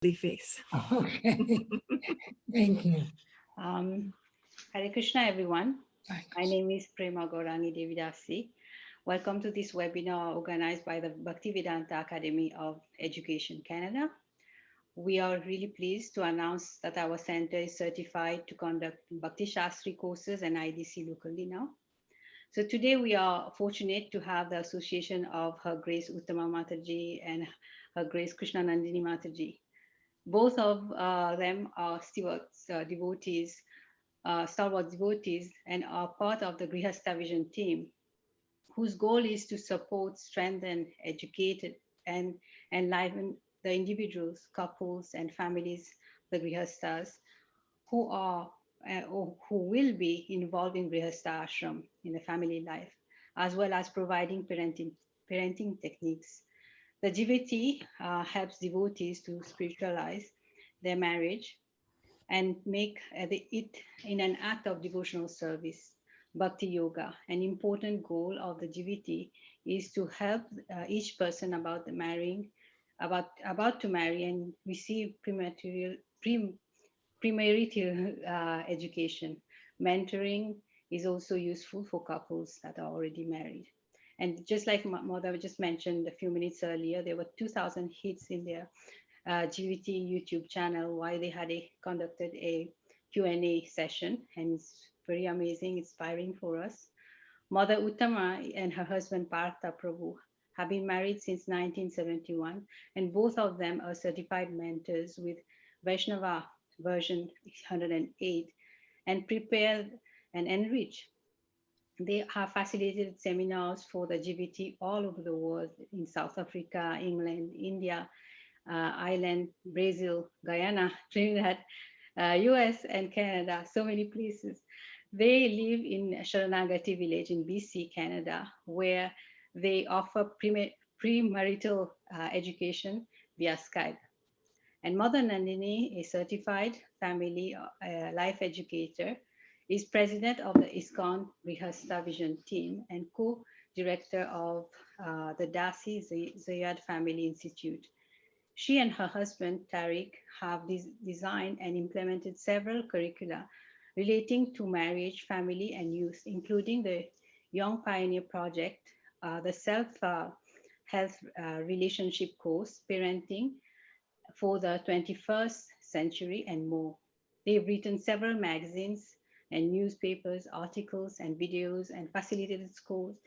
face. Okay, thank you. Hare Krishna, everyone. Thanks. My name is Prema Gaurangi Devidasi. Welcome to this webinar organized by the Bhaktivedanta Academy of Education Canada. We are really pleased to announce that our center is certified to conduct Bhakti Shastri courses and IDC locally now. So today we are fortunate to have the association of Her Grace Uttama Mataji and Her Grace Krishna Nandini Mataji. Both of them are stalwart devotees and are part of the Grihastha Vision team, whose goal is to support, strengthen, educate, and enliven the individuals, couples, and families, the Grihasthas, who are or who will be involved in Grihastha ashram in the family life, as well as providing parenting techniques. The GVT helps devotees to spiritualize their marriage and make it in an act of devotional service. Bhakti Yoga, an important goal of the GVT, is to help each person about to marry and receive premarital education. Mentoring is also useful for couples that are already married. And just like Mother just mentioned a few minutes earlier, there were 2,000 hits in their GVT YouTube channel while they had conducted a Q&A session, and it's very amazing, inspiring for us. Mother Uttama and her husband Partha Prabhu have been married since 1971, and both of them are certified mentors with Vaishnava version 108 and prepare and enrich. They have facilitated seminars for the GVT all over the world in South Africa, England, India, Ireland, Brazil, Guyana, Trinidad, US, and Canada, so many places. They live in Sharanagati village in BC, Canada, where they offer premarital education via Skype. And Mother Nandini, a certified family life educator, is president of the ISKCON Grihastha Vision team and co-director of the Dasi Zayad Family Institute. She and her husband, Tariq, have designed and implemented several curricula relating to marriage, family, and youth, including the Young Pioneer Project, the Self-Health Relationship Course, Parenting for the 21st Century, and more. They've written several magazines and newspapers, articles, and videos, and facilitated schools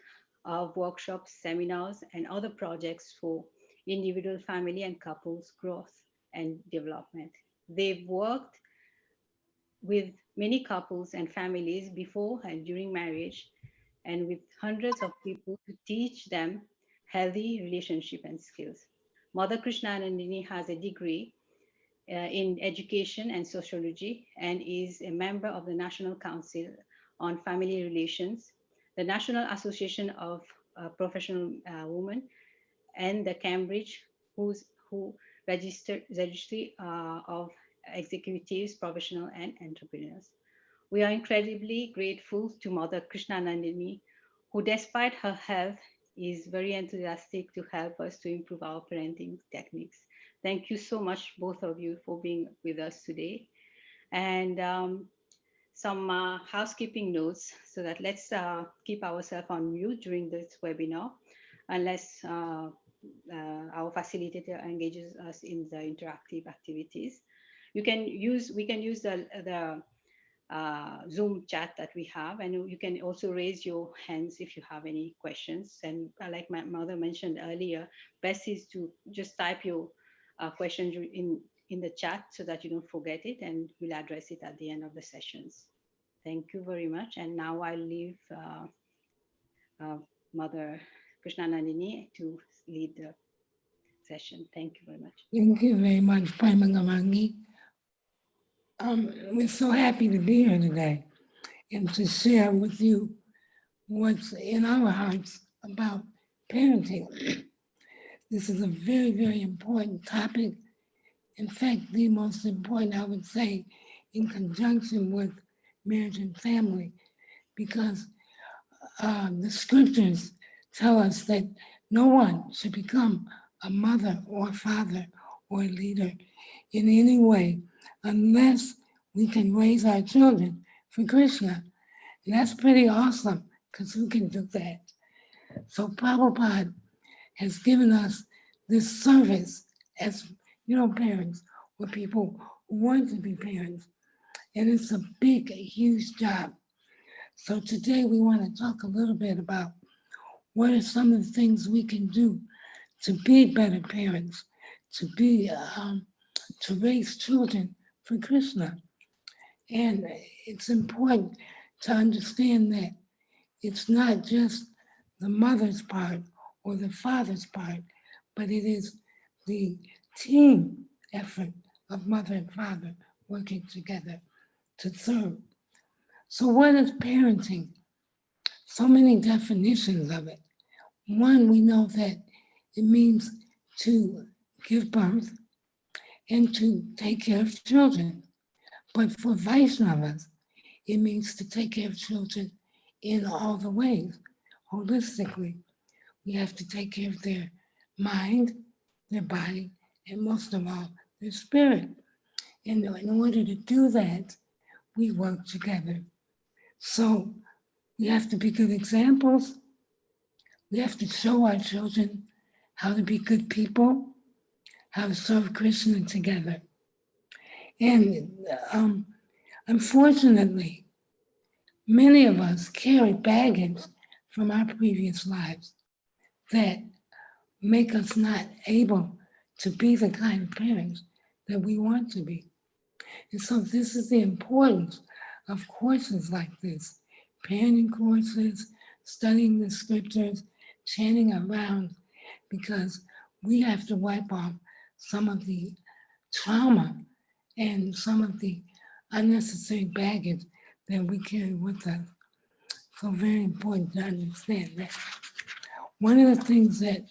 of workshops, seminars, and other projects for individual, family, and couples growth and development. They've worked with many couples and families before and during marriage, and with hundreds of people to teach them healthy relationship and skills. Mother Krishnanandini has a degree in education and sociology and is a member of the National Council on Family Relations, the National Association of Professional Women, and the Cambridge who registry of executives, professional, and entrepreneurs. We are incredibly grateful to Mother Krishnanandini, who, despite her health, is very enthusiastic to help us to improve our parenting techniques. Thank you so much, both of you, for being with us today. And some housekeeping notes so that let's keep ourselves on mute during this webinar, unless our facilitator engages us in the interactive activities. We can use the Zoom chat that we have, and you can also raise your hands if you have any questions. And like my mother mentioned earlier, best is to just type your questions in the chat so that you don't forget it, and we'll address it at the end of the sessions. Thank you very much. And now I'll leave Mother Krishnanandini to lead the session. Thank you very much. Thank you very much, Prema Gaurangi. We're so happy to be here today and to share with you what's in our hearts about parenting. This is a very, very important topic. In fact, the most important, I would say, in conjunction with marriage and family, because the scriptures tell us that no one should become a mother or a father or a leader in any way unless we can raise our children for Krishna. And that's pretty awesome, because who can do that? So Prabhupada has given us this service as, parents or people who want to be parents. And it's a big, huge job. So today we want to talk a little bit about what are some of the things we can do to be better parents, to raise children for Krishna. And it's important to understand that it's not just the mother's part or the father's part, but it is the team effort of mother and father working together to serve. So what is parenting? So many definitions of it. One, we know that it means to give birth and to take care of children. But for Vaishnavas, it means to take care of children in all the ways, holistically. We have to take care of their mind, their body, and most of all, their spirit. And in order to do that, we work together. So we have to be good examples. We have to show our children how to be good people, how to serve Krishna together. And unfortunately, many of us carry baggage from our previous lives that make us not able to be the kind of parents that we want to be. And so this is the importance of courses like this, parenting courses, studying the scriptures, chanting around, because we have to wipe off some of the trauma and some of the unnecessary baggage that we carry with us. So very important to understand that. One of the things that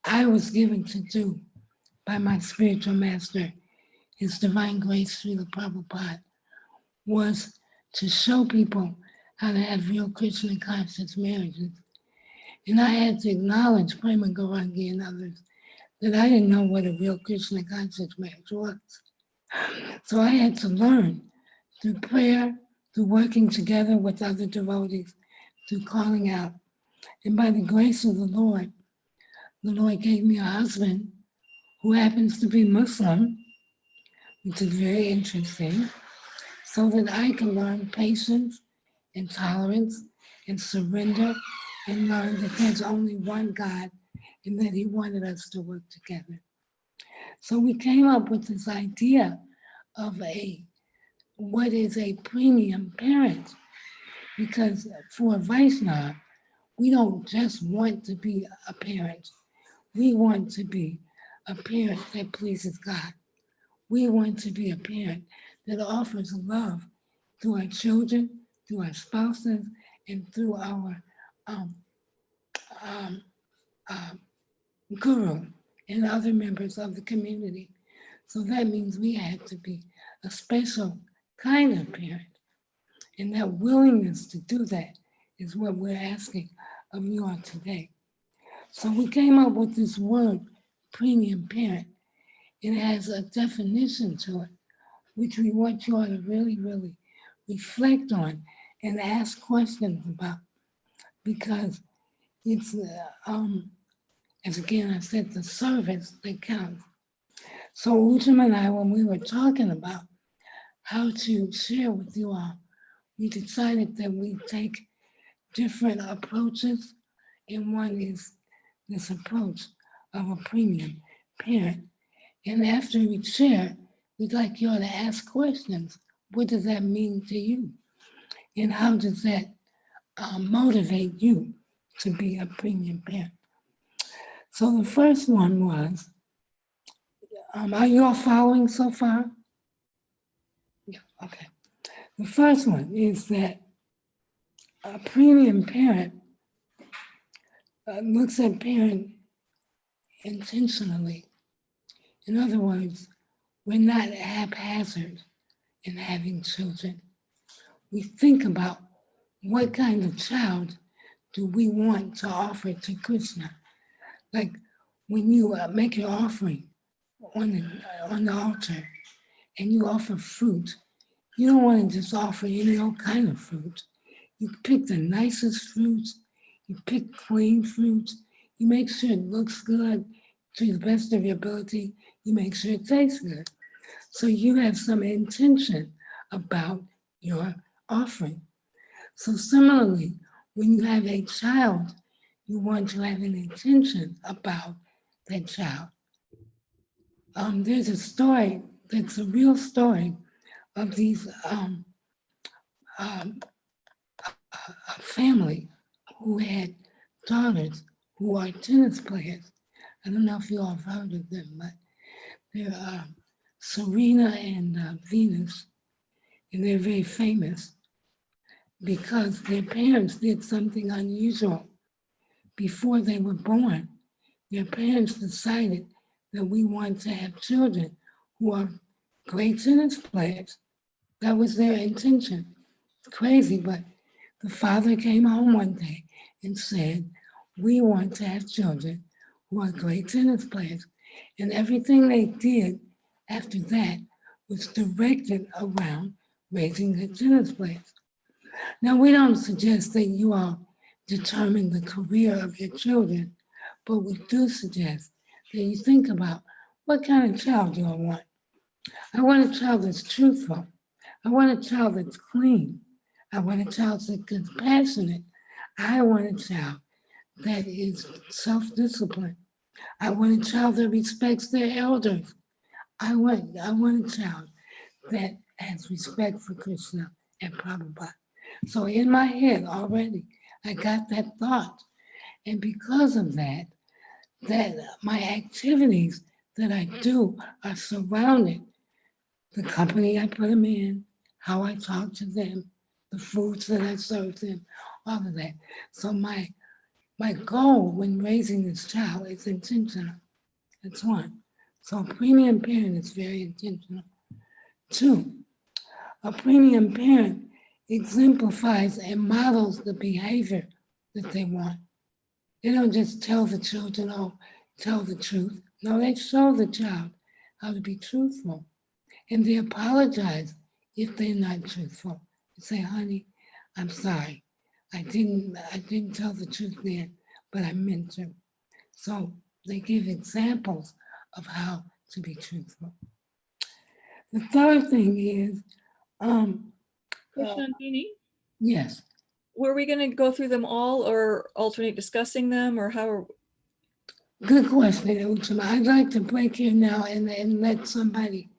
I was given to do by my spiritual master, His Divine Grace Srila Prabhupada, was to show people how to have real Krishna conscious marriages. And I had to acknowledge Prema Garangi and others that I didn't know what a real Krishna conscious marriage was. So I had to learn through prayer, through working together with other devotees, through calling out. And by the grace of the Lord gave me a husband who happens to be Muslim, which is very interesting, so that I can learn patience and tolerance and surrender and learn that there's only one God and that He wanted us to work together. So we came up with this idea of what is a premium parent, because for a Vaishnava, we don't just want to be a parent. We want to be a parent that pleases God. We want to be a parent that offers love to our children, through our spouses, and through our guru and other members of the community. So that means we have to be a special kind of parent. And that willingness to do that is what we're asking of you all today. So we came up with this word, premium parent. It has a definition to it, which we want you all to really, really reflect on and ask questions about, because it's, as again I said, the service that counts. So Ujjwal and I, when we were talking about how to share with you all, we decided that we take different approaches, and one is this approach of a premium parent. And after we share, we'd like you all to ask questions. What does that mean to you? And how does that motivate you to be a premium parent? So the first one was, are you all following so far? Yeah, okay. The first one is that a premium parent looks at parent intentionally. In other words, we're not haphazard in having children. We think about what kind of child do we want to offer to Krishna. Like when you make your offering, on the altar and you offer fruit, you don't want to just offer any old kind of fruit. You pick the nicest fruits, you pick clean fruits, you make sure it looks good to the best of your ability, you make sure it tastes good. So you have some intention about your offering. So similarly, when you have a child, you want to have an intention about that child. There's a story that's a real story of these a family who had daughters who are tennis players. I don't know if you all have heard of them, but they're Serena and Venus, and they're very famous because their parents did something unusual before they were born. Their parents decided that we want to have children who are great tennis players. That was their intention. It's crazy, but the father came home one day and said, we want to have children who are great tennis players. And everything they did after that was directed around raising the tennis players. Now, we don't suggest that you all determine the career of your children, but we do suggest that you think about what kind of child do I want? I want a child that's truthful. I want a child that's clean. I want a child that's compassionate. I want a child that is self-disciplined. I want a child that respects their elders. I want a child that has respect for Krishna and Prabhupada. So in my head already, I got that thought. And because of that, my activities that I do are surrounded. The company I put them in, how I talk to them, the foods that I serve them, all of that. So my goal when raising this child is intentional. That's one. So a premium parent is very intentional. Two, a premium parent exemplifies and models the behavior that they want. They don't just tell the children, oh, tell the truth. No, they show the child how to be truthful. And they apologize if they're not truthful. They say, honey, I'm sorry. I didn't tell the truth then, but I meant to. So they give examples of how to be truthful. The third thing is, Krishna and Dini, yes, were we going to go through them all or alternate discussing them, or how are, good question, Uchima. I'd like to break here now and let somebody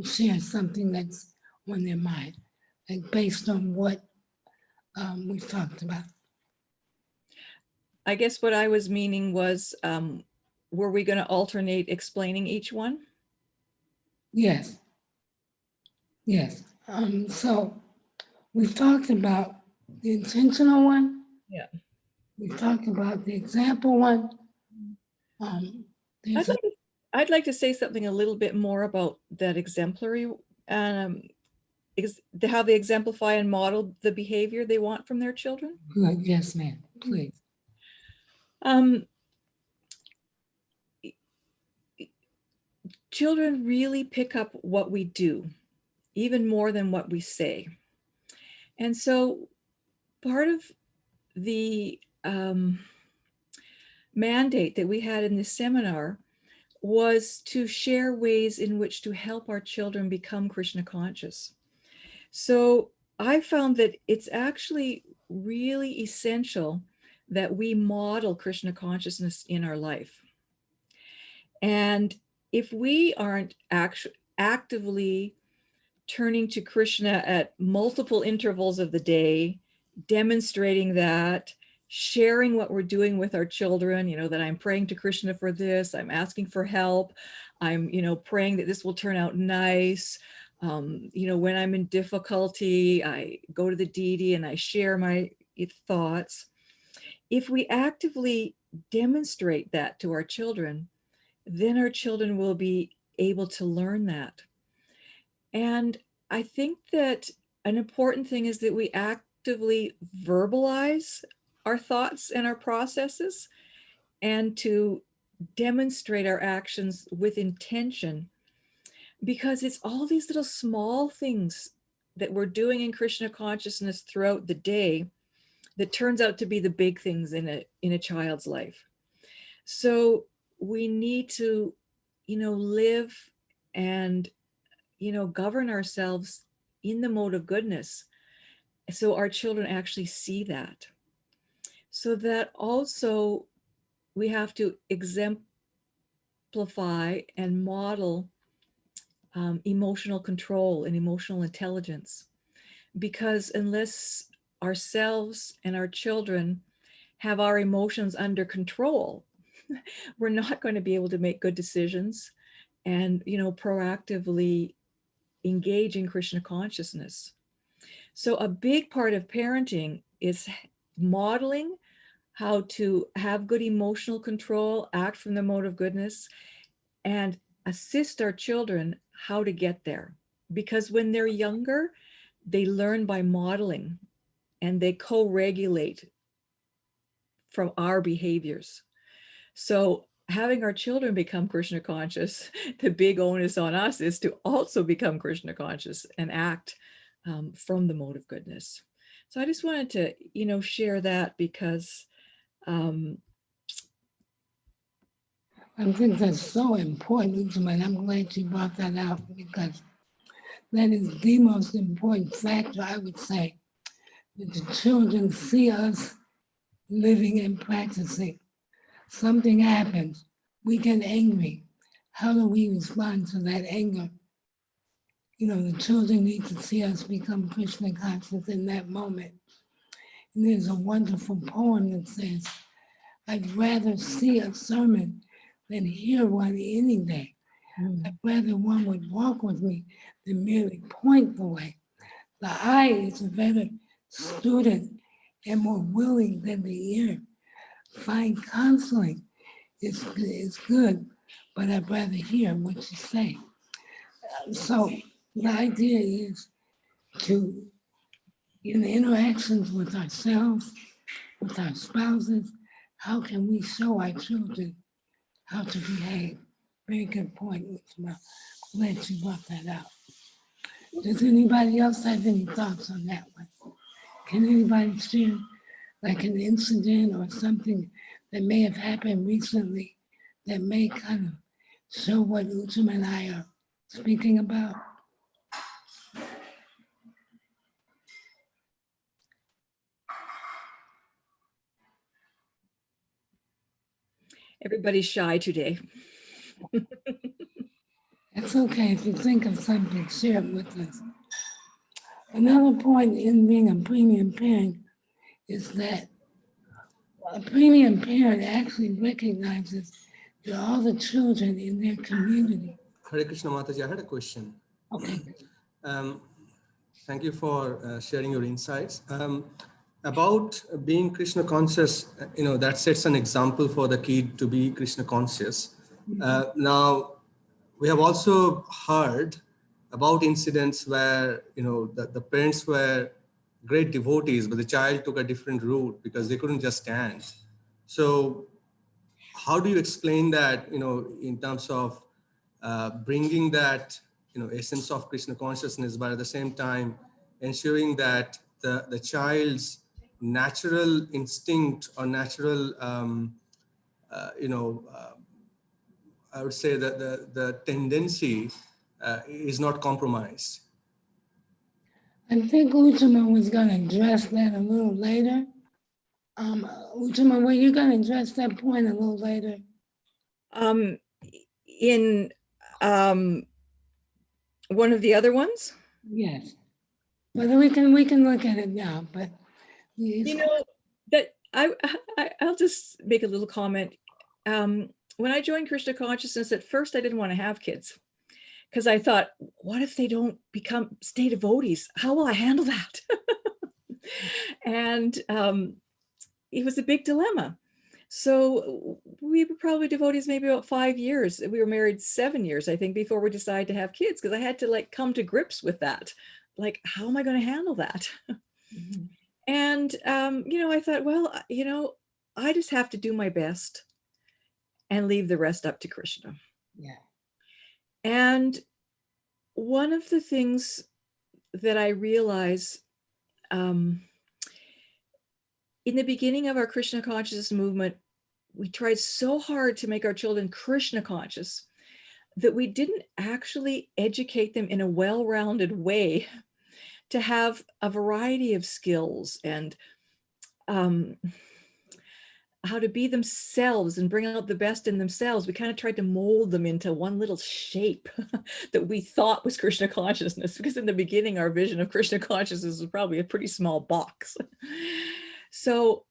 share something that's on their mind, like based on what we've talked about. I guess what I was meaning was, were we going to alternate explaining each one? Yes. Yes. So we've talked about the intentional one. Yeah. We've talked about the example one. I'd like to say something a little bit more about that exemplary, how they exemplify and model the behavior they want from their children. Good. Yes, ma'am. Please. Children really pick up what we do, even more than what we say. And so part of the mandate that we had in this seminar was to share ways in which to help our children become Krishna conscious. So I found that it's actually really essential that we model Krishna consciousness in our life. And if we aren't actively turning to Krishna at multiple intervals of the day, demonstrating that, sharing what we're doing with our children, that I'm praying to Krishna for this, I'm asking for help, I'm, praying that this will turn out nice. When I'm in difficulty, I go to the deity and I share my thoughts. If we actively demonstrate that to our children, then our children will be able to learn that. And I think that an important thing is that we actively verbalize our thoughts and our processes, and to demonstrate our actions with intention, because it's all these little small things that we're doing in Krishna consciousness throughout the day that turns out to be the big things in a child's life. So we need to, live and, govern ourselves in the mode of goodness, so our children actually see that. So that also we have to exemplify and model emotional control and emotional intelligence, because unless ourselves and our children have our emotions under control, we're not going to be able to make good decisions and, proactively engage in Krishna consciousness. So a big part of parenting is modeling how to have good emotional control, act from the mode of goodness, and assist our children how to get there. Because when they're younger, they learn by modeling and they co-regulate from our behaviors. So having our children become Krishna conscious, the big onus on us is to also become Krishna conscious and act from the mode of goodness. So I just wanted to, share that, because I think that's so important, and I'm glad you brought that out, because that is the most important factor, I would say, that the children see us living and practicing. Something happens, we get angry. How do we respond to that anger? The children need to see us become Krishna conscious in that moment. And there's a wonderful poem that says, I'd rather see a sermon than hear one any day. I'd rather one would walk with me than merely point the way. The eye is a better student and more willing than the ear. Fine counseling is good, but I'd rather hear what you say. So the idea is to, in interactions with ourselves, with our spouses, how can we show our children how to behave? Very good point, Uttama. Glad you brought that out. Does anybody else have any thoughts on that one? Can anybody share like an incident or something that may have happened recently that may kind of show what Uttama and I are speaking about? everybody's shy today. It's okay if you think of something, share it with us. Another point in being a premium parent is that a premium parent actually recognizes that all the children in their community. Hare Krishna Mataji, I had a question. Okay. Thank you for sharing your insights. About being Krishna conscious, that sets an example for the kid to be Krishna conscious. Now, we have also heard about incidents where, the parents were great devotees, but the child took a different route because they couldn't just stand. So how do you explain that, in terms of bringing that, essence of Krishna consciousness, but at the same time ensuring that the child's natural instinct or natural, I would say that the tendency is not compromised? I think Uttama was going to address that a little later. Uttama, were you going to address that point a little later? In one of the other ones? Yes. But we can look at it now. But that I'll just make a little comment. When I joined Krishna consciousness, at first I didn't want to have kids, because I thought, what if they don't stay devotees? How will I handle that? And it was a big dilemma. So we were probably devotees maybe about 5 years. We were married 7 years, I think, before we decided to have kids, because I had to come to grips with that. Like, how am I going to handle that? Mm-hmm. And, I thought, well, I just have to do my best and leave the rest up to Krishna. Yeah. And one of the things that I realize in the beginning of our Krishna consciousness movement, we tried so hard to make our children Krishna conscious that we didn't actually educate them in a well-rounded way to have a variety of skills and how to be themselves and bring out the best in themselves. We kind of tried to mold them into one little shape that we thought was Krishna consciousness, because in the beginning, our vision of Krishna consciousness was probably a pretty small box. So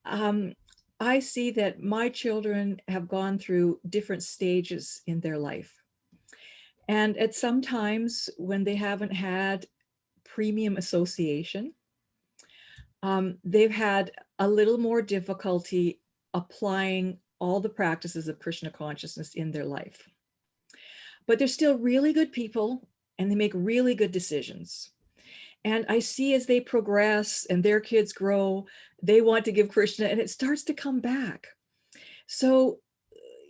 I see that my children have gone through different stages in their life. And at some times when they haven't had premium association, they've had a little more difficulty applying all the practices of Krishna consciousness in their life. But they're still really good people and they make really good decisions. And I see as they progress and their kids grow, they want to give Krishna and it starts to come back. So,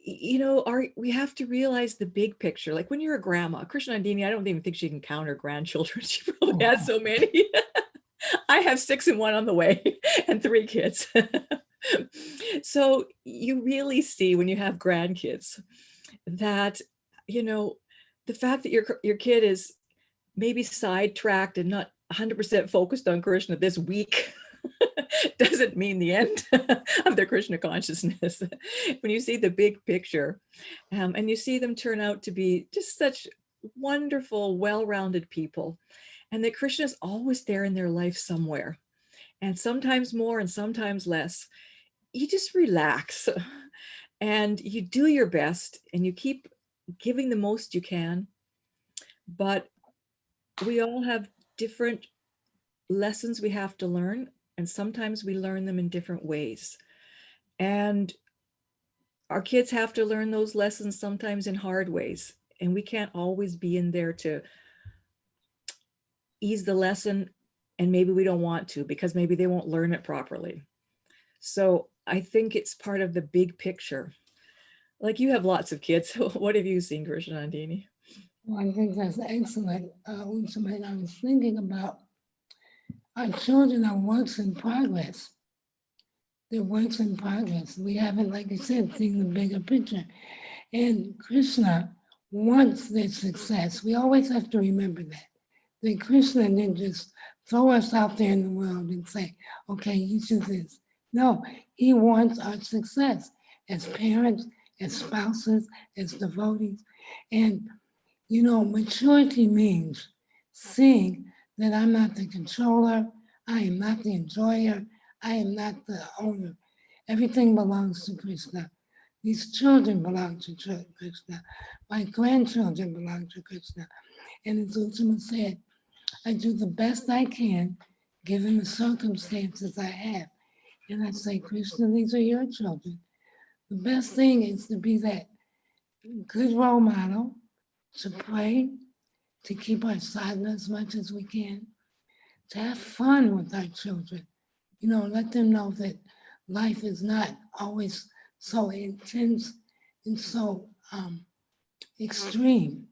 you know, we have to realize the big picture. Like when you're a grandma, Krishna Nandini, I don't even think she can count her grandchildren. She probably has so many. I have 6 and 1 on the way and 3 kids. So you really see when you have grandkids that, you know, the fact that your kid is maybe sidetracked and not 100% focused on Krishna this week doesn't mean the end of their Krishna consciousness. When you see the big picture and you see them turn out to be just such wonderful, well-rounded people, and that Krishna is always there in their life somewhere, and sometimes more and sometimes less, you just relax and you do your best and you keep giving the most you can. But we all have different lessons we have to learn, and sometimes we learn them in different ways. And our kids have to learn those lessons sometimes in hard ways, and we can't always be in there to ease the lesson, and maybe we don't want to because maybe they won't learn it properly. So I think it's part of the big picture. Like you have lots of kids. What have you seen, Krishna Nandini? Well, I think that's excellent. Ultimately, I was thinking about our children are works in progress. They're works in progress. We haven't, like I said, seen the bigger picture. And Krishna wants their success. We always have to remember that Krishna didn't just throw us out there in the world and say, okay, you do this. No, he wants our success as parents, as spouses, as devotees. And, you know, maturity means seeing that I'm not the controller, I am not the enjoyer, I am not the owner. Everything belongs to Krishna. These children belong to Krishna. My grandchildren belong to Krishna. And as Uttama said, I do the best I can given the circumstances I have. And I say, Krishna, these are your children. The best thing is to be that good role model, to pray, to keep our sadhana as much as we can, to have fun with our children. You know, let them know that life is not always so intense and so extreme.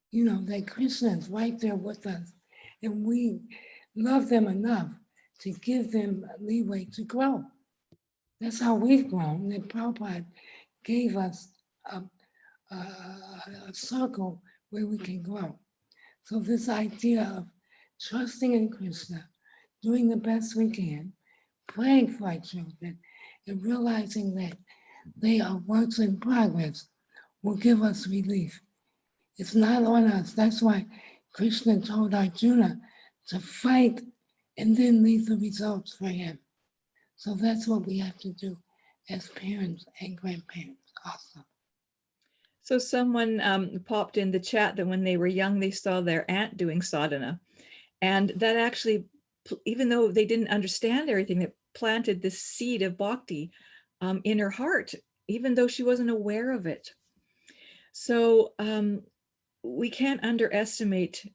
You know, that Krishna is right there with us. And we love them enough to give them leeway to grow. That's how we've grown. That Prabhupada gave us a circle where we can grow. So this idea of trusting in Krishna, doing the best we can, praying for our children, and realizing that they are works in progress will give us relief. It's not on us. That's why Krishna told Arjuna to fight and then leave the results for him. So that's what we have to do as parents and grandparents also. So someone popped in the chat that when they were young, they saw their aunt doing sadhana. And that actually, even though they didn't understand everything, that planted this seed of bhakti in her heart, even though she wasn't aware of it. So we can't underestimate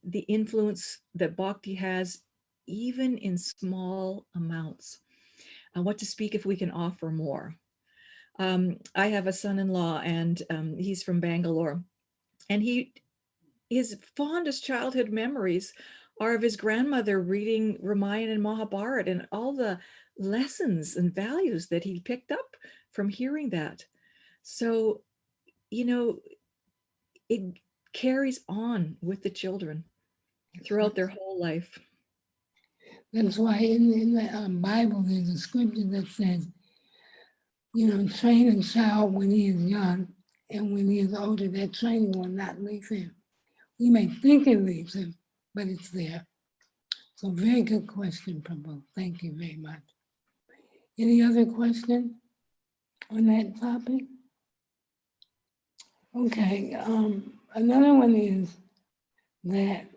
the influence that bhakti has, even in small amounts. What to speak if we can offer more. I have a son-in-law, and he's from Bangalore, and his fondest childhood memories are of his grandmother reading Ramayana and Mahabharata and all the lessons and values that he picked up from hearing that. So, you know, it carries on with the children throughout their whole life. That's why in the Bible, there's a scripture that says, train a child when he is young, and when he is older, that training will not leave him. We may think it leaves him, but it's there. So very good question, Prabhu. Thank you very much. Any other question on that topic? Okay, another one is that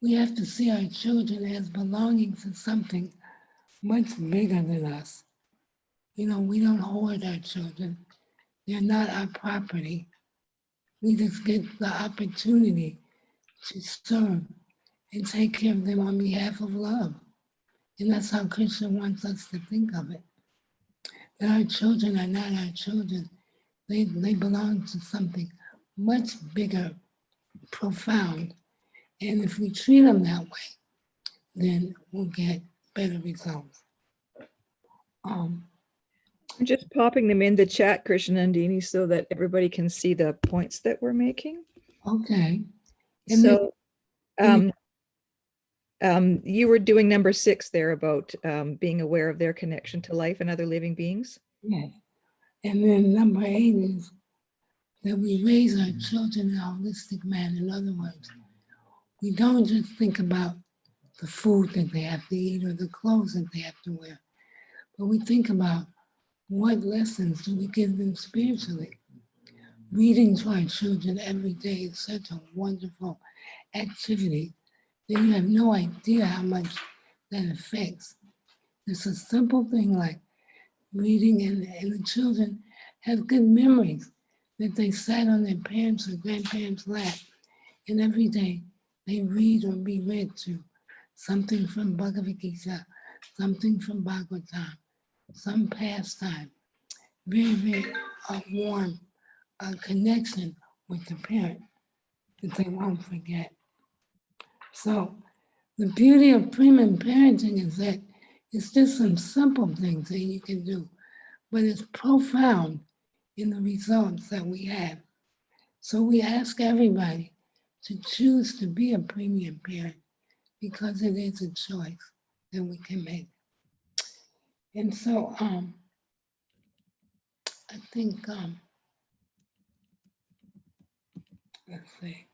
we have to see our children as belonging to something much bigger than us. We don't hoard our children. They're not our property. We just get the opportunity to serve and take care of them on behalf of love. And that's how Krishna wants us to think of it. That our children are not our children. They belong to something much bigger, profound. And if we treat them that way, then we'll get better results. I'm just popping them in the chat, Krishna and Dini, so that everybody can see the points that we're making. Okay. And So you were doing number 6 there about being aware of their connection to life and other living beings. Yes. And then number 8 is that we raise our children in a holistic manner. In other words, we don't just think about the food that they have to eat or the clothes that they have to wear, but we think about what lessons do we give them spiritually. Reading to our children every day is such a wonderful activity that you have no idea how much that affects. It's a simple thing like reading, and the children have good memories that they sat on their parents' or grandparents' lap, and every day they read or be read to something from Bhagavad Gita, something from Bhagavatam, some pastime, very, very warm connection with the parent that they won't forget. So the beauty of premium parenting is that it's just some simple things that you can do, but it's profound in the results that we have. So we ask everybody to choose to be a premium parent because it is a choice that we can make. And so I think, let's see,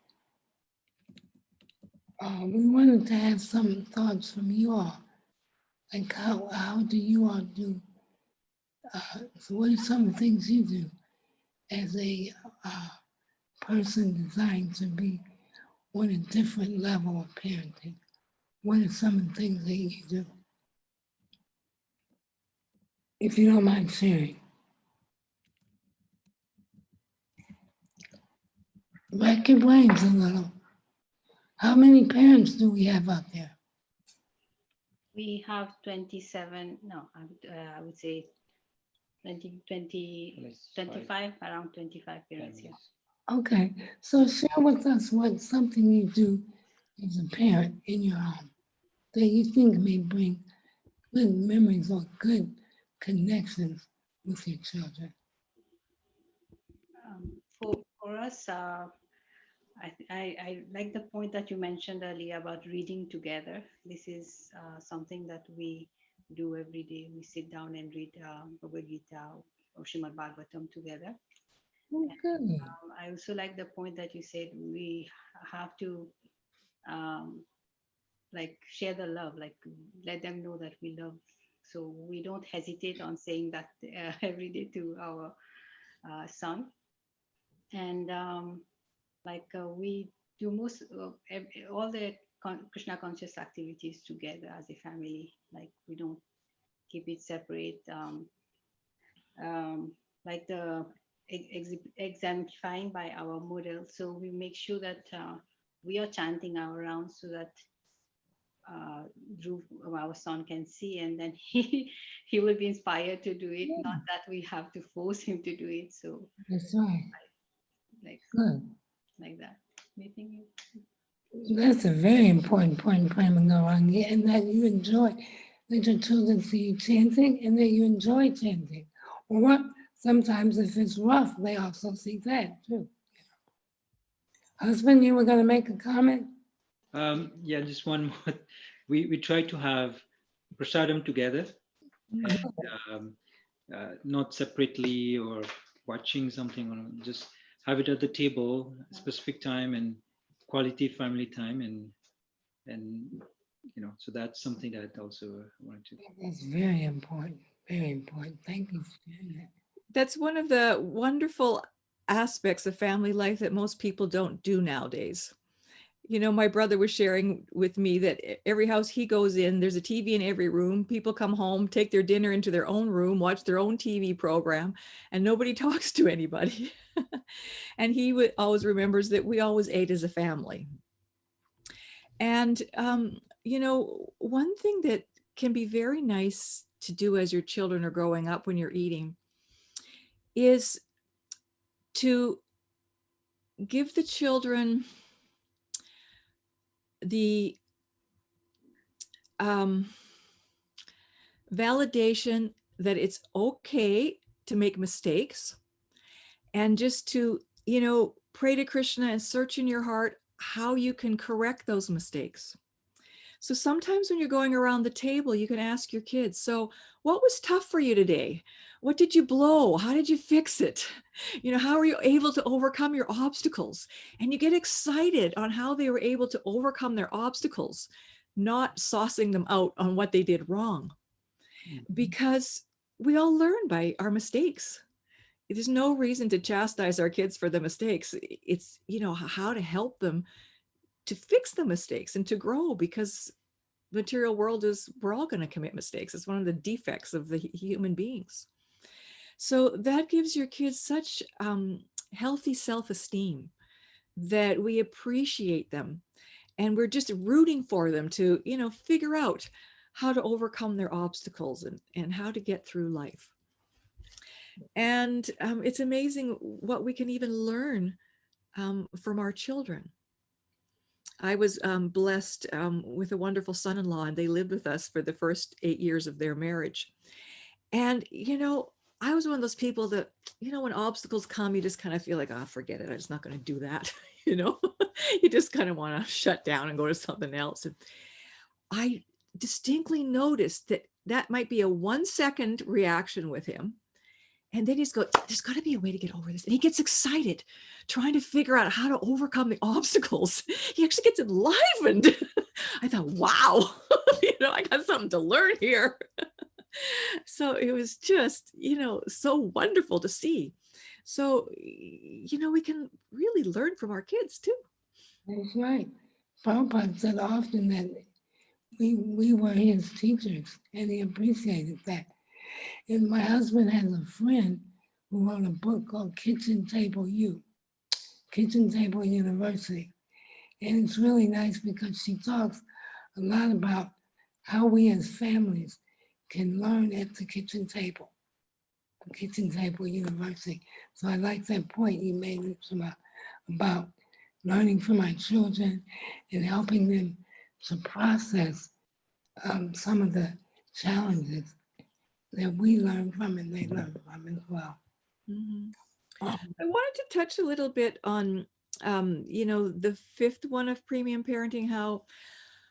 we wanted to have some thoughts from you all. Like how do you all do, so what are some of the things you do as a person designed to be on a different level of parenting? What are some of the things that you do? If you don't mind sharing. Rack your brains a little. How many parents do we have out there? We have 27, no, I would say 25, around 25 parents here. Okay, so share with us what something you do as a parent in your home that you think may bring good memories or good connections with your children. For us, I like the point that you mentioned earlier about reading together. This is something that we do every day. We sit down and read Bhagavad Gita or Srimad Bhagavatam together. Okay. I also like the point that you said we have to like share the love, like let them know that we love. So we don't hesitate on saying that every day to our son. And we do most all the Krishna conscious activities together as a family. Like we don't keep it separate. Like the exemplifying by our model. So we make sure that we are chanting our rounds so that Dhruv, our son, can see, and then he will be inspired to do it. Not that we have to force him to do it. So That's right. like Good. like that. Anything That's a very important point, Pramagorangi, and that you enjoy, that your children see you chanting and that you enjoy chanting. Or sometimes if it's rough, they also see that too. Husband, you were going to make a comment? Yeah, just one more. We try to have prasadam together, and not separately or watching something, or just have it at the table, specific time and quality family time, and so that's something that also wanted to. That's very important. Very important. Thank you for sharing that. That's one of the wonderful aspects of family life that most people don't do nowadays. You know, my brother was sharing with me that every house he goes in, there's a TV in every room. People come home, take their dinner into their own room, watch their own TV program, and nobody talks to anybody. And he always remembers that we always ate as a family. And, you know, one thing that can be very nice to do as your children are growing up when you're eating is to give the children the validation that it's okay to make mistakes, and just to, you know, pray to Krishna and search in your heart how you can correct those mistakes. So sometimes when you're going around the table, you can ask your kids, so what was tough for you today? What did you blow? How did you fix it? You know, how were you able to overcome your obstacles? And you get excited on how they were able to overcome their obstacles, not saucing them out on what they did wrong. Because we all learn by our mistakes. There's no reason to chastise our kids for the mistakes. It's, you know, how to help them to fix the mistakes and to grow, because the material world is, we're all going to commit mistakes. It's one of the defects of the human beings. So that gives your kids such healthy self-esteem that we appreciate them, and we're just rooting for them to, you know, figure out how to overcome their obstacles and how to get through life. And it's amazing what we can even learn from our children. I was blessed with a wonderful son-in-law, and they lived with us for the first 8 years of their marriage. And, you know, I was one of those people that, you know, when obstacles come, you just kind of feel like, oh, forget it. I'm just not going to do that. You know, you just kind of want to shut down and go to something else. And I distinctly noticed that that might be a 1-second reaction with him. And then he's go, there's got to be a way to get over this. And he gets excited trying to figure out how to overcome the obstacles. He actually gets enlivened. I thought, wow, you know, I got something to learn here. So it was just, you know, so wonderful to see. So, you know, we can really learn from our kids too. That's right. Prabhupada said often that we were his teachers, and he appreciated that. And my husband has a friend who wrote a book called Kitchen Table University. And it's really nice because she talks a lot about how we as families can learn at the kitchen table University. So I like that point you made about learning from our children and helping them to process some of the challenges that we learn from and they learn from as well. Mm-hmm. I wanted to touch a little bit on, you know, the 5th one of premium parenting, how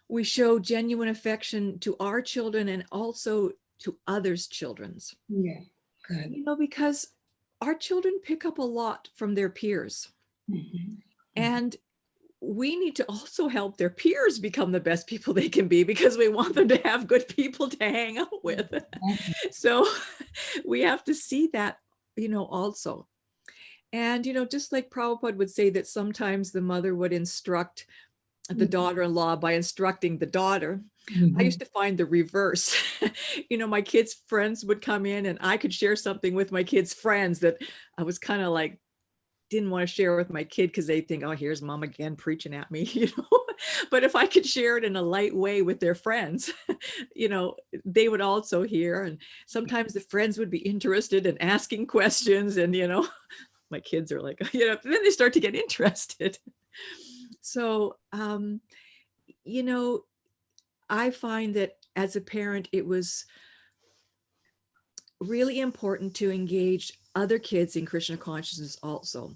we show genuine affection to our children and also to others' children's. Yeah, good. You know, because our children pick up a lot from their peers. Mm-hmm. And we need to also help their peers become the best people they can be, because we want them to have good people to hang out with. So we have to see that, you know, also. And, you know, just like Prabhupada would say that sometimes the mother would instruct the daughter-in-law by instructing the daughter. I used to find the reverse. You know, my kids' friends would come in and I could share something with my kids' friends that I was kind of like, didn't want to share with my kid because they think, oh, here's mom again preaching at me, you know. But if I could share it in a light way with their friends, you know, they would also hear. And sometimes the friends would be interested in asking questions. And, you know, my kids are like, you know, then they start to get interested. So, you know, I find that as a parent, it was really important to engage other kids in Krishna consciousness also,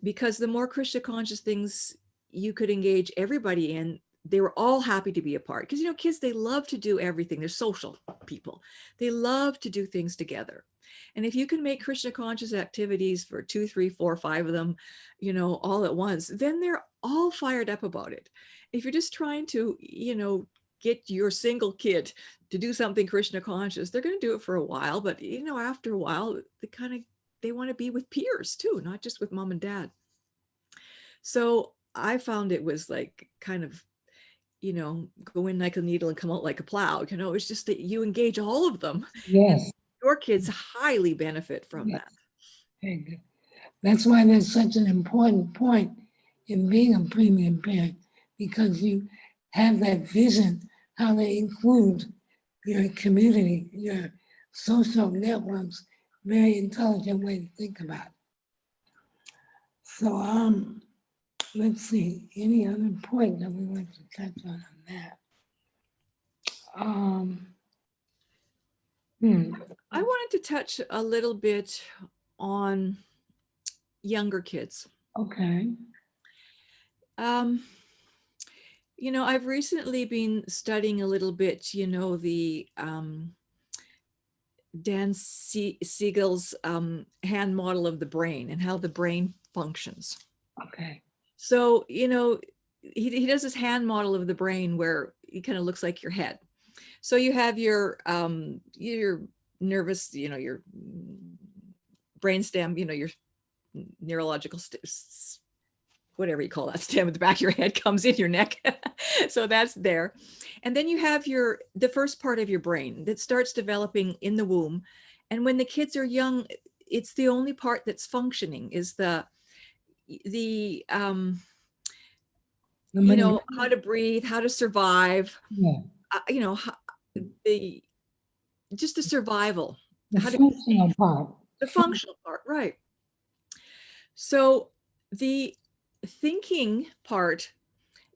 because the more Krishna conscious things you could engage everybody in, they were all happy to be a part. Because, you know, kids, they love to do everything. They're social people. They love to do things together. And if you can make Krishna conscious activities for 2, 3, 4, 5 of them, you know, all at once, then they're all fired up about it. If you're just trying to, you know, get your single kid to do something Krishna conscious, they're going to do it for a while. But, you know, after a while, they want to be with peers too, not just with mom and dad. So I found it was like kind of, you know, go in like a needle and come out like a plow. You know, it's just that you engage all of them. Yes. And your kids highly benefit from Yes. that. Very good. That's why there's such an important point in being a premium parent, because you have that vision how they include your community, your social networks. Very intelligent way to think about it. So let's see, any other point that we want to touch on that? I wanted to touch a little bit on younger kids. Okay. You know, I've recently been studying a little bit, you know, the Dan Siegel's hand model of the brain and how the brain functions. Okay. So, you know, he does this hand model of the brain where it kind of looks like your head. So you have your nervous, you know, your brainstem, you know, your neurological whatever you call that stem at the back of your head comes in your neck. So that's there. And then you have the first part of your brain that starts developing in the womb. And when the kids are young, it's the only part that's functioning is you know, how to breathe, how to survive, yeah. You know, just the survival. The functional part. The functional part, right. So the thinking part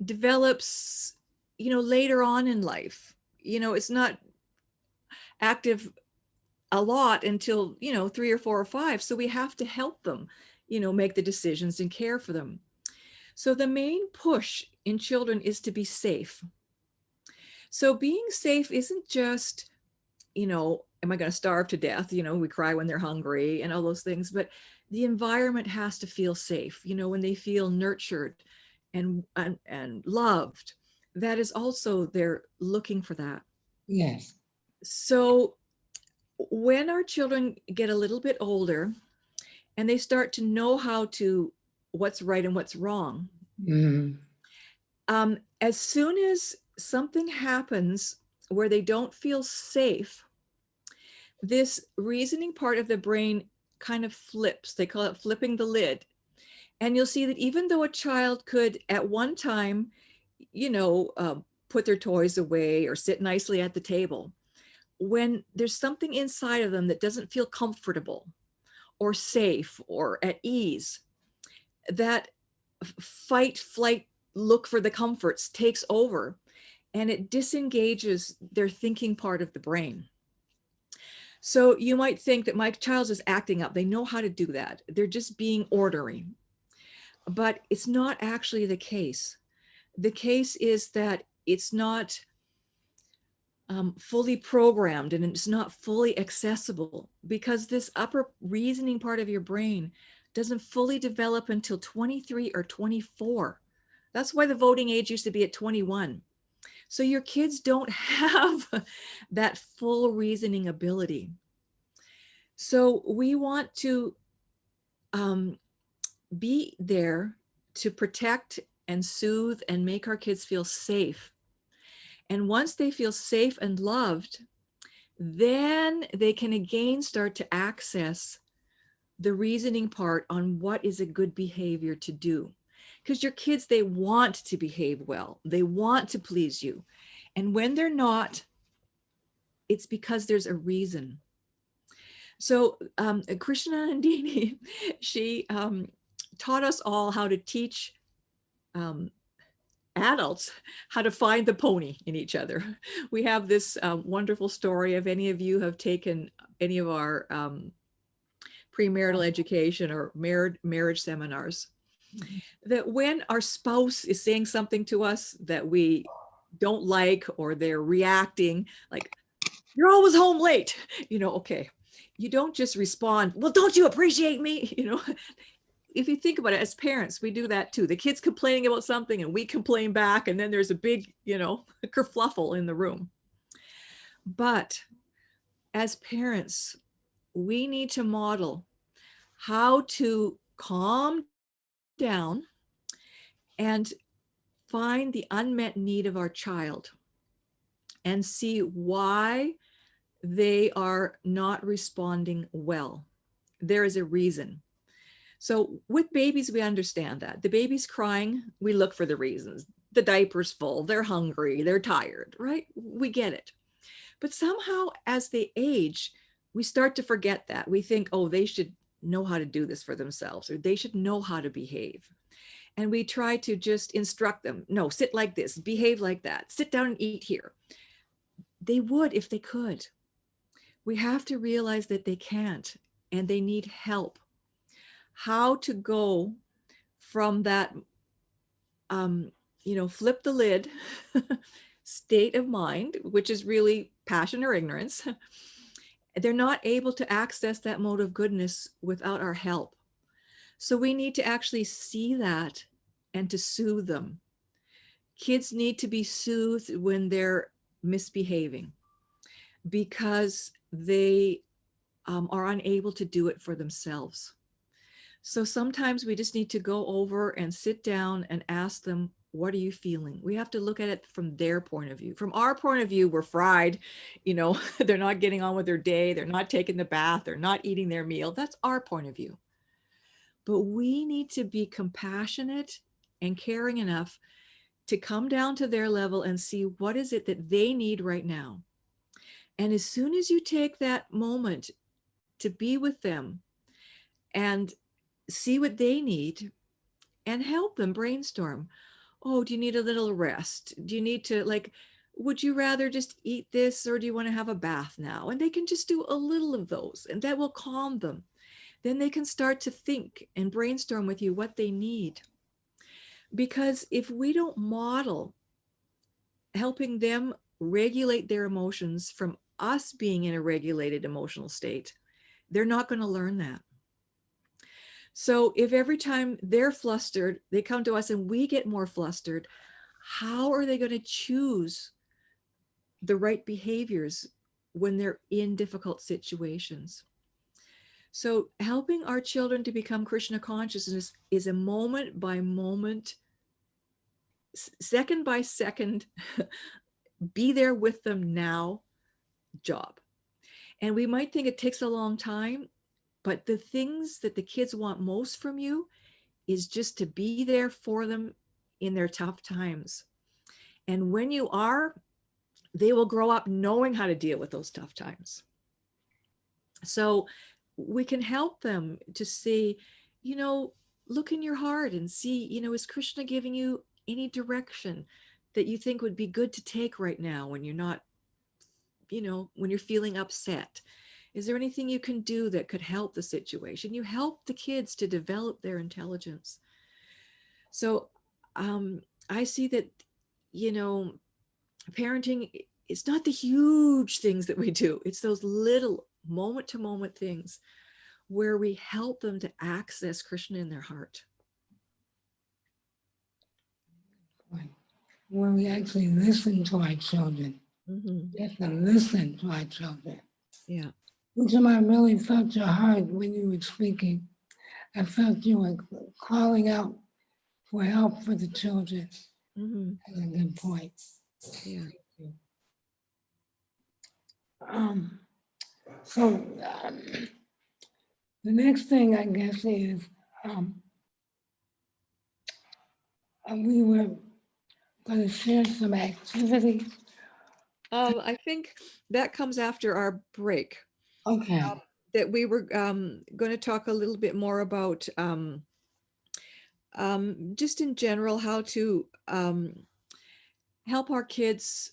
develops, you know, later on in life. You know, it's not active a lot until, you know, 3 or 4 or 5. So we have to help them, you know, make the decisions and care for them. So the main push in children is to be safe. So being safe isn't just, you know, am I going to starve to death? You know, we cry when they're hungry and all those things, but the environment has to feel safe, you know, when they feel nurtured and loved. That is also, they're looking for that. Yes. So when our children get a little bit older and they start to know what's right and what's wrong, as soon as something happens where they don't feel safe, this reasoning part of the brain kind of flips. They call it flipping the lid. And you'll see that even though a child could at one time, you know, put their toys away or sit nicely at the table, when there's something inside of them that doesn't feel comfortable or safe or at ease, that fight, flight, look for the comforts takes over, and it disengages their thinking part of the brain. So you might think that my child is acting up. They know how to do that. They're just being orderly. But it's not actually the case. The case is that it's not fully programmed and it's not fully accessible because this upper reasoning part of your brain doesn't fully develop until 23 or 24. That's why the voting age used to be at 21. So your kids don't have that full reasoning ability. So we want to be there to protect and soothe and make our kids feel safe. And once they feel safe and loved, then they can again start to access the reasoning part on what is a good behavior to do. Because your kids, they want to behave well. They want to please you. And when they're not, it's because there's a reason. So Krishna Nandini, she taught us all how to teach adults how to find the pony in each other. We have this wonderful story. If any of you have taken any of our premarital education or marriage seminars, that when our spouse is saying something to us that we don't like, or they're reacting like, you're always home late, okay, you don't just respond, well, don't you appreciate me? If you think about it, as parents, we do that too. The kid's complaining about something and we complain back, and then there's a big, kerfluffle in the room. But as parents, we need to model how to calm down and find the unmet need of our child and see why they are not responding well. There is a reason. So with babies, we understand that. The baby's crying, we look for the reasons. The diaper's full, they're hungry, they're tired, right? We get it. But somehow as they age, we start to forget that. We think, oh, they should know how to do this for themselves, or they should know how to behave. And we try to just instruct them. No, sit like this, behave like that, sit down and eat here. They would if they could. We have to realize that they can't, and they need help. How to go from that, flip the lid state of mind, which is really passion or ignorance. They're not able to access that mode of goodness without our help. So we need to actually see that and to soothe them. Kids need to be soothed when they're misbehaving because they are unable to do it for themselves. So sometimes we just need to go over and sit down and ask them, what are you feeling? We have to look at it from their point of view. From our point of view, we're fried, they're not getting on with their day. They're not taking the bath. They're not eating their meal. That's our point of view. But we need to be compassionate and caring enough to come down to their level and see what is it that they need right now. And as soon as you take that moment to be with them and see what they need and help them brainstorm. Oh, do you need a little rest? Do you need to, would you rather just eat this, or do you want to have a bath now? And they can just do a little of those, and that will calm them. Then they can start to think and brainstorm with you what they need. Because if we don't model helping them regulate their emotions from us being in a regulated emotional state, they're not going to learn that. So if every time they're flustered, they come to us and we get more flustered, how are they going to choose the right behaviors when they're in difficult situations? So helping our children to become Krishna consciousness is a moment by moment, second by second, be there with them now job. And we might think it takes a long time, but the things that the kids want most from you is just to be there for them in their tough times. And when you are, they will grow up knowing how to deal with those tough times. So we can help them to see, look in your heart and see, is Krishna giving you any direction that you think would be good to take right now when you're not, when you're feeling upset? Is there anything you can do that could help the situation? You help the kids to develop their intelligence. So I see that, parenting is not the huge things that we do. It's those little moment to moment things where we help them to access Krishna in their heart. When we actually listen to our children, we have to listen to our children. Yeah. Each time I really felt your heart when you were speaking. I felt you were calling out for help for the children. That's a good point. Yeah. The next thing I guess is we were going to share some activities. I think that comes after our break. Okay. That we were going to talk a little bit more about just in general how to help our kids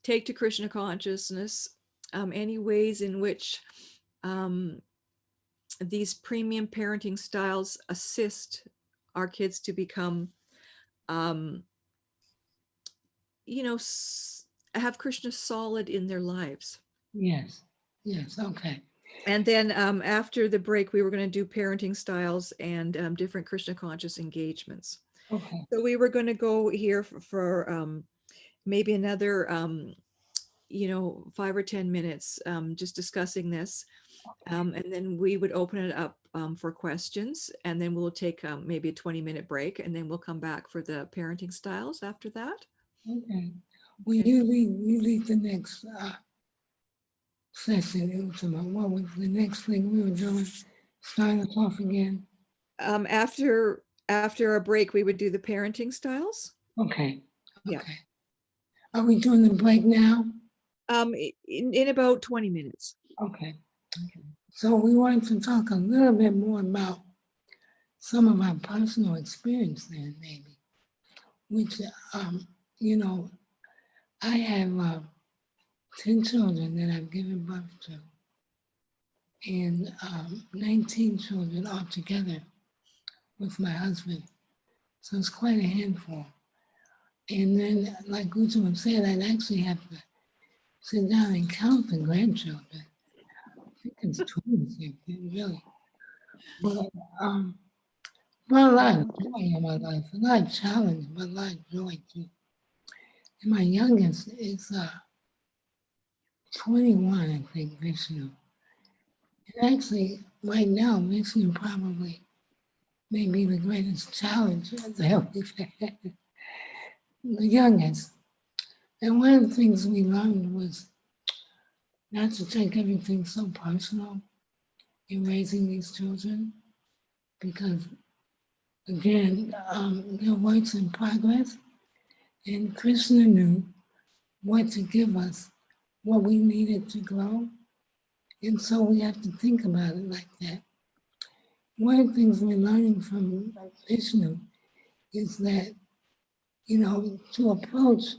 take to Krishna consciousness, any ways in which these premium parenting styles assist our kids to become, have Krishna solid in their lives. Yes. Yes. Okay. And then after the break, we were going to do parenting styles and different Krishna conscious engagements. Okay. So we were going to go here for maybe another, 5 or 10 minutes just discussing this. And then we would open it up for questions, and then we'll take maybe a 20-minute break, and then we'll come back for the parenting styles after that. Okay. Well, you lead the next session. What was the next thing we were doing? Start us off again. After our break, we would do the parenting styles. Okay. Yeah. Okay. Are we doing the break now? In about 20 minutes. Okay. So we wanted to talk a little bit more about some of our personal experience then, maybe, which, I have 10 children that I've given birth to, and 19 children altogether with my husband. So it's quite a handful. And then, like Ujjwala said, I'd actually have to sit down and count the grandchildren. I think it's 20, really. But a lot of joy in my life, a lot of challenge, but a lot of joy too. And my youngest is 21, I think, Vishnu. And actually, right now, Vishnu probably may be the greatest challenge that we've had, the youngest. And one of the things we learned was not to take everything so personal in raising these children, because again, they're works in progress, and Krishna knew what to give us, what we needed to grow, and so we have to think about it like that. One of the things we're learning from Vishnu is that, to approach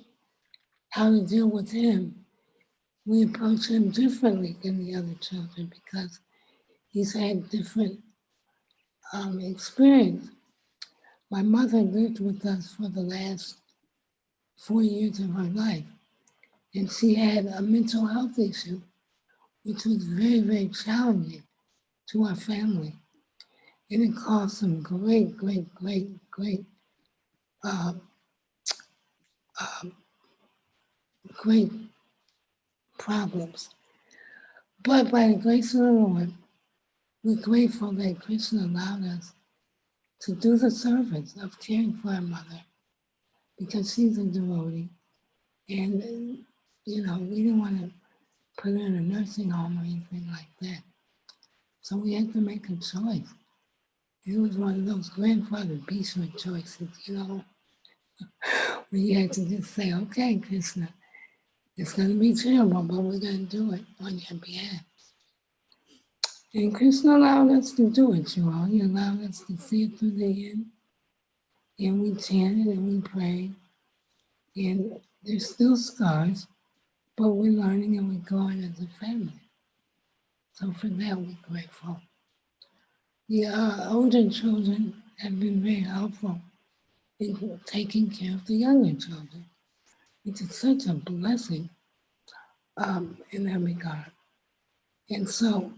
how to deal with him, we approach him differently than the other children because he's had different experience. My mother lived with us for the last 4 years of her life, and she had a mental health issue, which was very, very challenging to our family. And it caused some great problems. But by the grace of the Lord, we're grateful that Krishna allowed us to do the service of caring for our mother because she's a devotee. And, we didn't want to put her in a nursing home or anything like that. So we had to make a choice. It was one of those grandfather Bhishma choices, where you had to just say, okay, Krishna, it's going to be terrible, but we're going to do it on your behalf. And Krishna allowed us to do it, you all. He allowed us to see it through the end. And we chanted and we prayed. And there's still scars, but we're learning and we're growing as a family. So for that, we're grateful. The older children have been very helpful in taking care of the younger children, which is such a blessing in that regard. And so,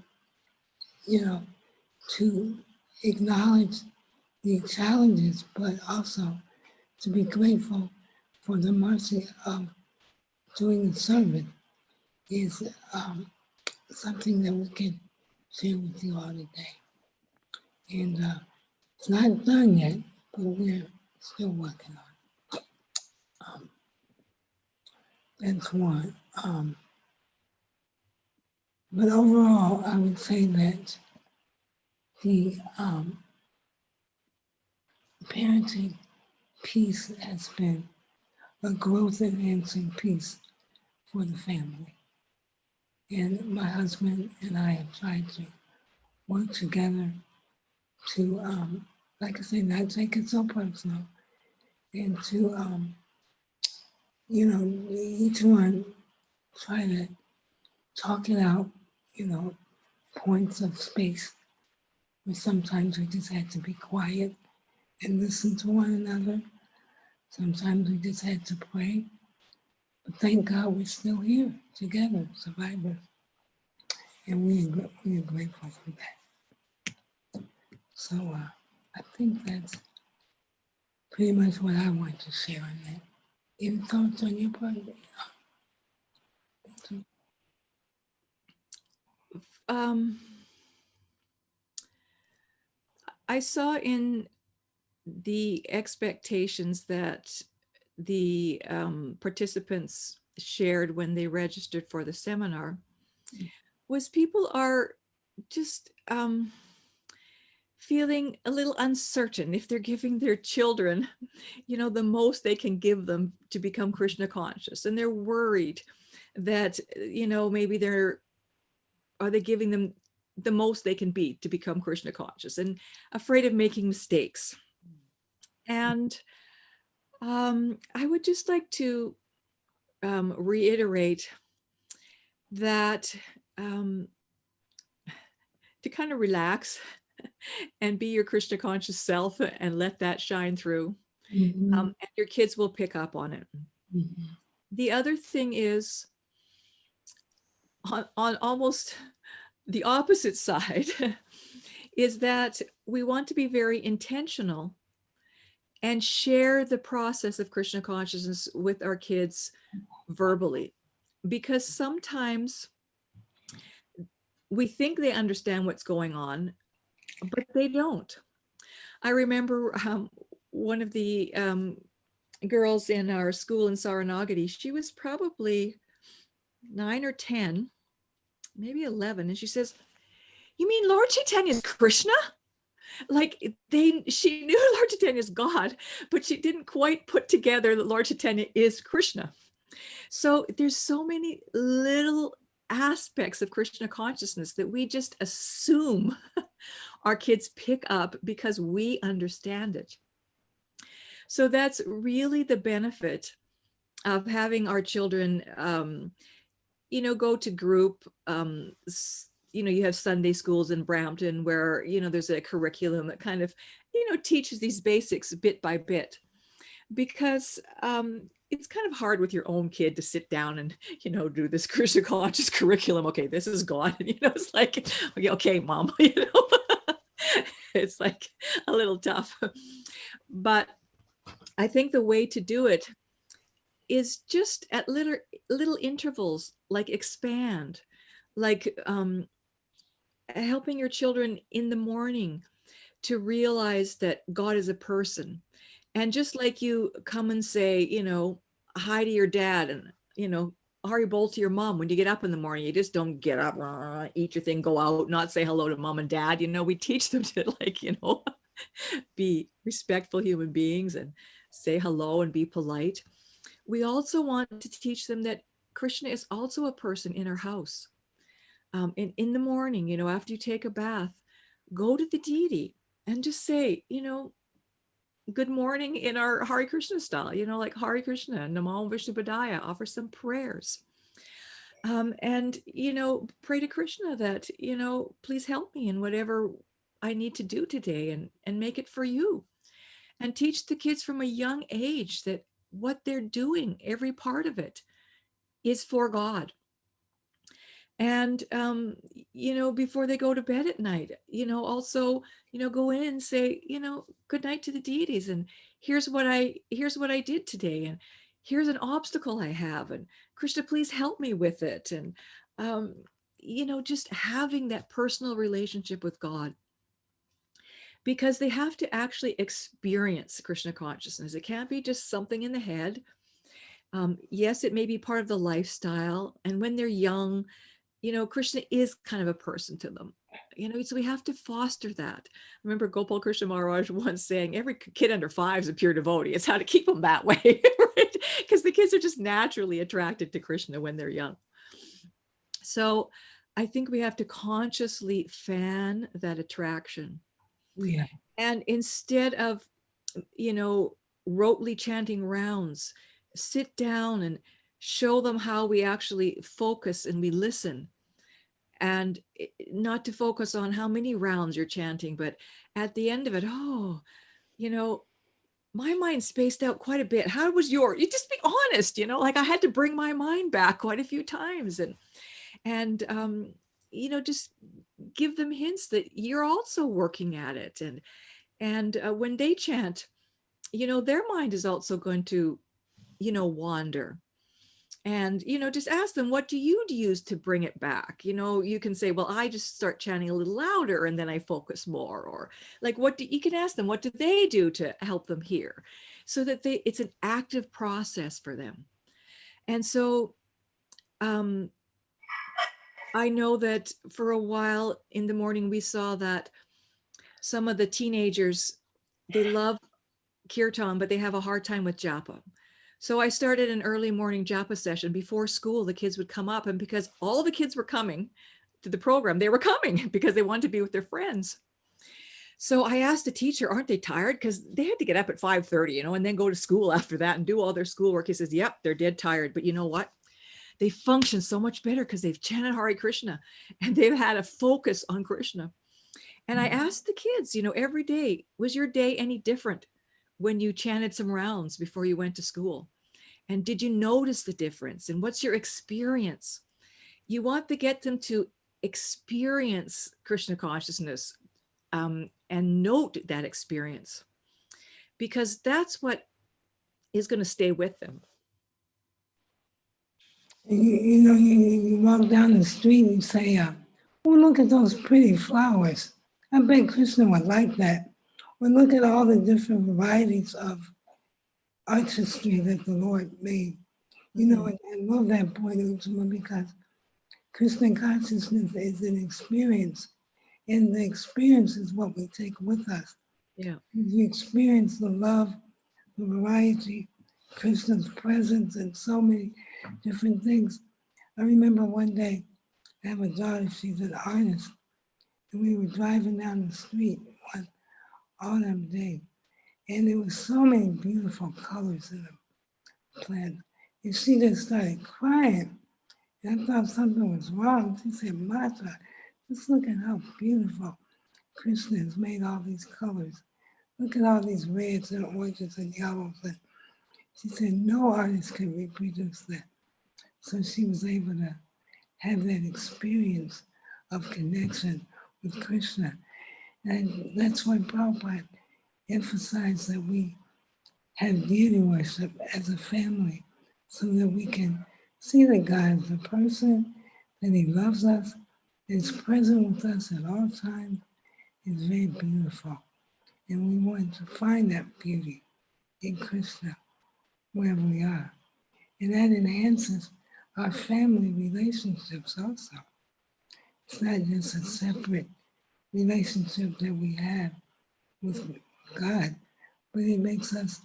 to acknowledge the challenges, but also to be grateful for the mercy of doing the service is something that we can share with you all today. And it's not done yet, but we're still working on it. That's one. But overall, I would say that the parenting piece has been a growth enhancing piece for the family. And my husband and I have tried to work together to, like I say, not take it so personal and to, each one try to talk it out, points of space where sometimes we just had to be quiet and listen to one another. Sometimes we just had to pray. But thank God we're still here together, survivors. And we are grateful for that. So I think that's pretty much what I want to share on that. Any thoughts on your part? I saw in the expectations that the participants shared when they registered for the seminar was people are just feeling a little uncertain if they're giving their children, the most they can give them to become Krishna conscious. And they're worried that, maybe are they giving them the most they can be to become Krishna conscious, and afraid of making mistakes. And I would just like to reiterate that to kind of relax and be your Krishna conscious self and let that shine through. And your kids will pick up on it. The other thing is on almost the opposite side is that we want to be very intentional and share the process of Krishna consciousness with our kids verbally, because sometimes we think they understand what's going on, but they don't. I remember one of the girls in our school in Saranagati, she was probably 9 or 10, maybe 11. And she says, "You mean Lord Chaitanya is Krishna?" Like she knew Lord Chaitanya is God, but she didn't quite put together that Lord Chaitanya is Krishna. So there's so many little aspects of Krishna consciousness that we just assume our kids pick up because we understand it. So that's really the benefit of having our children, go to group. You have Sunday schools in Brampton where, there's a curriculum that kind of, teaches these basics bit by bit, because it's kind of hard with your own kid to sit down and, do this Krishna conscious curriculum. Okay, this is God. And, it's like, okay, mom, it's like a little tough. But I think the way to do it is just at little intervals, like expand, like helping your children in the morning to realize that God is a person. And just like you come and say, hi to your dad and, Haribol to your mom when you get up in the morning, you just don't get up, eat your thing, go out, not say hello to mom and dad. We teach them to be respectful human beings and say hello and be polite. We also want to teach them that Krishna is also a person in our house. In the morning, after you take a bath, go to the deity and just say, good morning in our Hare Krishna style, like Hare Krishna, Namo Vishnu Padaya, offer some prayers. And, pray to Krishna that, please help me in whatever I need to do today and make it for you. And teach the kids from a young age that what they're doing, every part of it, is for God. And, before they go to bed at night, also, go in and say, good night to the deities. And here's what I did today. And here's an obstacle I have. And Krishna, please help me with it. And, just having that personal relationship with God, because they have to actually experience Krishna consciousness. It can't be just something in the head. Yes, it may be part of the lifestyle. And when they're young, Krishna is kind of a person to them. So we have to foster that. I remember Gopal Krishna Maharaj once saying, every kid under 5 is a pure devotee. It's how to keep them that way, right? Because the kids are just naturally attracted to Krishna when they're young. So I think we have to consciously fan that attraction. Yeah. And instead of, rotely chanting rounds, sit down and show them how we actually focus and we listen. And not to focus on how many rounds you're chanting, but at the end of it, my mind spaced out quite a bit. How was yours? You just be honest, like I had to bring my mind back quite a few times, and just give them hints that you're also working at it. And when they chant, their mind is also going to, wander. And, just ask them, what do you use to bring it back? You can say, well, I just start chanting a little louder and then I focus more. Or like, you can ask them, what do they do to help them hear? So that it's an active process for them. And so I know that for a while in the morning, we saw that some of the teenagers, they love kirtan, but they have a hard time with japa. So I started an early morning japa session before school. The kids would come up, and because all the kids were coming to the program, they were coming because they wanted to be with their friends. So I asked the teacher, aren't they tired? Because they had to get up at 5:30, and then go to school after that and do all their schoolwork. He says, yep, they're dead tired. But you know what? They function so much better because they've chanted Hare Krishna and they've had a focus on Krishna. And I asked the kids, every day, was your day any different when you chanted some rounds before you went to school? And did you notice the difference? And what's your experience? You want to get them to experience Krishna consciousness and note that experience, because that's what is going to stay with them. You walk down the street and you say, oh, look at those pretty flowers. I bet Krishna would like that. Or look at all the different varieties of artistry that the Lord made. And I love that point, Ujjwala, because Krishna consciousness is an experience, and the experience is what we take with us. Yeah. You experience the love, the variety, Krishna's presence, and so many different things. I remember one day, I have a daughter, she's an artist, and we were driving down the street one autumn day, and there were so many beautiful colors in the plant. And she just started crying. And I thought something was wrong. She said, Mata, just look at how beautiful Krishna has made all these colors. Look at all these reds and oranges and yellows. And she said, no artist can reproduce that. So she was able to have that experience of connection with Krishna. And that's why Prabhupada emphasized that we have deity worship as a family so that we can see that God is a person, that he loves us, is present with us at all times. It's very beautiful. And we want to find that beauty in Krishna wherever we are. And that enhances our family relationships also. It's not just a separate relationship that we have with God, but it makes us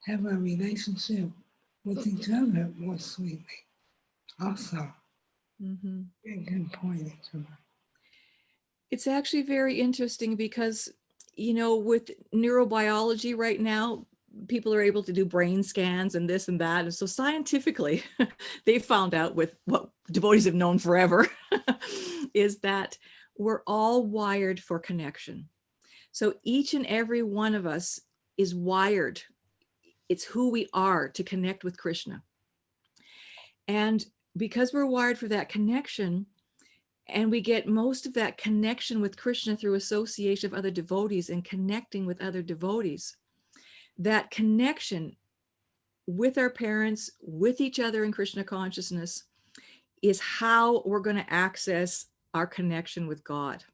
have a relationship with each other more sweetly. Also, very good point. It's actually very interesting because, with neurobiology right now, people are able to do brain scans and this and that. And so scientifically, they found out with what devotees have known forever is that we're all wired for connection. So each and every one of us is wired. It's who we are to connect with Krishna. And because we're wired for that connection, and we get most of that connection with Krishna through association of other devotees and connecting with other devotees, that connection with our parents, with each other in Krishna consciousness, is how we're going to access our connection with God.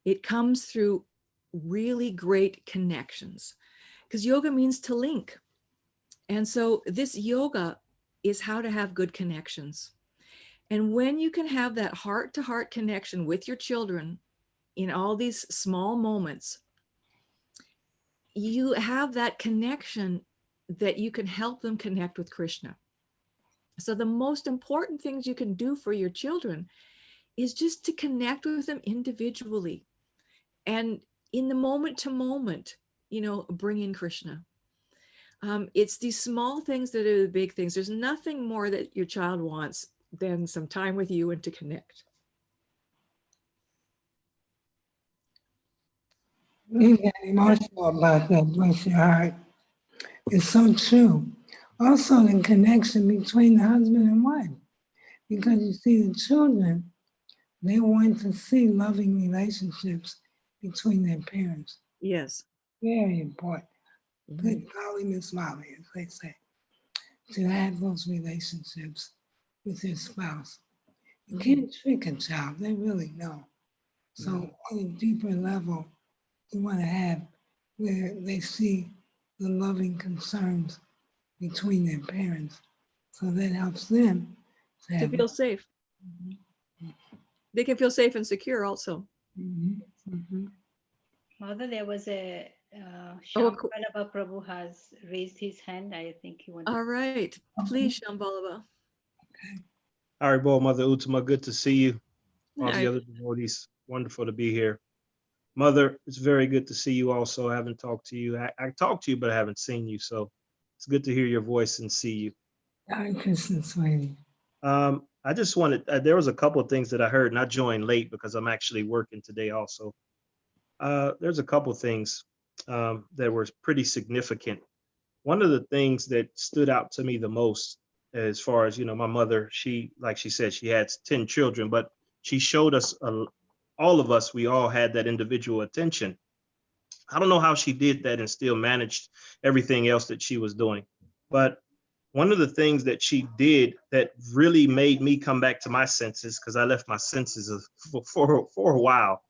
It comes through really great connections, because yoga means to link. And so this yoga is how to have good connections. And when you can have that heart-to-heart connection with your children in all these small moments, you have that connection that you can help them connect with Krishna. So the most important things you can do for your children is just to connect with them individually and in the moment to moment, bring in Krishna. It's these small things that are the big things. There's nothing more that your child wants than some time with you and to connect. You got emotional about that, bless your heart. It's so true. Also, the connection between the husband and wife, because you see, the children, they want to see loving relationships between their parents. Yes. Very important. Good golly, Miss Molly, as they say, to have those relationships with your spouse. You can't trick a child, they really know. So on a deeper level, you want to have where they see the loving concerns between their parents. So that helps them To feel safe. They can feel safe and secure also. Mother, there was a cool. Shambhalava Prabhu has raised his hand. I think he wanted. All right, please, Shambhalava. Haribo, Mother Uttama, good to see you. All Hi. the other devotees, wonderful to be here. Mother, it's very good to see you also. I haven't talked to you. I talked to you, but I haven't seen you. So it's good to hear your voice and see you. Hare Krishna, sweetie. I just wanted, there was a couple of things that I heard, and I joined late because I'm actually working today also. There's a couple of things that were pretty significant. One of the things that stood out to me the most, as far as, my mother, like she said, she had 10 children, but she showed us, all of us, we all had that individual attention. I don't know how she did that and still managed everything else that she was doing. But one of the things that she did that really made me come back to my senses, because I left my senses for a while,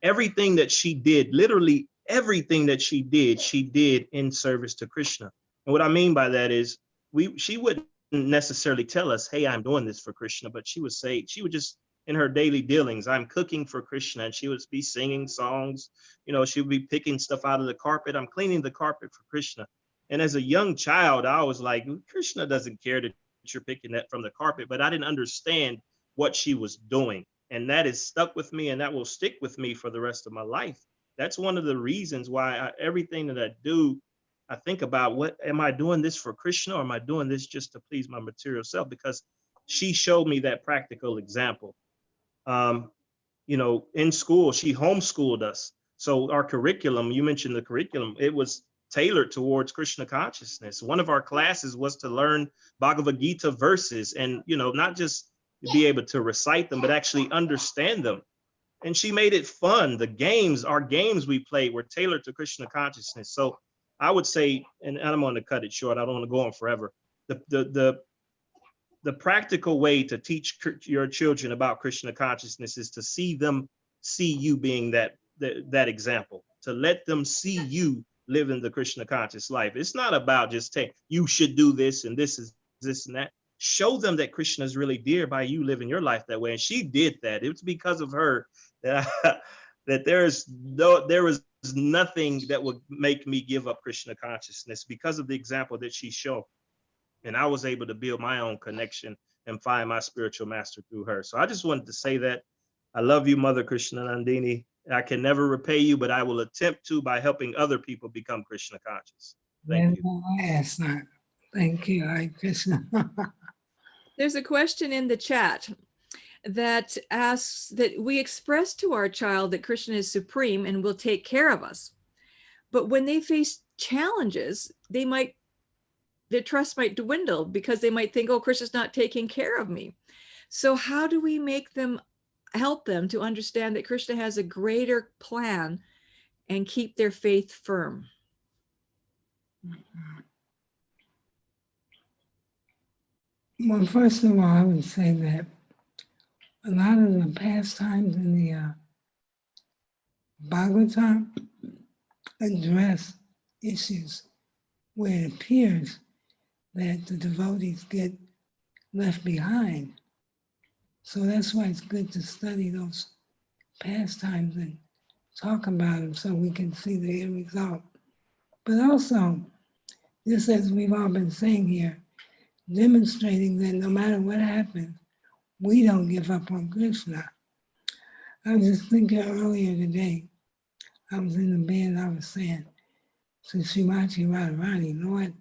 everything that she did, literally everything that she did in service to Krishna. And what I mean by that is she wouldn't necessarily tell us, hey, I'm doing this for Krishna, but she would say, she would just, in her daily dealings, I'm cooking for Krishna, and she would be singing songs, she would be picking stuff out of the carpet. I'm cleaning the carpet for Krishna. And as a young child, I was like, Krishna doesn't care that you're picking that from the carpet, but I didn't understand what she was doing. And that is stuck with me, and that will stick with me for the rest of my life. That's one of the reasons why everything that I do, I think about, what am I doing this for Krishna, or am I doing this just to please my material self? Because she showed me that practical example. In school, she homeschooled us. So our curriculum, you mentioned the curriculum, it was tailored towards Krishna consciousness. One of our classes was to learn Bhagavad Gita verses and, not just be able to recite them, but actually understand them. And she made it fun. Our games we played were tailored to Krishna consciousness. So I would say, and I'm going to cut it short, I don't want to go on forever. The practical way to teach your children about Krishna consciousness is to see them see you being that example, to let them see you living the Krishna conscious life. It's not about just saying you should do this and this is this and that. Show them that Krishna is really dear by you living your life that way. And she did that. It was because of her that that there was nothing that would make me give up Krishna consciousness, because of the example that she showed. And I was able to build my own connection and find my spiritual master through her. So I just wanted to say that I love you, Mother Krishna Nandini. I can never repay you, but I will attempt to by helping other people become Krishna conscious. Thank you. Yes, thank you, Hare Krishna. There's a question in the chat that asks that we express to our child that Krishna is supreme and will take care of us. But when they face challenges, their trust might dwindle because they might think, oh, Krishna's not taking care of me. So how do we help them to understand that Krishna has a greater plan and keep their faith firm? Well, first of all, I would say that a lot of the pastimes in the Bhagavatam address issues where it appears that the devotees get left behind So that's why it's good to study those pastimes and talk about them so we can see the end result. But also, just as we've all been saying here, demonstrating that no matter what happens, we don't give up on Krishna. I was just thinking earlier today, I was in the bed, I was saying to Srimati Radharani, Lord,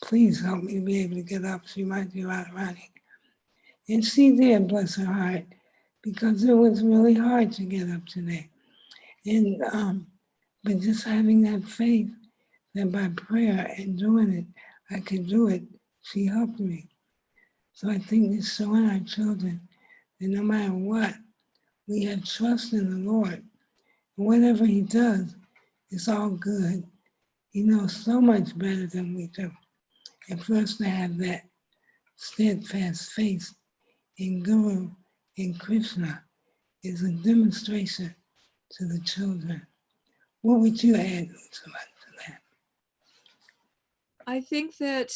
please help me to be able to get up, Srimati Radharani. And she did, bless her heart, because it was really hard to get up today. And but just having that faith that by prayer and doing it, I could do it, she helped me. So I think it's showing our children that no matter what, we have trust in the Lord. And whatever he does, it's all good. He knows so much better than we do. And for us to have that steadfast faith in Guru, in Krishna, is a demonstration to the children. What would you add to that? I think that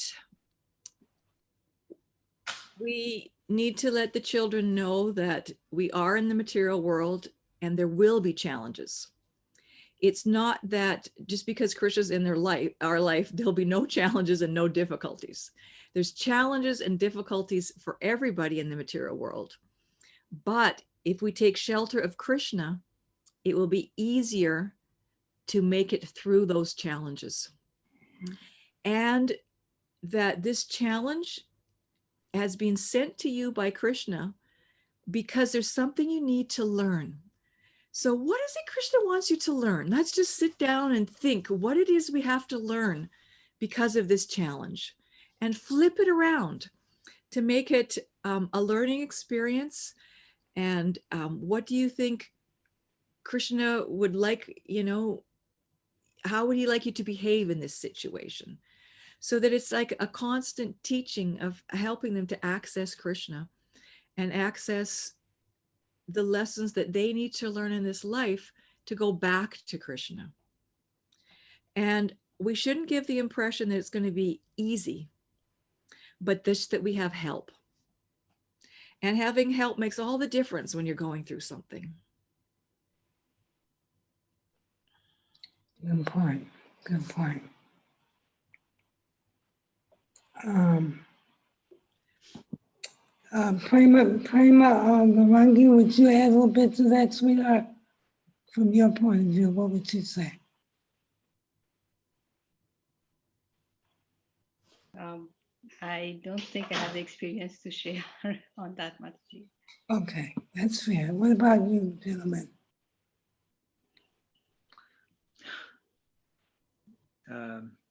we need to let the children know that we are in the material world and there will be challenges. It's not that just because Krishna's in their life, our life, there'll be no challenges and no difficulties. There's challenges and difficulties for everybody in the material world. But if we take shelter of Krishna, it will be easier to make it through those challenges. And that this challenge has been sent to you by Krishna because there's something you need to learn. So what is it Krishna wants you to learn? Let's just sit down and think what it is we have to learn because of this challenge and flip it around to make it a learning experience. And what do you think Krishna would like, how would he like you to behave in this situation? So that it's like a constant teaching of helping them to access Krishna and access the lessons that they need to learn in this life to go back to Krishna. And we shouldn't give the impression that it's going to be easy, but that we have help. And having help makes all the difference when you're going through something. Good point. Good point. Prema Garangi, would you add a little bit to that, sweetheart? From your point of view, what would you say? I don't think I have the experience to share on that much. Okay, that's fair. What about you, gentlemen?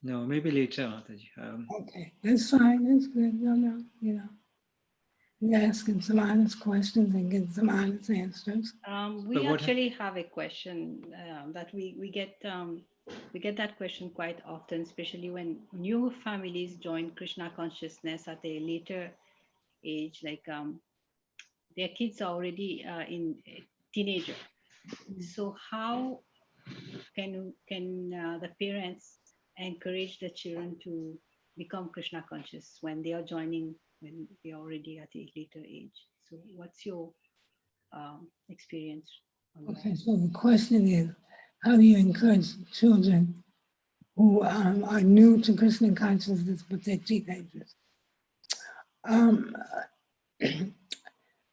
No, maybe later, Mataji. Okay, that's fine. That's good. No, you're asking some honest questions and getting some honest answers. We actually have a question that we get that question quite often, especially when new families join Krishna consciousness at a later age, like their kids are already in teenager. So how can the parents encourage the children to become Krishna conscious when they are joining, when they are already at a later age? So what's your experience on Okay, that? so the question is, how do you encourage children who are new to Krishna consciousness but they're teenagers?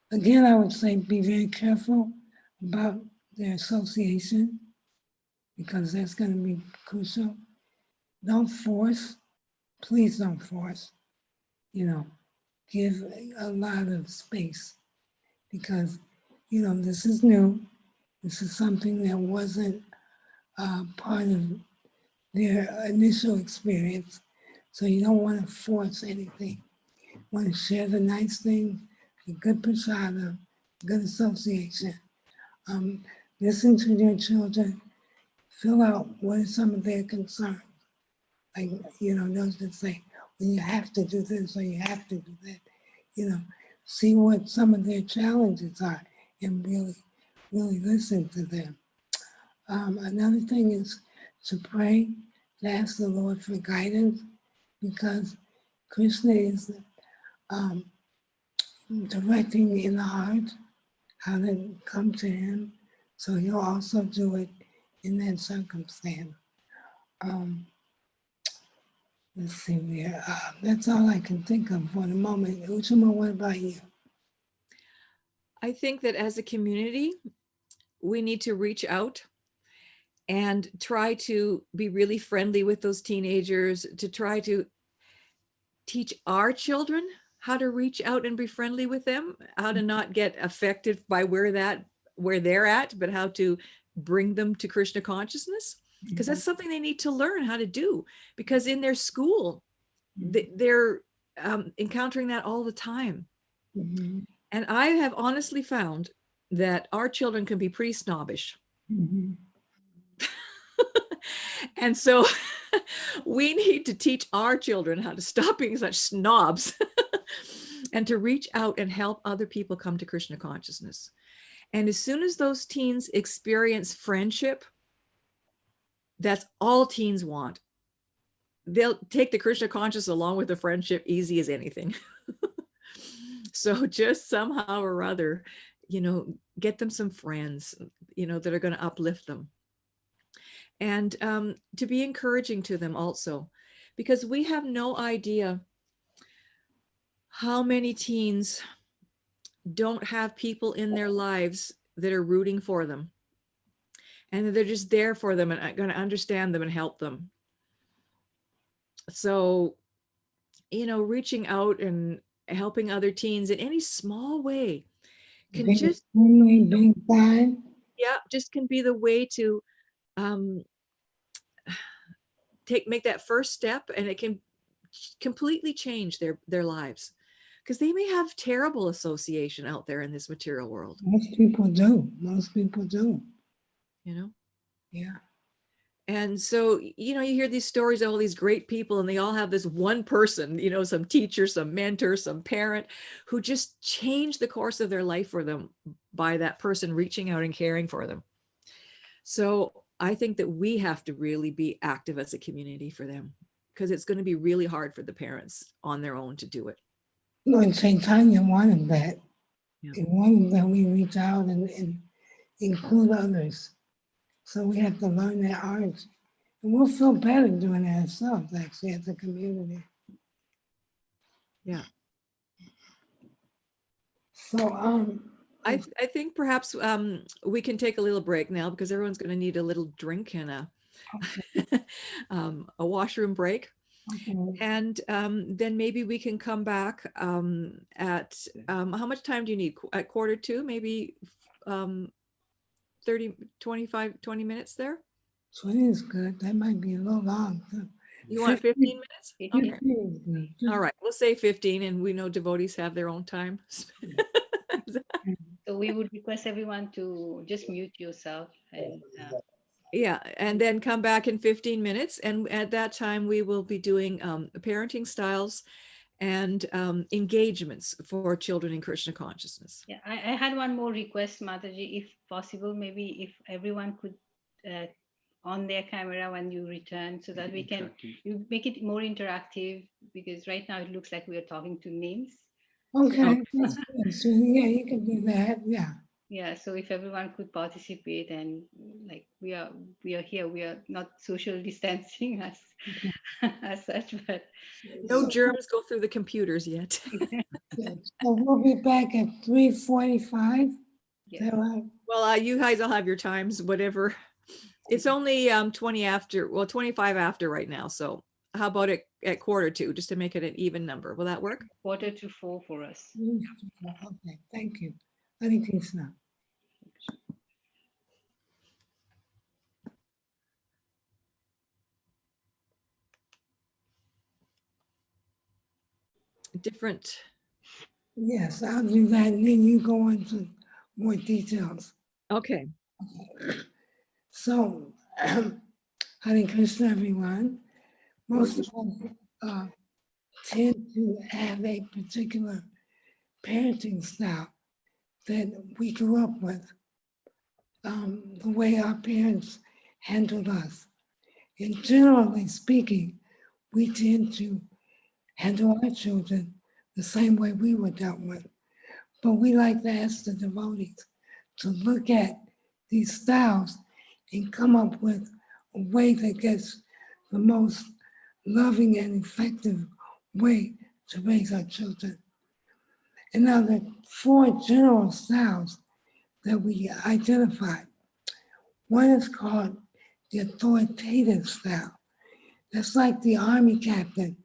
Again, I would say be very careful about their association because that's going to be crucial. Don't force, please don't force, give a lot of space because, this is new. This is something that wasn't part of their initial experience. So you don't want to force anything. You want to share the nice things, the good prasada, good association. Listen to your children, fill out what are some of their concerns. Like, those that say, well, you have to do this or you have to do that. See what some of their challenges are and really, really listen to them. Another thing is to pray, to ask the Lord for guidance, because Krishna is directing in the heart, how to come to him. So he'll also do it in that circumstance. Let's see where, that's all I can think of for the moment. Uchima, what about you? I think that as a community, we need to reach out and try to be really friendly with those teenagers, to try to teach our children how to reach out and be friendly with them, how to not get affected by where they're at, but how to bring them to Krishna consciousness, because that's something they need to learn how to do, because in their school, they're encountering that all the time. Mhm. And I have honestly found that our children can be pretty snobbish. Mhm. And so we need to teach our children how to stop being such snobs and to reach out and help other people come to Krishna consciousness. And as soon as those teens experience friendship, that's all teens want. They'll take the Krishna consciousness along with the friendship easy as anything. So just somehow or other, get them some friends, that are going to uplift them. And to be encouraging to them also, because we have no idea how many teens don't have people in their lives that are rooting for them and that they're just there for them and going to understand them and help them. So, reaching out and helping other teens in any small way can just being fine. just can be the way to make that first step, and it can completely change their lives, because they may have terrible association out there in this material world. Most people do. Yeah. And so, you hear these stories of all these great people, and they all have this one person, some teacher, some mentor, some parent, who just changed the course of their life for them by that person reaching out and caring for them. So I think that we have to really be active as a community for them, because it's going to be really hard for the parents on their own to do it. And Chaitanya wanted that. Yeah. He wanted that we reach out and include others. So we have to learn that art. And we'll feel better doing it ourselves, actually, as a community. Yeah. So I think perhaps we can take a little break now, because everyone's going to need a little drink and a washroom break. okay. And then maybe we can come back at, how much time do you need? At 1:45, maybe 20 minutes there? 20 is good. That might be a little long. You want 15 minutes? 15 Okay. All right, we'll say 15, and we know devotees have their own time. So we would request everyone to just mute yourself and Yeah, and then come back in 15 minutes. And at that time, we will be doing parenting styles and engagements for children in Krishna consciousness. yeah, I had one more request, Mataji, if possible, maybe if everyone could on their camera when you return, so that we can you make it more interactive, because right now it looks like we are talking to names. Okay, that's good. So yeah, you can do that. Yeah. Yeah, so if everyone could participate, and like we are here, we are not social distancing as such, but No germs go through the computers yet. So we'll be back at 3:45. Is that right? Well, you guys all have your times, whatever. It's only 25 after right now. So how about it at 1:45, just to make it an even number? Will that work? 3:45 for us. Okay, thank you. Hare Krishna. Different. Yes, I'll do that, and then you go into more details. Okay. So, Hare Krishna, everyone. Most of us tend to have a particular parenting style that we grew up with, the way our parents handled us. And generally speaking, we tend to handle our children the same way we were dealt with. But we like to ask the devotees to look at these styles and come up with a way that gets the most loving and effective way to raise our children. And now the 4 general styles that we identified. One is called the authoritative style. That's like the army captain.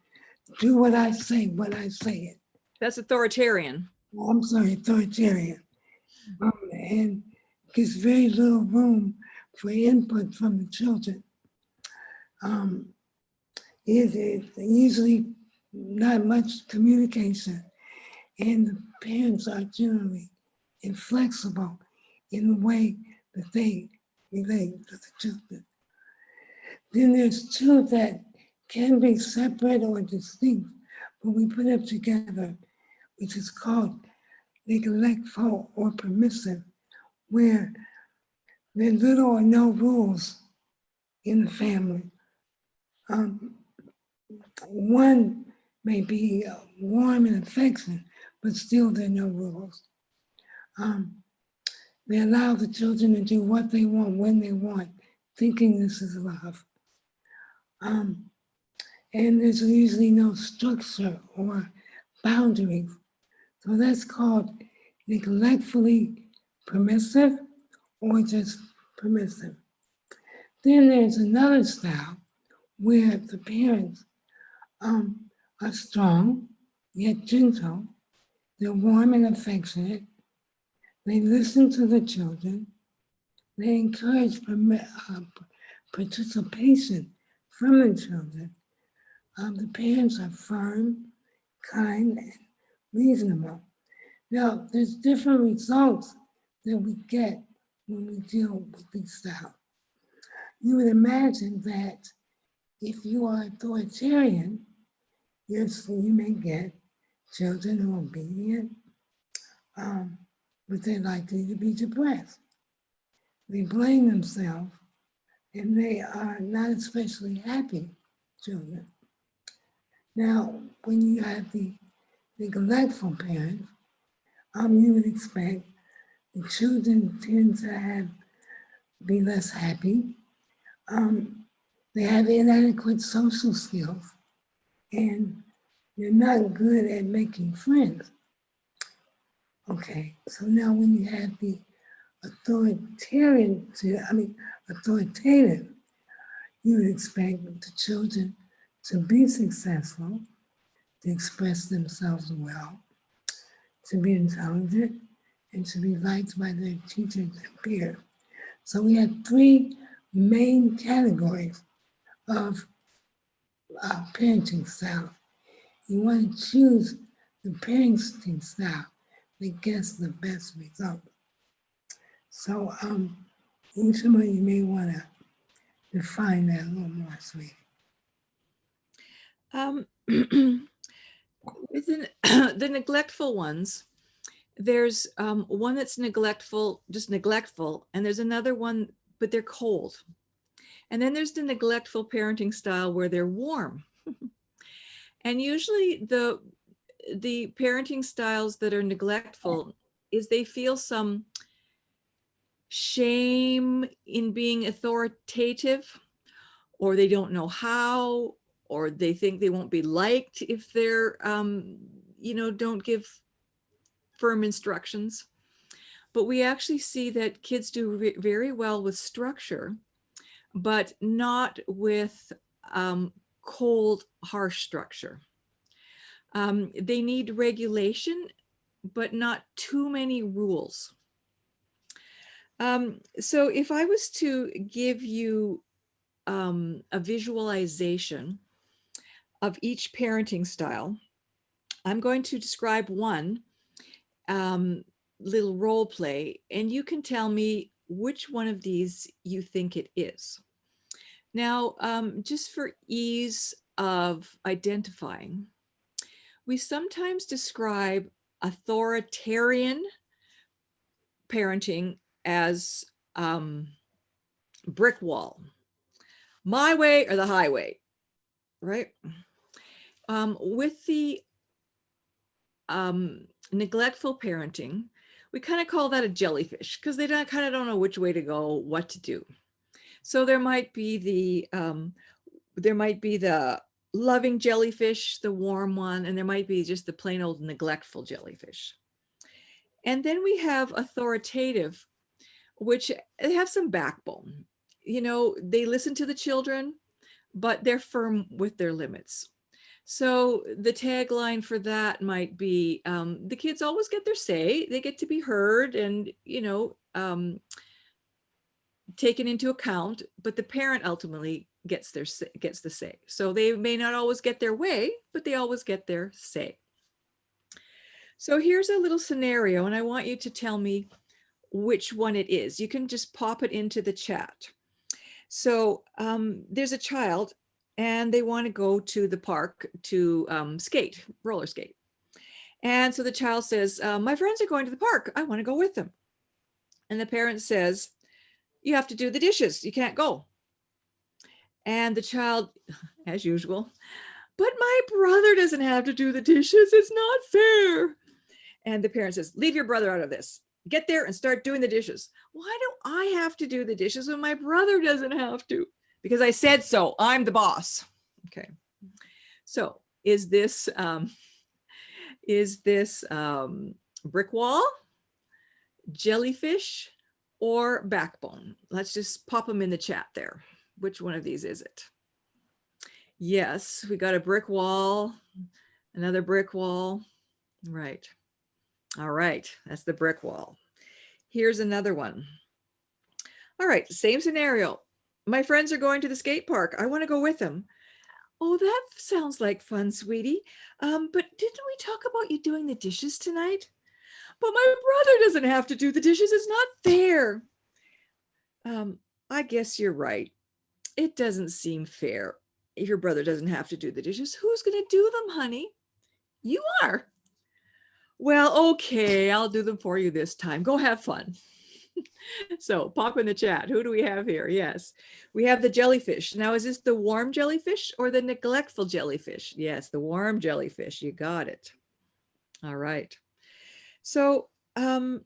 Do what I say when I say it. That's authoritarian. I'm sorry, authoritarian. And gives very little room for input from the children. It's usually not much communication, and the parents are generally inflexible in the way that they relate to the children. Then there's 2 that can be separate or distinct, but we put them together, which is called neglectful or permissive, where there are little or no rules in the family. One may be warm and affectionate, but still there are no rules. They allow the children to do what they want, when they want, thinking this is love. And there's usually no structure or boundaries. So that's called neglectfully permissive or just permissive. Then there's another style where the parents are strong, yet gentle. They're warm and affectionate. They listen to the children. They encourage participation from the children. The parents are firm, kind, and reasonable. Now, there's different results that we get when we deal with these styles. You would imagine that if you are authoritarian, yes, you may get children who are obedient, but they're likely to be depressed. They blame themselves, and they are not especially happy children. Now, when you have the neglectful parents, you would expect the children tend to be less happy. They have inadequate social skills, and they're not good at making friends. Okay, so now when you have the authoritative, you would expect the children to be successful, to express themselves well, to be intelligent, and to be liked by their teachers and peers. So we have 3 main categories of parenting styles. You want to choose the parenting style that gets the best result. So, Ushima, you may want to define that a little more, sweetie. Within the neglectful ones, there's one that's neglectful, just neglectful, and there's another one, but they're cold. And then there's the neglectful parenting style where they're warm. And usually the parenting styles that are neglectful is they feel some shame in being authoritative, or they don't know how, or they think they won't be liked if they're, don't give firm instructions. But we actually see that kids do very well with structure, but not with cold, harsh structure. They need regulation, but not too many rules. So if I was to give you a visualization of each parenting style, I'm going to describe one little role play, and you can tell me which one of these you think it is. Now, just for ease of identifying, we sometimes describe authoritarian parenting as brick wall, my way or the highway, right? With the neglectful parenting, we kind of call that a jellyfish because they kind of don't know which way to go, what to do. So there might be the loving jellyfish, the warm one, and there might be just the plain old neglectful jellyfish. And then we have authoritative, which they have some backbone. They listen to the children, but they're firm with their limits. So the tagline for that might be, the kids always get their say, they get to be heard and, taken into account, but the parent ultimately gets the say. So they may not always get their way, but they always get their say. So here's a little scenario, and I want you to tell me which one it is. You can just pop it into the chat. So there's a child and they want to go to the park to roller skate. And so the child says, my friends are going to the park. I want to go with them. And the parent says, you have to do the dishes. You can't go. And the child, as usual, but my brother doesn't have to do the dishes. It's not fair. And the parent says, leave your brother out of this. Get there and start doing the dishes. Why do I have to do the dishes when my brother doesn't have to? Because I said so. I'm the boss. Okay. So is this brick wall, jellyfish, or backbone? Let's just pop them in the chat there. Which one of these is it? Yes, we got a brick wall, another brick wall. Right. All right, that's the brick wall. Here's another one. All right, same scenario. My friends are going to the skate park. I want to go with them. Oh, that sounds like fun, sweetie. But didn't we talk about you doing the dishes tonight? But my brother doesn't have to do the dishes. It's not fair. I guess you're right. It doesn't seem fair. If your brother doesn't have to do the dishes, who's going to do them, honey? You are. Well, okay, I'll do them for you this time. Go have fun. So pop in the chat. Who do we have here? Yes, we have the jellyfish. Now, is this the warm jellyfish or the neglectful jellyfish? Yes, the warm jellyfish. You got it. All right. So I'm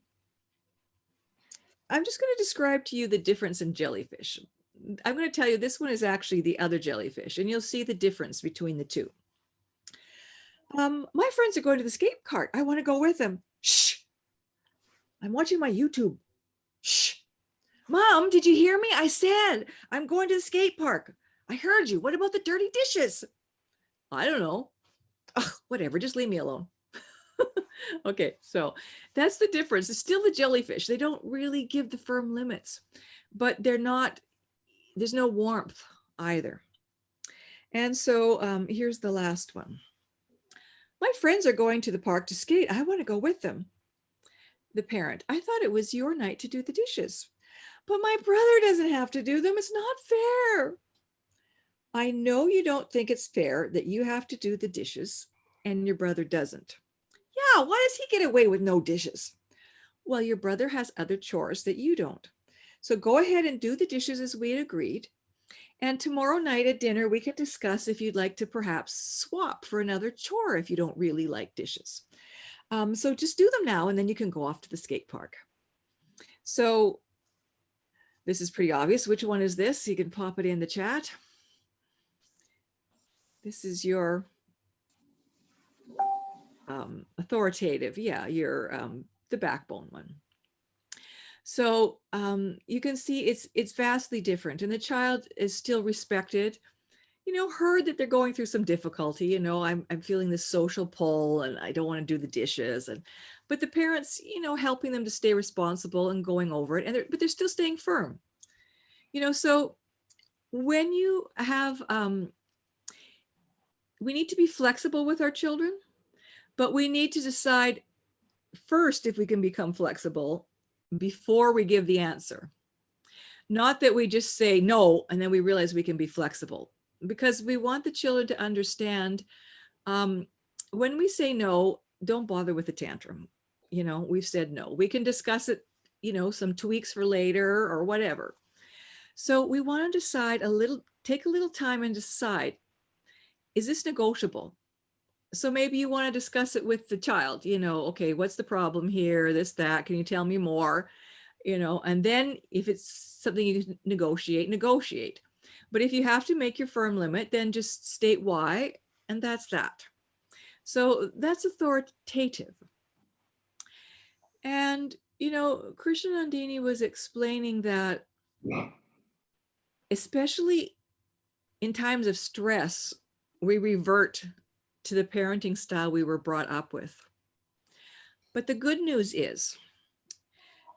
just going to describe to you the difference in jellyfish. I'm going to tell you this one is actually the other jellyfish, and you'll see the difference between the two. My friends are going to the skate park. I want to go with them. Shh. I'm watching my YouTube. Shh. Mom, did you hear me? I said, I'm going to the skate park. I heard you. What about the dirty dishes? I don't know. Ugh, whatever, just leave me alone. Okay, so that's the difference. It's still the jellyfish. They don't really give the firm limits, but there's no warmth either. And so here's the last one. My friends are going to the park to skate. I want to go with them. The parent, I thought it was your night to do the dishes, but my brother doesn't have to do them. It's not fair. I know you don't think it's fair that you have to do the dishes and your brother doesn't. Yeah, why does he get away with no dishes? Well, your brother has other chores that you don't. So go ahead and do the dishes as we had agreed. And tomorrow night at dinner, we can discuss if you'd like to perhaps swap for another chore if you don't really like dishes. So just do them now, and then you can go off to the skate park. So this is pretty obvious. Which one is this? You can pop it in the chat. This is your authoritative. Yeah, your the backbone one. So you can see it's vastly different, and the child is still respected, heard that they're going through some difficulty, I'm feeling this social pull and I don't want to do the dishes, but the parents, helping them to stay responsible and going over it, but they're still staying firm, so when you have, we need to be flexible with our children, but we need to decide first if we can become flexible before we give the answer. Not that we just say no and then we realize we can be flexible, because we want the children to understand when we say no, don't bother with a tantrum. We've said no. We can discuss it, some tweaks for later or whatever. So we want to take a little time and decide, is this negotiable? So maybe you want to discuss it with the child, okay, what's the problem here? This, that, can you tell me more? And then if it's something you can negotiate. But if you have to make your firm limit, then just state why, and that's that. So that's authoritative. And, Krishna Nandini was explaining that, especially in times of stress, we revert to the parenting style we were brought up with. But the good news is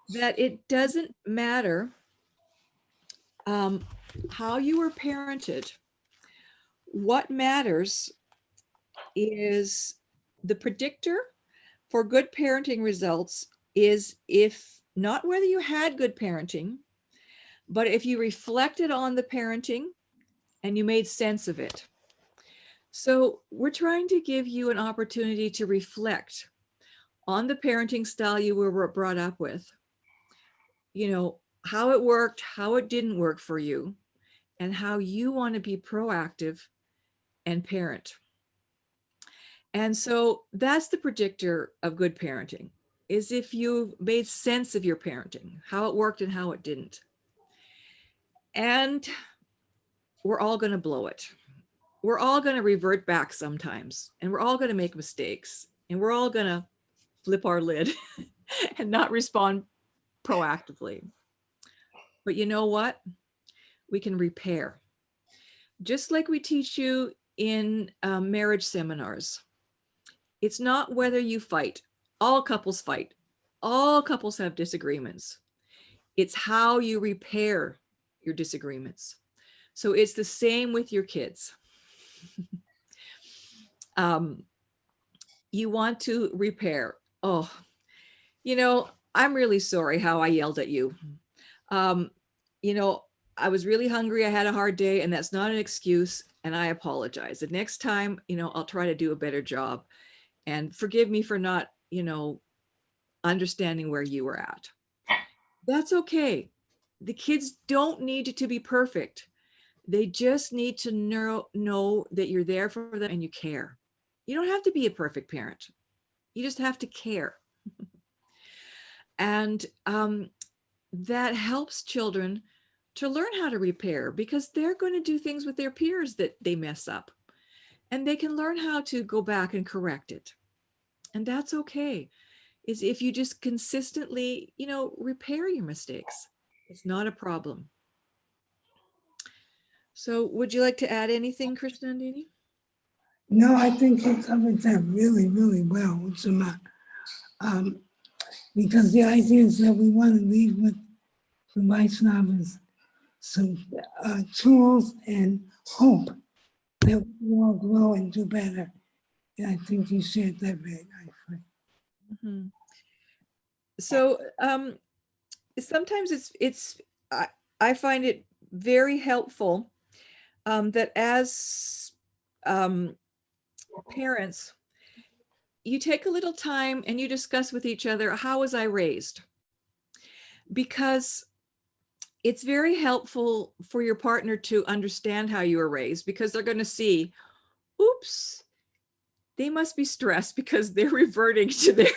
that it doesn't matter how you were parented. What matters is the predictor for good parenting results is if not whether you had good parenting, but if you reflected on the parenting and you made sense of it. So we're trying to give you an opportunity to reflect on the parenting style you were brought up with, how it worked, how it didn't work for you, and how you want to be proactive and parent. And so that's the predictor of good parenting, is if you made sense of your parenting, how it worked and how it didn't. And we're all going to blow it. We're all going to revert back sometimes, and we're all going to make mistakes, and we're all going to flip our lid and not respond proactively. But you know what? We can repair. Just like we teach you in marriage seminars. It's not whether you fight. All couples fight. All couples have disagreements. It's how you repair your disagreements. So it's the same with your kids. You want to repair. Oh, I'm really sorry how I yelled at you. I was really hungry. I had a hard day, and that's not an excuse. And I apologize. The next time, I'll try to do a better job. And forgive me for not, understanding where you were at. That's okay. The kids don't need to be perfect. They just need to know that you're there for them and you care. You don't have to be a perfect parent. You just have to care. And that helps children to learn how to repair, because they're going to do things with their peers that they mess up. And they can learn how to go back and correct it. And that's okay. Is if you just consistently, repair your mistakes. It's not a problem. So would you like to add anything, Krishna Nandini? No, I think you covered that really, really well, Utsuma. Because the idea is that we want to leave with the Vaishnavas some tools and hope that we all grow and do better. And I think you shared that very nicely. Mm-hmm. So sometimes I find it very helpful that as parents, you take a little time and you discuss with each other, how was I raised? Because it's very helpful for your partner to understand how you were raised, because they're going to see, oops, they must be stressed because they're reverting to their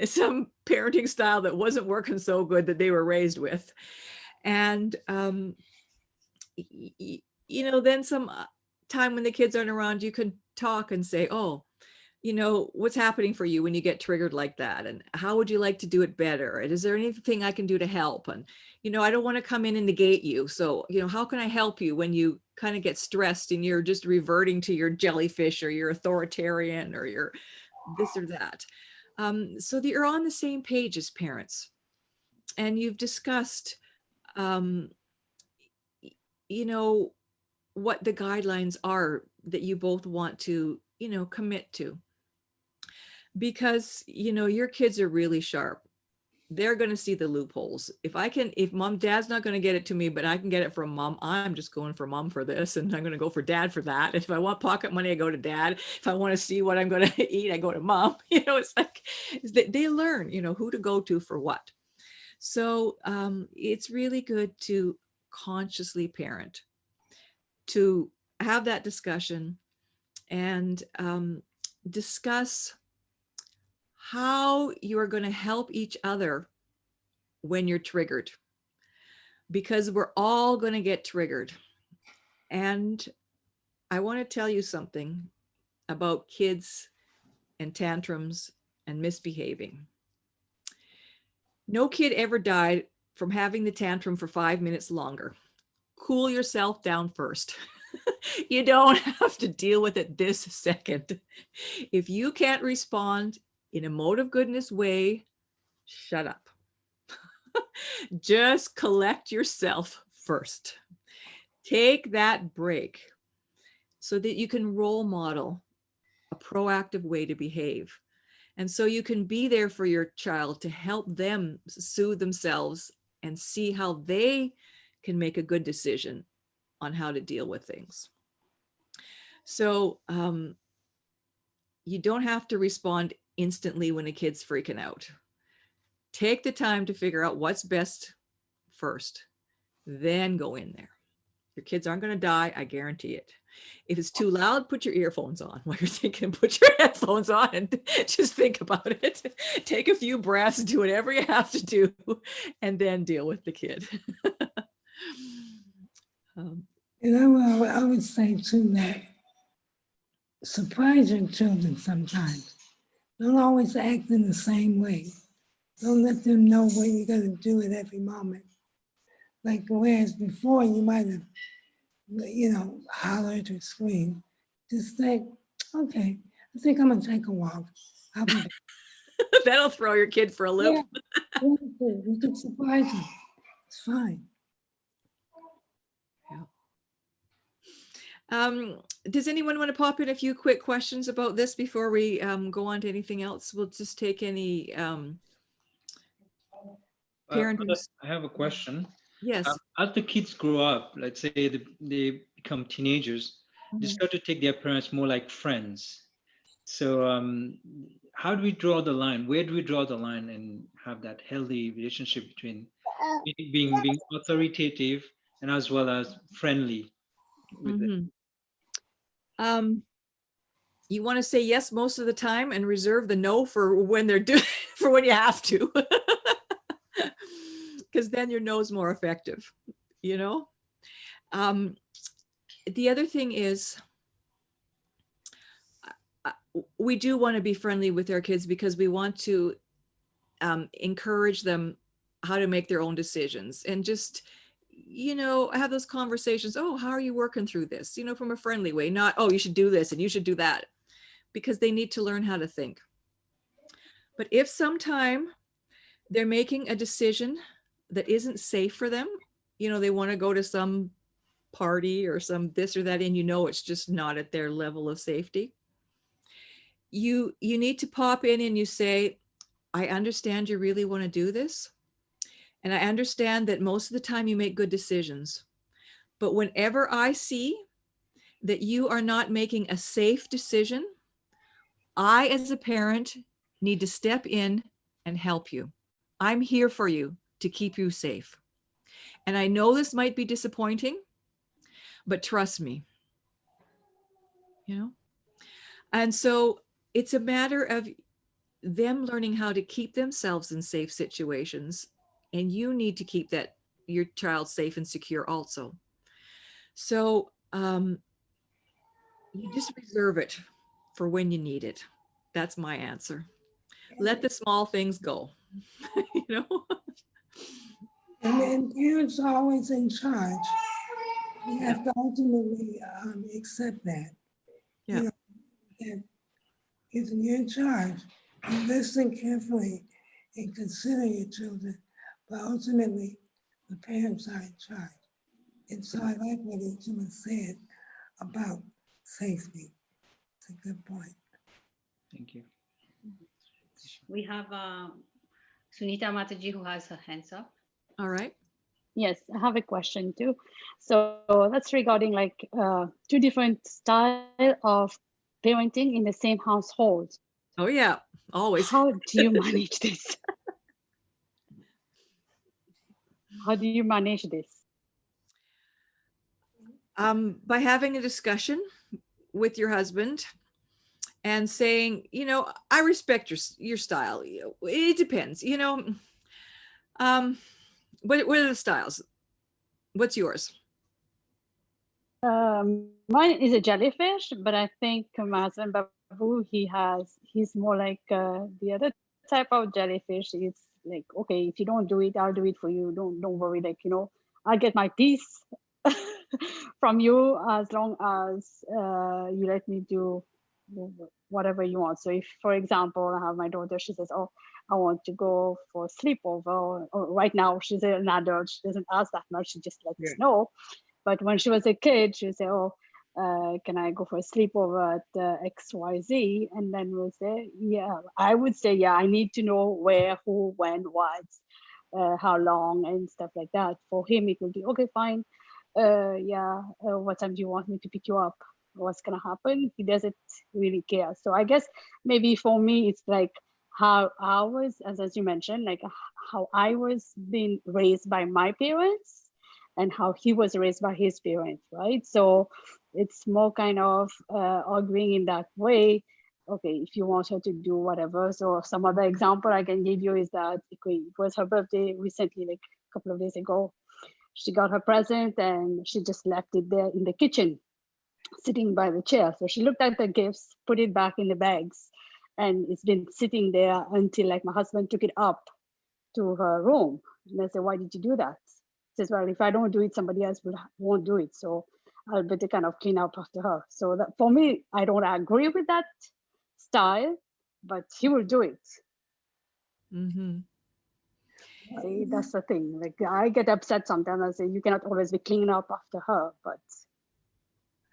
some parenting style that wasn't working so good that they were raised with. And, then some time when the kids aren't around, you can talk and say, oh, what's happening for you when you get triggered like that? And how would you like to do it better? And is there anything I can do to help? And, I don't want to come in and negate you. So, how can I help you when you kind of get stressed and you're just reverting to your jellyfish or your authoritarian or your this or that? So that you're on the same page as parents, and you've discussed, what the guidelines are that you both want to, commit to. Because, your kids are really sharp. They're going to see the loopholes. If dad's not going to get it to me, but I can get it from mom, I'm just going for mom for this. And I'm going to go for dad for that. If I want pocket money, I go to dad. If I want to see what I'm going to eat, I go to mom. It's like they learn, who to go to for what. So it's really good to consciously parent, to have that discussion and discuss how you are going to help each other when you're triggered, because we're all going to get triggered. And I want to tell you something about kids and tantrums and misbehaving. No kid ever died from having the tantrum for 5 minutes longer. Cool yourself down first. You don't have to deal with it this second. If you can't respond in a mode of goodness way, shut up. Just collect yourself first. Take that break so that you can role model a proactive way to behave. And so you can be there for your child to help them soothe themselves and see how they can make a good decision on how to deal with things. So you don't have to respond instantly when a kid's freaking out. Take the time to figure out what's best first, then go in there. Your kids aren't going to die, I guarantee it. If it's too loud, put your earphones on while you're thinking, put your headphones on and just think about it. Take a few breaths, do whatever you have to do, and then deal with the kid. And I would say too that surprise your children sometimes. Don't always act in the same way. Don't let them know when you're going to do it every moment. Like whereas before you might have, hollered or screamed. Just say, okay, I think I'm going to take a walk. I'll be back. That'll throw your kid for a loop. Yeah, we can surprise them. It's fine. Does anyone want to pop in a few quick questions about this before we go on to anything else? We'll just take any parenting. I have a question. Yes. As the kids grow up, let's say they become teenagers, they start to take their parents more like friends. So how do we draw the line? Where do we draw the line and have that healthy relationship between being authoritative and as well as friendly with them? You want to say yes most of the time and reserve the no for when they're doing for when you have to, because then your no is more effective. The other thing is, we do want to be friendly with our kids because we want to encourage them how to make their own decisions and just have those conversations. Oh, how are you working through this? From a friendly way, not, oh, you should do this and you should do that, because they need to learn how to think. But if sometime they're making a decision that isn't safe for them, they want to go to some party or some this or that, and it's just not at their level of safety, you need to pop in and you say, I understand you really want to do this. And I understand that most of the time you make good decisions. But whenever I see that you are not making a safe decision, I, as a parent, need to step in and help you. I'm here for you to keep you safe. And I know this might be disappointing, but trust me, And so it's a matter of them learning how to keep themselves in safe situations. And you need to keep your child safe and secure also. So you just reserve it for when you need it. That's my answer. Let the small things go, And parents are always in charge. You have to ultimately accept that. Yeah. If you're in charge, you listen carefully and consider your children, but ultimately the parents are in charge. And so I like what Ijima said about safety. It's a good point. Thank you. We have Sunita Mataji who has her hands up. All right. Yes, I have a question too. So that's regarding like two different style of parenting in the same household. Oh yeah, always. How do you manage this? How do you manage this? By having a discussion with your husband and saying, I respect your style. It depends, what are the styles? What's yours? Mine is a jellyfish, but I think my husband Babu, he's more like the other type of jellyfish. It's like, okay, if you don't do it, I'll do it for you. Don't worry. Like, I'll get my piece from you as long as you let me do whatever you want. So if, for example, I have my daughter, she says, oh, I want to go for a sleepover. Or right now, she's an adult. She doesn't ask that much. She just lets us know. But when she was a kid, she would say, oh, can I go for a sleepover at XYZ? And then we'll say, yeah, I would say, yeah, I need to know where, who, when, what, how long, and stuff like that. For him, it will be, okay, fine. What time do you want me to pick you up? What's going to happen? He doesn't really care. So I guess maybe for me, it's like how I was, as you mentioned, like how I was being raised by my parents, and how he was raised by his parents, right? So it's more kind of arguing in that way. Okay, if you want her to do whatever. So some other example I can give you is that it was her birthday recently, like a couple of days ago. She got her present and she just left it there in the kitchen, sitting by the chair. So she looked at the gifts, put it back in the bags, and it's been sitting there until like my husband took it up to her room. And I said, why did you do that? Says, well, if I don't do it, somebody else won't do it. So I'll better kind of clean up after her. So that for me, I don't agree with that style, but he will do it. Mm-hmm. See, that's the thing. Like I get upset sometimes. I say, you cannot always be cleaning up after her, but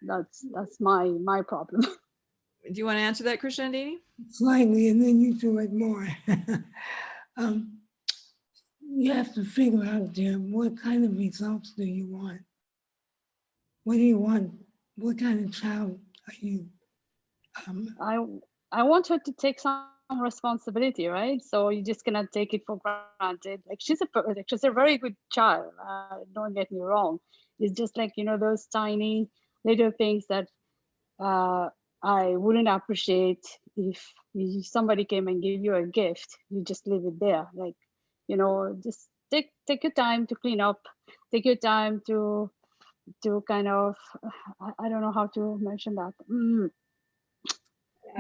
that's my problem. Do you want to answer that, Krishna and Dini? Slightly, and then you do it more. You have to figure out, Jim, what kind of results do you want? What do you want? What kind of child are you? I want her to take some responsibility, right? So you just cannot take it for granted. Like she's a very good child. Don't get me wrong. It's just like, those tiny little things that I wouldn't appreciate if somebody came and gave you a gift. You just leave it there. Like, just take your time to clean up. Take your time to kind of, I don't know how to mention that.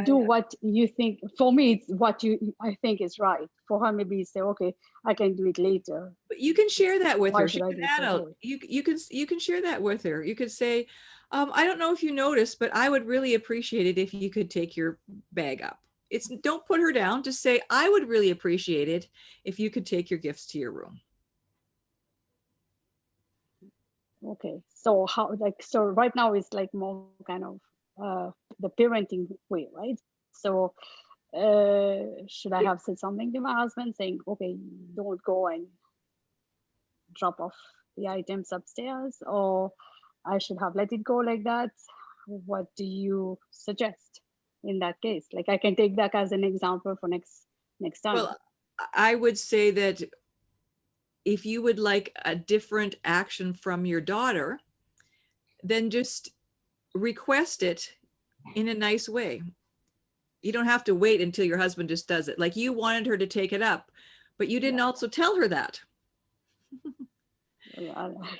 Do what you think. For me, it's what I think is right. For her, maybe say, okay, I can do it later. But you can share that with Why her. should She's I an do it so adult. You can share that with her. You could say, I don't know if you noticed, but I would really appreciate it if you could take your bag up. Don't put her down. Just say, I would really appreciate it if you could take your gifts to your room. Okay, so so right now it's like more kind of the parenting way, right? So should I have said something to my husband saying, okay, don't go and drop off the items upstairs, or I should have let it go like that? What do you suggest in that case? Like I can take that as an example for next time. Well, I would say that if you would like a different action from your daughter, then just request it in a nice way. You don't have to wait until your husband just does it. Like you wanted her to take it up, but you didn't also tell her that.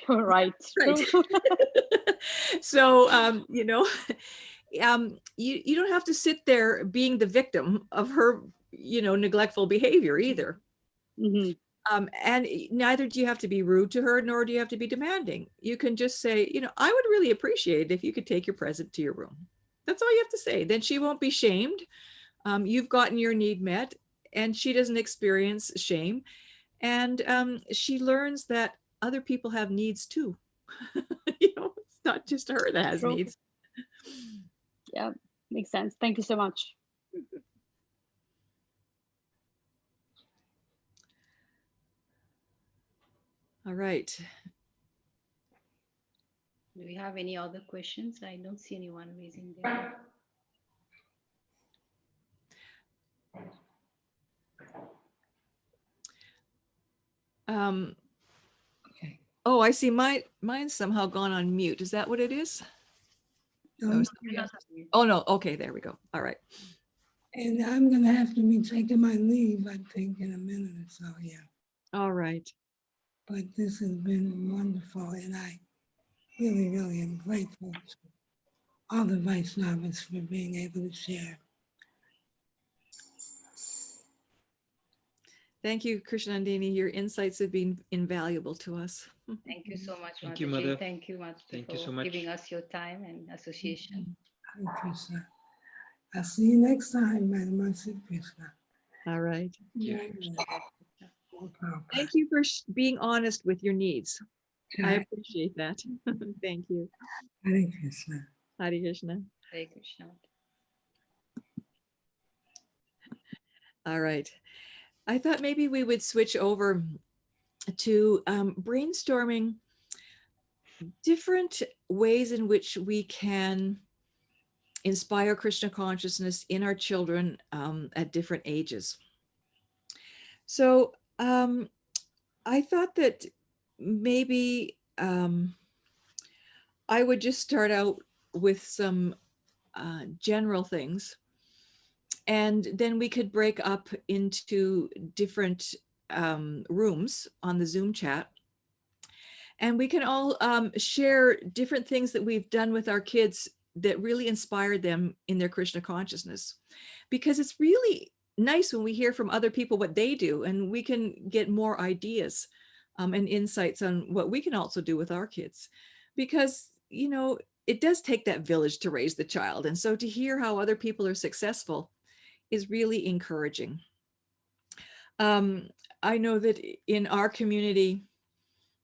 Right. So, you don't have to sit there being the victim of her, neglectful behavior either. Mm-hmm. And neither do you have to be rude to her, nor do you have to be demanding. You can just say, I would really appreciate it if you could take your present to your room. That's all you have to say. Then she won't be shamed. You've gotten your need met, and she doesn't experience shame. And she learns that other people have needs too. It's not just her that has needs. Yeah, makes sense. Thank you so much. All right. Do we have any other questions? I don't see anyone raising their hand. Okay. Oh, I see. Mine's somehow gone on mute. Is that what it is? Oh, Um, somebody else has- oh, no. Okay, there we go. All right. And I'm gonna have to be taking my leave, I think, in a minute or so, yeah. All right. But this has been wonderful, and I really, really am grateful to all the Vaishnavas for being able to share. Thank you, Krishnandini. Your insights have been invaluable to us. Thank you so much, Thank you, Mataji. Mother. Thank you, Mataji, Thank you for so much. giving us your time and association. Hare Krishna. I'll see you next time, Madam Mercy Krishna. All right. you. Thank you for being honest with your needs. I Okay. appreciate that. Thank you. Hare Krishna. Hare Krishna. Hare Krishna. All right. I thought maybe we would switch over to brainstorming different ways in which we can inspire Krishna consciousness in our children at different ages. So I thought that maybe I would just start out with some general things, and then we could break up into different rooms on the Zoom chat. And we can all share different things that we've done with our kids that really inspired them in their Krishna consciousness. Because it's really nice when we hear from other people what they do, and we can get more ideas and insights on what we can also do with our kids. Because, you know, it does take that village to raise the child. And so to hear how other people are successful is really encouraging. I know that in our community,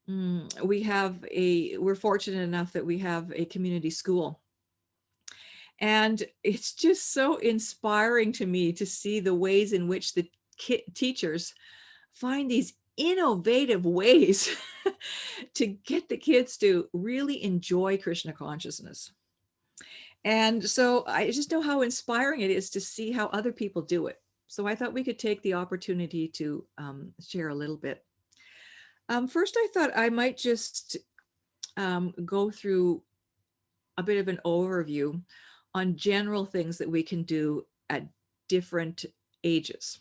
we're fortunate enough that we have a community school. And it's just so inspiring to me to see the ways in which the teachers find these innovative ways to get the kids to really enjoy Krishna consciousness. And so I just know how inspiring it is to see how other people do it. So I thought we could take the opportunity to share a little bit. First, I thought I might just go through a bit of an overview on general things that we can do at different ages.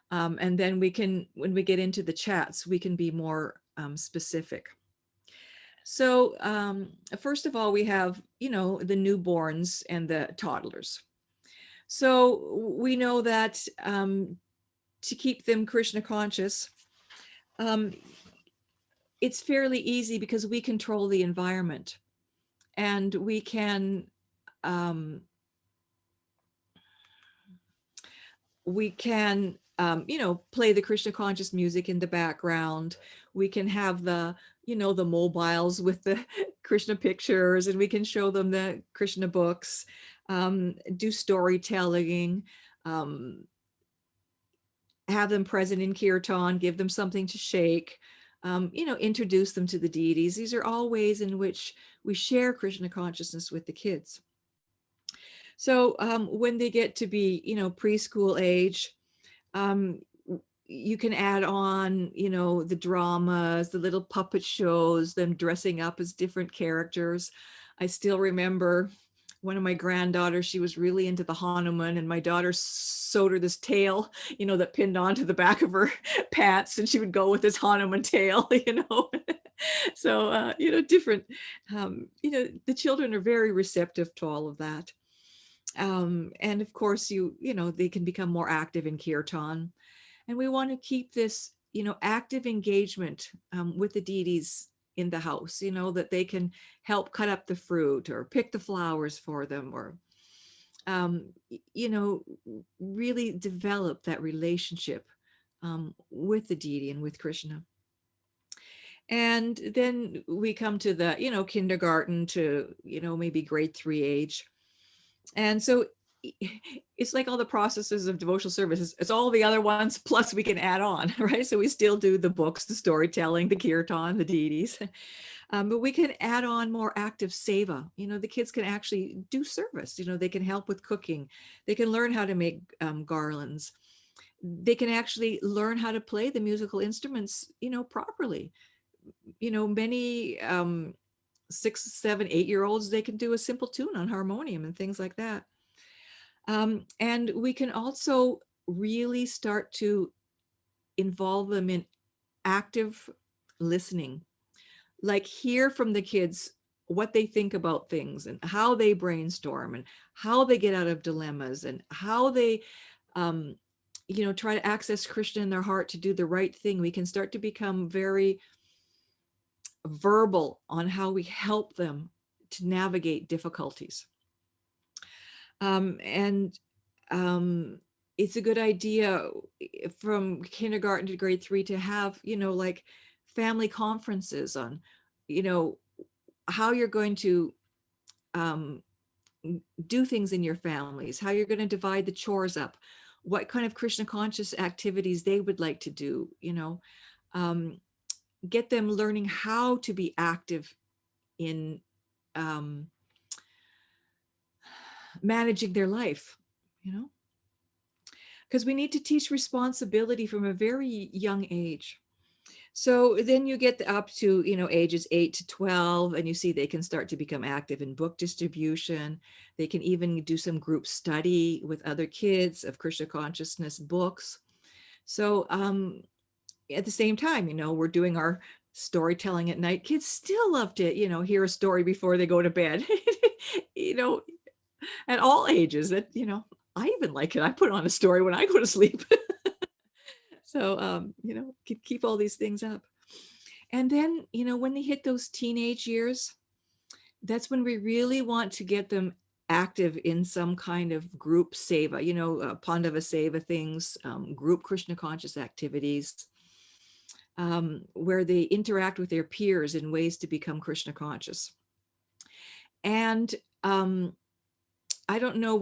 And then we can, when we get into the chats, we can be more specific. So first of all, we have, you know, the newborns and the toddlers. So we know that to keep them Krishna conscious, it's fairly easy because we control the environment, and we can you know, play the Krishna conscious music in the background. We can have the, you know, the mobiles with the Krishna pictures, and we can show them the Krishna books, do storytelling, have them present in kirtan, give them something to shake, you know, introduce them to the deities. These are all ways in which we share Krishna consciousness with the kids. So when they get to be, you know, preschool age, you can add on, you know, the dramas, the little puppet shows, them dressing up as different characters. I still remember one of my granddaughters, she was really into the Hanuman, and my daughter sewed her this tail, you know, that pinned onto the back of her pants, and she would go with this Hanuman tail, you know. So, you know, different, you know, the children are very receptive to all of that. And of course, you know, they can become more active in kirtan. And we want to keep this, you know, active engagement with the deities in the house, you know, that they can help cut up the fruit or pick the flowers for them, or, you know, really develop that relationship with the deity and with Krishna. And then we come to the, you know, kindergarten to, you know, maybe grade 3 age. And so it's like all the processes of devotional services. It's all the other ones, plus we can add on, right? So we still do the books, the storytelling, the kirtan, the deities, but we can add on more active seva. You know, the kids can actually do service. You know, they can help with cooking. They can learn how to make garlands. They can actually learn how to play the musical instruments, you know, properly. You know, many 6, 7, 8-year-olds, they can do a simple tune on harmonium and things like that. And we can also really start to involve them in active listening, like hear from the kids what they think about things and how they brainstorm and how they get out of dilemmas and how they try to access Krishna in their heart to do the right thing. We can start to become very verbal on how we help them to navigate difficulties. And it's a good idea from kindergarten to grade 3 to have, like family conferences on, how you're going to do things in your families, how you're going to divide the chores up, what kind of Krishna conscious activities they would like to do, get them learning how to be active in managing their life, because we need to teach responsibility from a very young age. So then you get up to, ages 8 to 12, and you see they can start to become active in book distribution. They can even do some group study with other kids of Krishna consciousness books. So at the same time, we're doing our storytelling at night. Kids still love to, hear a story before they go to bed, at all ages. That, I even like it. I put on a story when I go to sleep. So, keep all these things up. And then, when they hit those teenage years, that's when we really want to get them active in some kind of group seva, Pandava seva things, group Krishna conscious activities, where they interact with their peers in ways to become Krishna conscious. And I don't know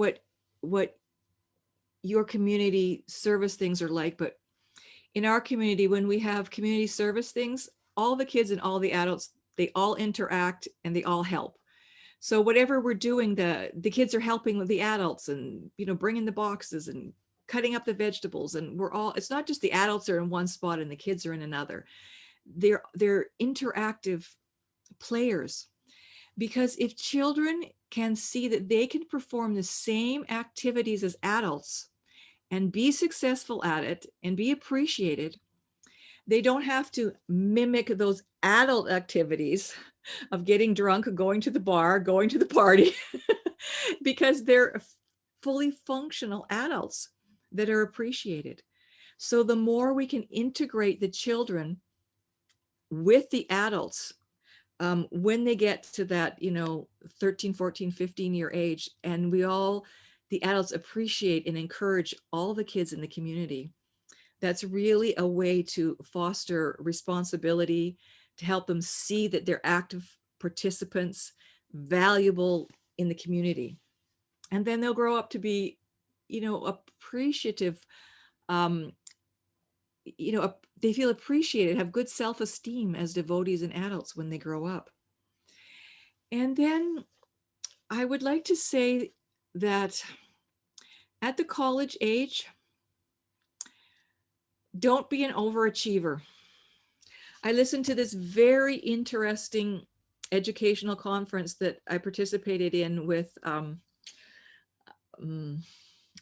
what your community service things are like, but in our community, when we have community service things, all the kids and all the adults, they all interact and they all help. So whatever we're doing, the kids are helping with the adults and, bringing the boxes and cutting up the vegetables. And it's not just the adults are in one spot and the kids are in another. They're interactive players, because if children can see that they can perform the same activities as adults and be successful at it and be appreciated, they don't have to mimic those adult activities of getting drunk, going to the bar, going to the party, because they're fully functional adults that are appreciated. So the more we can integrate the children with the adults, when they get to that, 13, 14, 15-year age, and the adults appreciate and encourage all the kids in the community, that's really a way to foster responsibility, to help them see that they're active participants, valuable in the community. And then they'll grow up to be, appreciative, they feel appreciated, have good self-esteem as devotees and adults when they grow up. And then I would like to say that at the college age, don't be an overachiever. I listened to this very interesting educational conference that I participated in with,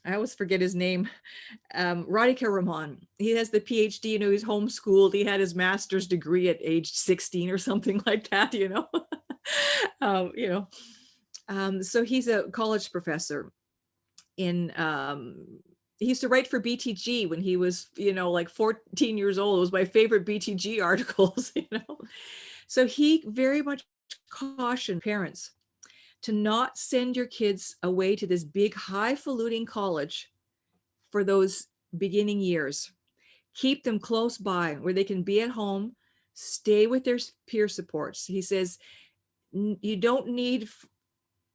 I always forget his name, Radhika Raman. He has the PhD, he's homeschooled. He had his master's degree at age 16 or something like that, so he's a college professor in, he used to write for BTG when he was, like 14 years old. It was my favorite BTG articles, So he very much cautioned parents to not send your kids away to this big highfalutin college for those beginning years. Keep them close by where they can be at home, stay with their peer supports. He says, you don't need,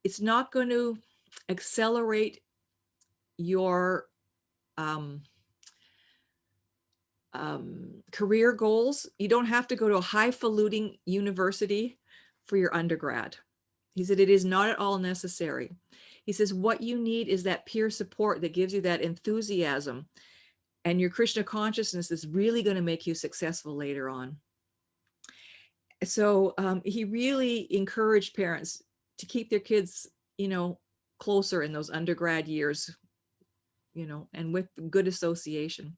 it's not going to accelerate your career goals. You don't have to go to a highfalutin university for your undergrad. He said, it is not at all necessary. He says, what you need is that peer support that gives you that enthusiasm, and your Krishna consciousness is really going to make you successful later on. So he really encouraged parents to keep their kids, closer in those undergrad years, and with good association,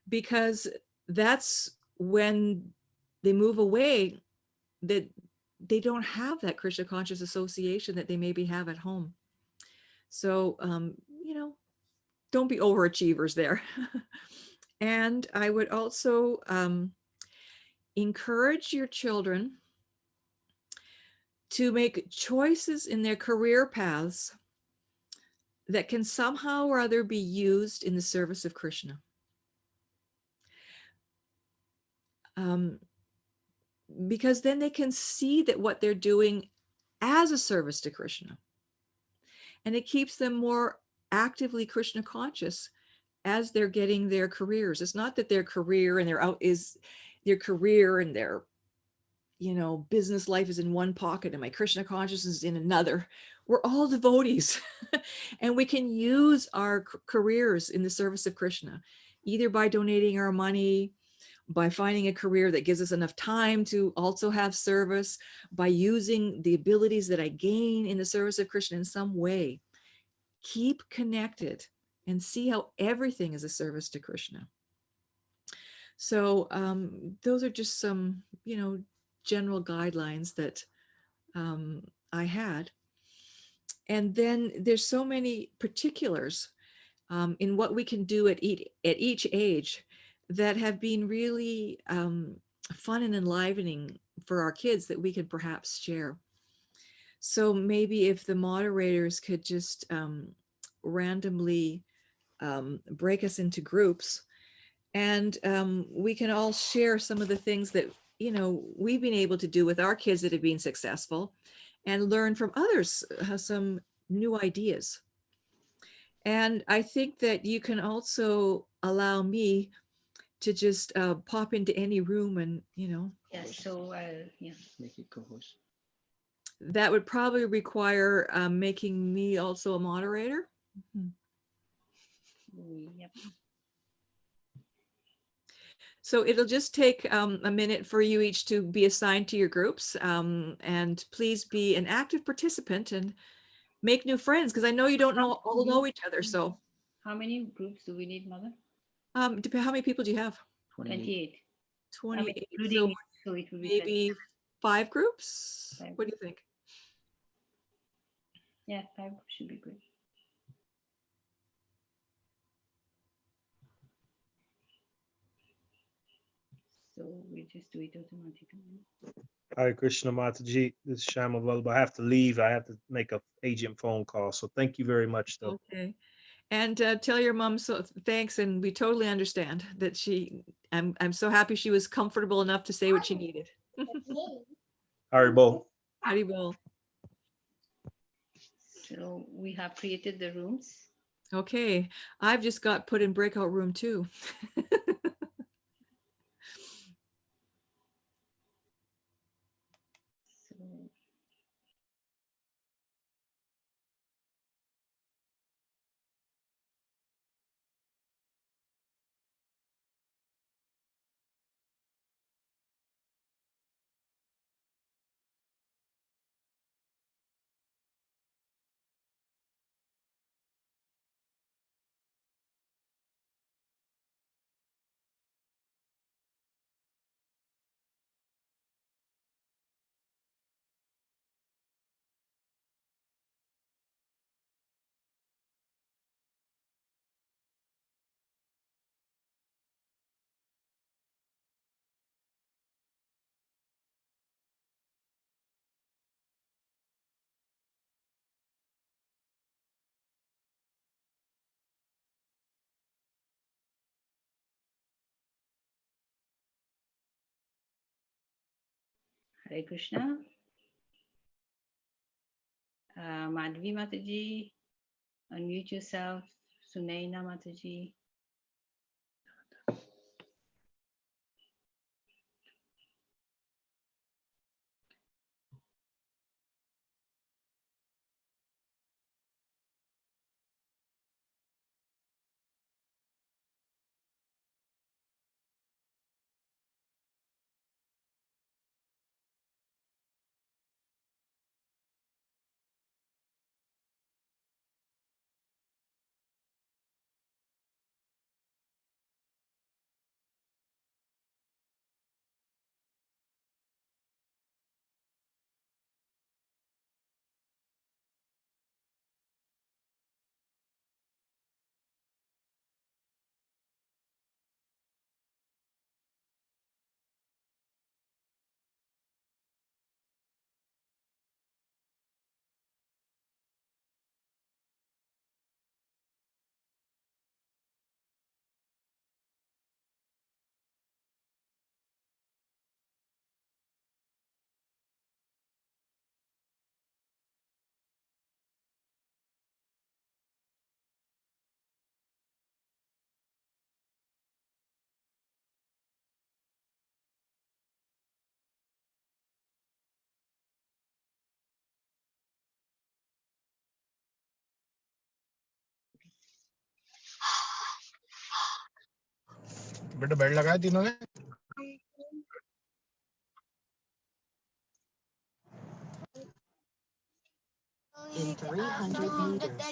because that's when they move away, that they don't have that Krishna conscious association that they maybe have at home. So, don't be overachievers there. And I would also encourage your children to make choices in their career paths that can somehow or other be used in the service of Krishna. Because then they can see that what they're doing as a service to Krishna. And it keeps them more actively Krishna conscious as they're getting their careers. It's not that their career and their business life is in one pocket and my Krishna consciousness is in another. We're all devotees and we can use our careers in the service of Krishna, either by donating our money, by finding a career that gives us enough time to also have service, by using the abilities that I gain in the service of Krishna in some way. Keep connected and see how everything is a service to Krishna. So those are just some, general guidelines that I had. And then there's so many particulars in what we can do at each age that have been really fun and enlivening for our kids that we could perhaps share. So maybe if the moderators could just randomly break us into groups, and we can all share some of the things that we've been able to do with our kids that have been successful, and learn from others some new ideas. And I think that you can also allow me to just pop into any room and, Yes, so yeah. Make it co-host. that would probably require making me also a moderator. Yep. So it'll just take a minute for you each to be assigned to your groups, and please be an active participant and make new friends, because I know you don't all know each other. So How many groups do we need, Mother? depend, how many people do you have? 28. 28. Including So me, so it will be maybe 5 groups. 5. What do you think? Yeah, 5 should be good. So we just do it automatically. Hare Krishna Mataji, this is Shama Vallabha. I have to leave. I have to make a agent phone call. So thank you very much, though. Okay. And tell your mom so thanks, and we totally understand that I'm so happy she was comfortable enough to say what she needed. Haribo. Haribol. So we have created the rooms. Okay, I've just got put in breakout room 2. So Hare Krishna. Madhvi Mataji, unmute yourself. Sunaina Mataji. बेटा belt लगाया तीनों ने? In 300 meters.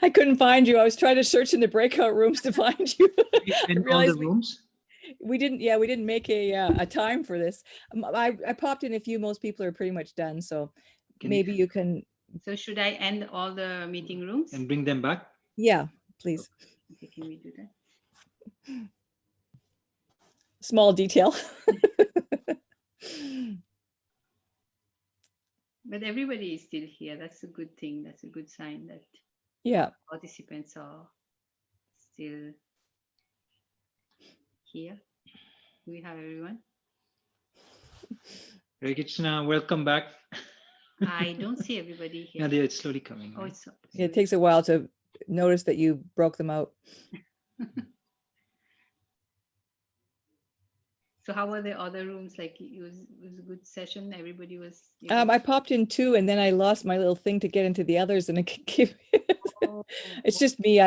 I couldn't find you. I was trying to search in the breakout rooms to find you. In all the realized rooms? we didn't make a time for this. I popped in a few. Most people are pretty much done, so Can maybe you can. So should I end all the meeting rooms? And bring them back? Yeah, please. Okay, can we do that? Small detail. But everybody is still here. That's a good thing. That's a good sign that Yeah. participants are still here. Do we have everyone? Hare Krishna, welcome back. I don't see everybody Yeah, here. it's slowly coming. Oh, right? it's It takes a while to notice that you broke them out. So how were the other rooms? Like it was a good session. Everybody was. I popped in 2 and then I lost my little thing to get into the others, and it's just me.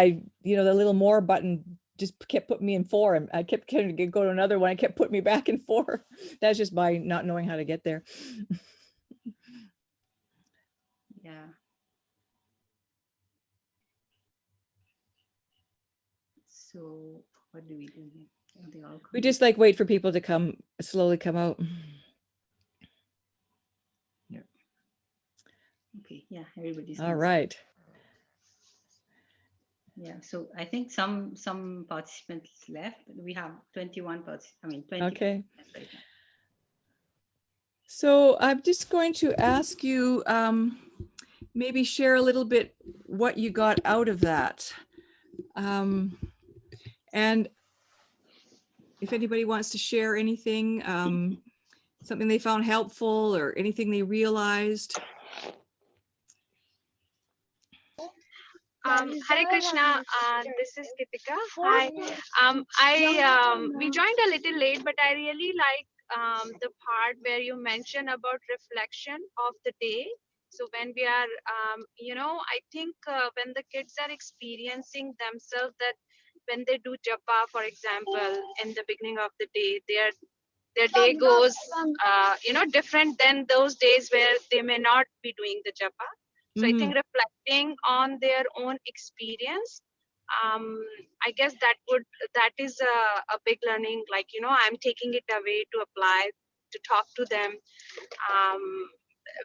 The little more button just kept putting me in 4, and I kept trying to go to another one. I kept putting me back in 4. That's just by not knowing how to get there. Yeah. So what do we do here? Are they all We coming? just wait for people to slowly come out. Yeah. Okay. Yeah. Everybody's All on. right. Yeah. So I think some participants left. We have 21 participants. 20 Okay. participants right now. So I'm just going to ask you, maybe share a little bit what you got out of that. And if anybody wants to share anything, something they found helpful or anything they realized. Hare Krishna, this is Kitika. Hi. We joined a little late, but I really like the part where you mentioned about reflection of the day. So when we are, I think when the kids are experiencing themselves, that when they do japa, for example, in the beginning of the day, their day goes, different than those days where they may not be doing the japa. So I think reflecting on their own experience, I guess that is a big learning. I'm taking it away to apply, to talk to them,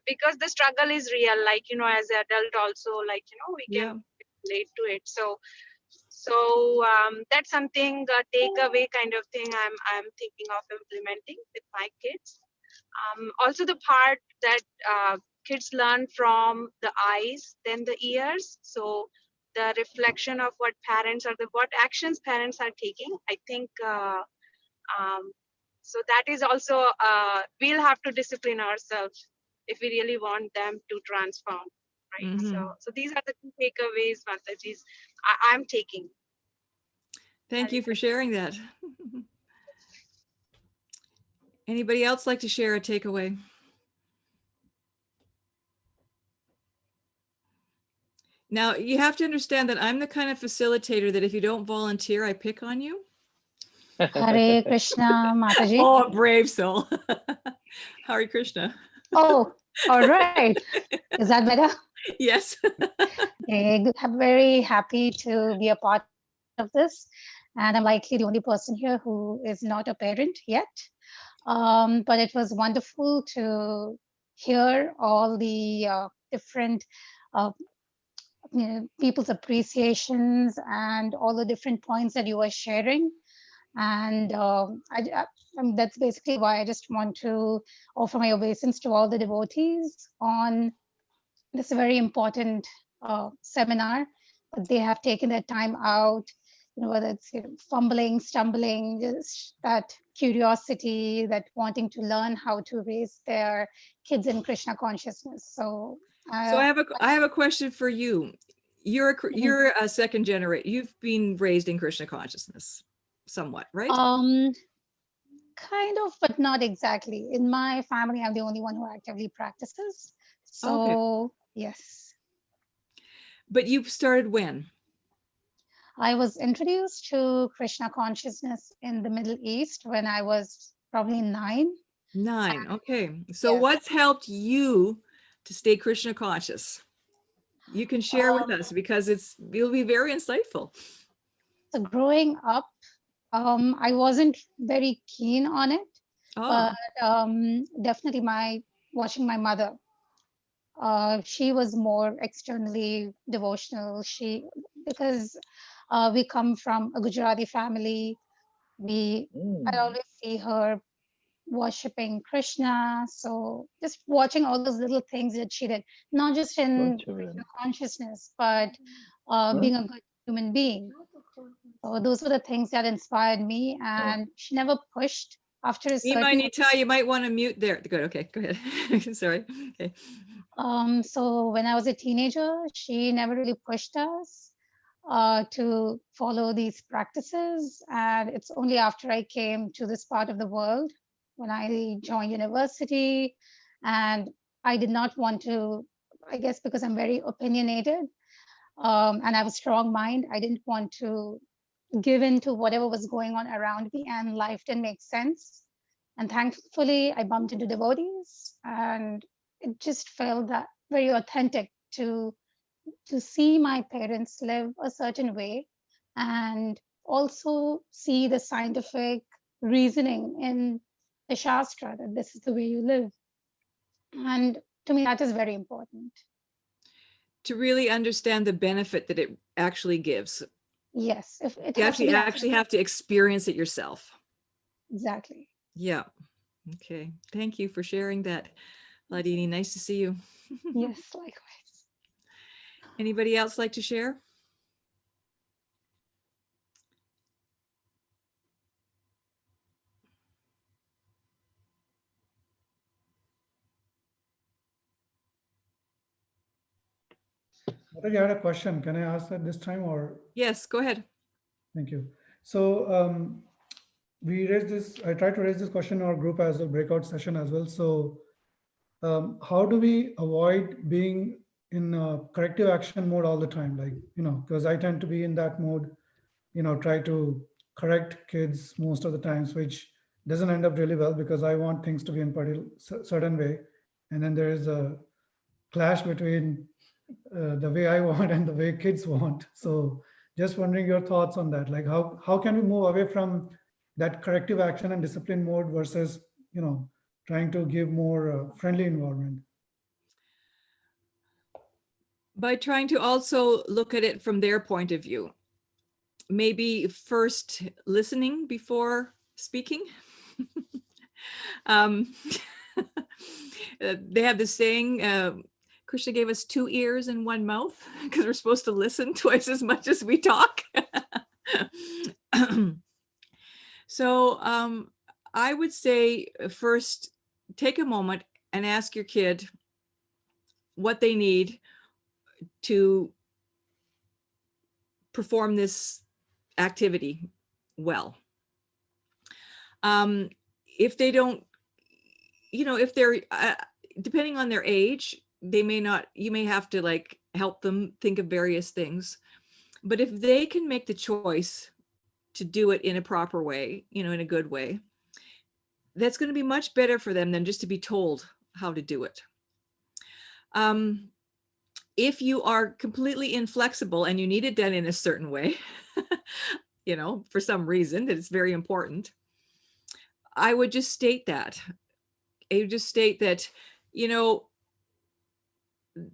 because the struggle is real. As an adult also, we can relate to it. So that's something, a takeaway kind of thing I'm thinking of implementing with my kids. Also the part that kids learn from the eyes, then the ears. So the reflection of what actions parents are taking. I think so that is also we'll have to discipline ourselves if we really want them to transform, right? So these are the two takeaways, Mataji, I'm taking. Thank you for sharing that. Anybody else like to share a takeaway? Now, you have to understand that I'm the kind of facilitator that if you don't volunteer, I pick on you. Hare Krishna, Mataji. Oh, brave soul. Hare Krishna. Oh, all right. Is that better? Yes. I'm very happy to be a part of this. And I'm likely the only person here who is not a parent yet. But it was wonderful to hear all the different people's appreciations and all the different points that you were sharing. And that's basically why I just want to offer my obeisance to all the devotees on this very important seminar. That they have taken their time out, whether it's fumbling, stumbling, just that curiosity, that wanting to learn how to raise their kids in Krishna consciousness. So I have a question for you. You're a second generation. You've been raised in Krishna consciousness, somewhat, right? Kind of, but not exactly. In my family, I'm the only one who actively practices. So okay. Yes. But you started when? I was introduced to Krishna consciousness in the Middle East when I was probably 9. 9, okay. So what's helped you to stay Krishna conscious? You can share with us because it'll be very insightful. So growing up, I wasn't very keen on it, Oh, but definitely watching my mother. She was more externally devotional. Because we come from a Gujarati family, I always see her worshipping Krishna. So just watching all those little things that she did, not just in Krishna consciousness, but being a good human being. So those were the things that inspired me, and she never pushed after a certain. Nita, you might want to mute there. Good. Okay, go ahead. Sorry. Okay. So when I was a teenager, she never really pushed us to follow these practices. And it's only after I came to this part of the world, when I joined university, and I did not want to, I guess because I'm very opinionated and I have a strong mind, I didn't want to give in to whatever was going on around me, and life didn't make sense. And thankfully, I bumped into devotees, and it just felt that very authentic to see my parents live a certain way, and also see the scientific reasoning in the Shastra that this is the way you live. And to me, that is very important. To really understand the benefit that it actually gives. Yes, if it You has to be actually have to experience it yourself. Exactly. Yeah. Okay. Thank you for sharing that, Ladini. Nice to see you. Yes, likewise. Anybody else like to share? I had a question. Can I ask that this time or? Yes, go ahead. Thank you. So we raised this, I tried to raise this question in our group as a breakout session as well. So how do we avoid being in corrective action mode all the time? Like, because I tend to be in that mode, try to correct kids most of the times, which doesn't end up really well because I want things to be in a certain way. And then there is a clash between the way I want and the way kids want. So just wondering your thoughts on that. Like how can we move away from that corrective action and discipline mode versus, trying to give more friendly environment? By trying to also look at it from their point of view. Maybe first listening before speaking. They have this saying, Krishna gave us 2 ears and 1 mouth because we're supposed to listen twice as much as we talk. So I would say first take a moment and ask your kid what they need to perform this activity well. If they don't, if they're, depending on their age, they may not, you may have to like help them think of various things. But if they can make the choice to do it in a proper way, in a good way, that's going to be much better for them than just to be told how to do it. If you are completely inflexible and you need it done in a certain way, for some reason that it's very important, I would just state that. I would just state that,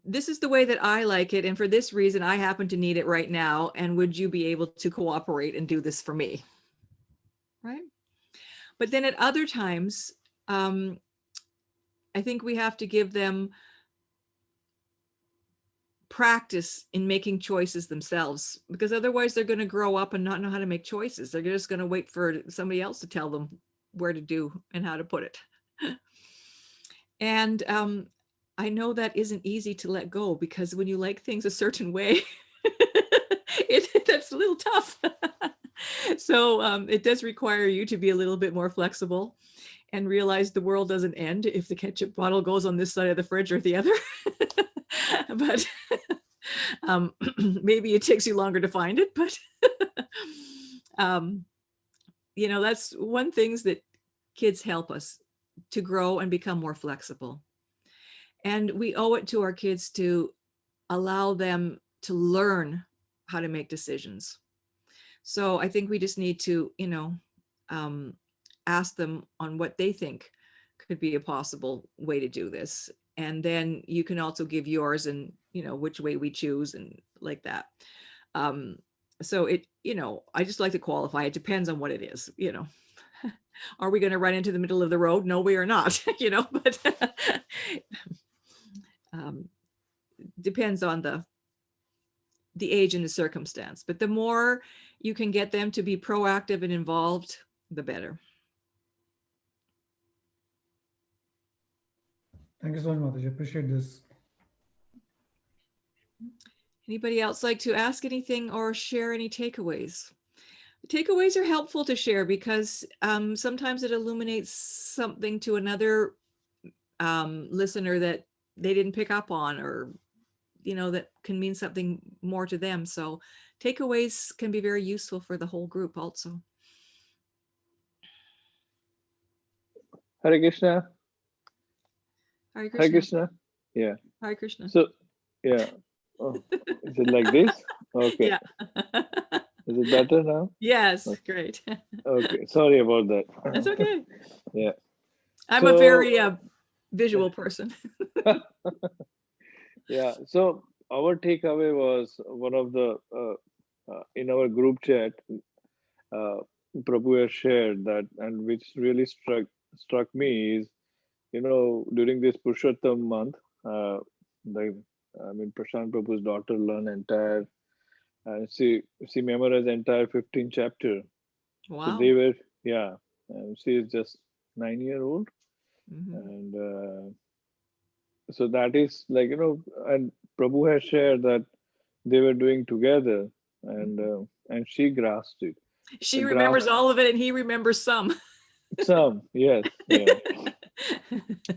this is the way that I like it. And for this reason, I happen to need it right now. And would you be able to cooperate and do this for me? Right. But then at other times, I think we have to give them practice in making choices themselves, because otherwise they're going to grow up and not know how to make choices. They're just going to wait for somebody else to tell them where to do and how to put it. And I know that isn't easy to let go, because when you like things a certain way, that's a little tough. So it does require you to be a little bit more flexible and realize the world doesn't end if the ketchup bottle goes on this side of the fridge or the other. But maybe it takes you longer to find it, but that's one thing that kids help us to grow and become more flexible. And we owe it to our kids to allow them to learn how to make decisions. So I think we just need to, ask them on what they think could be a possible way to do this. And then you can also give yours and, which way we choose and like that. So I just like to qualify. It depends on what it is, Are we going to run into the middle of the road? No, we are not, but depends on the age and the circumstance. But the more you can get them to be proactive and involved, the better. Thank you so much, Mataji. Appreciate this. Anybody else like to ask anything or share any takeaways? Takeaways are helpful to share because sometimes it illuminates something to another listener that they didn't pick up on, or that can mean something more to them. So takeaways can be very useful for the whole group also. Hare Krishna. Hare Krishna. Hare Krishna. Yeah. Hare Krishna. So, yeah. Oh, is it like this? Okay. Yeah. Is it better now? Yes. Okay. Great. Okay. Sorry about that. That's okay. Yeah. I'm a very visual person. Yeah. So our takeaway was one of the in our group chat, Prabhu has shared that, and which really struck me is, during this Purushottam month, Prashant Prabhu's daughter learned entire, she memorized entire 15 chapter. Wow. So they were, and she is just 9-year-old. Mm-hmm. And so that is like, and Prabhu has shared that they were doing together, and she grasped it. She remembers all of it and he remembers some. Some, yes. Yeah.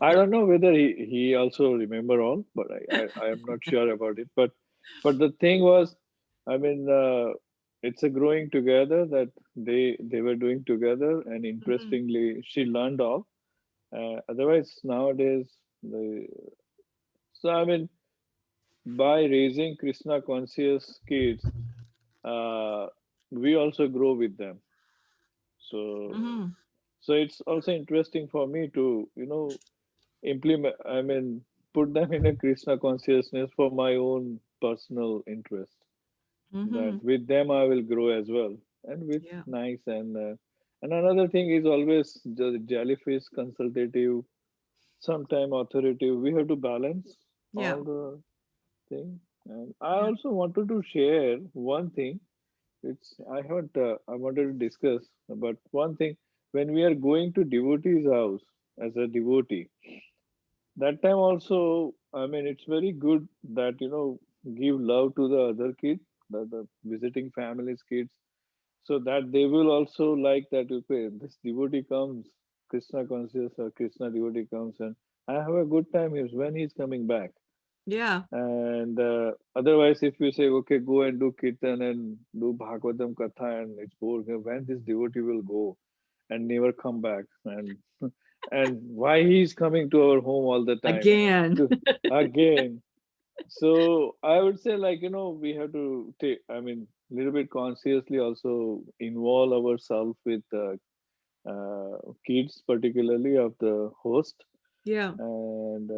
I don't know whether he also remember all, but I am not sure about it. But the thing was, it's a growing together that they were doing together, and interestingly, she learned all. Otherwise, nowadays, by raising Krishna conscious kids, we also grow with them. So, so it's also interesting for me to, implement, put them in a Krishna consciousness for my own personal interest. That with them I will grow as well, and with nice and another thing is always the jellyfish consultative, sometime authoritative. We have to balance all the thing. And I also wanted to share one thing. I wanted to discuss, but one thing, when we are going to devotee's house as a devotee, that time also, it's very good that, give love to the other kids, the visiting families kids, so that they will also like that, okay, this devotee comes, Krishna conscious or Krishna devotee comes, and I have a good time here when he's coming back. Yeah. And otherwise, if you say, okay, go and do kirtan and do Bhagavatam Katha, and it's boring, when this devotee will go and never come back, and why he's coming to our home all the time again. So I would say, like, we have to take, little bit consciously also involve ourselves with kids, particularly of the host. Yeah. And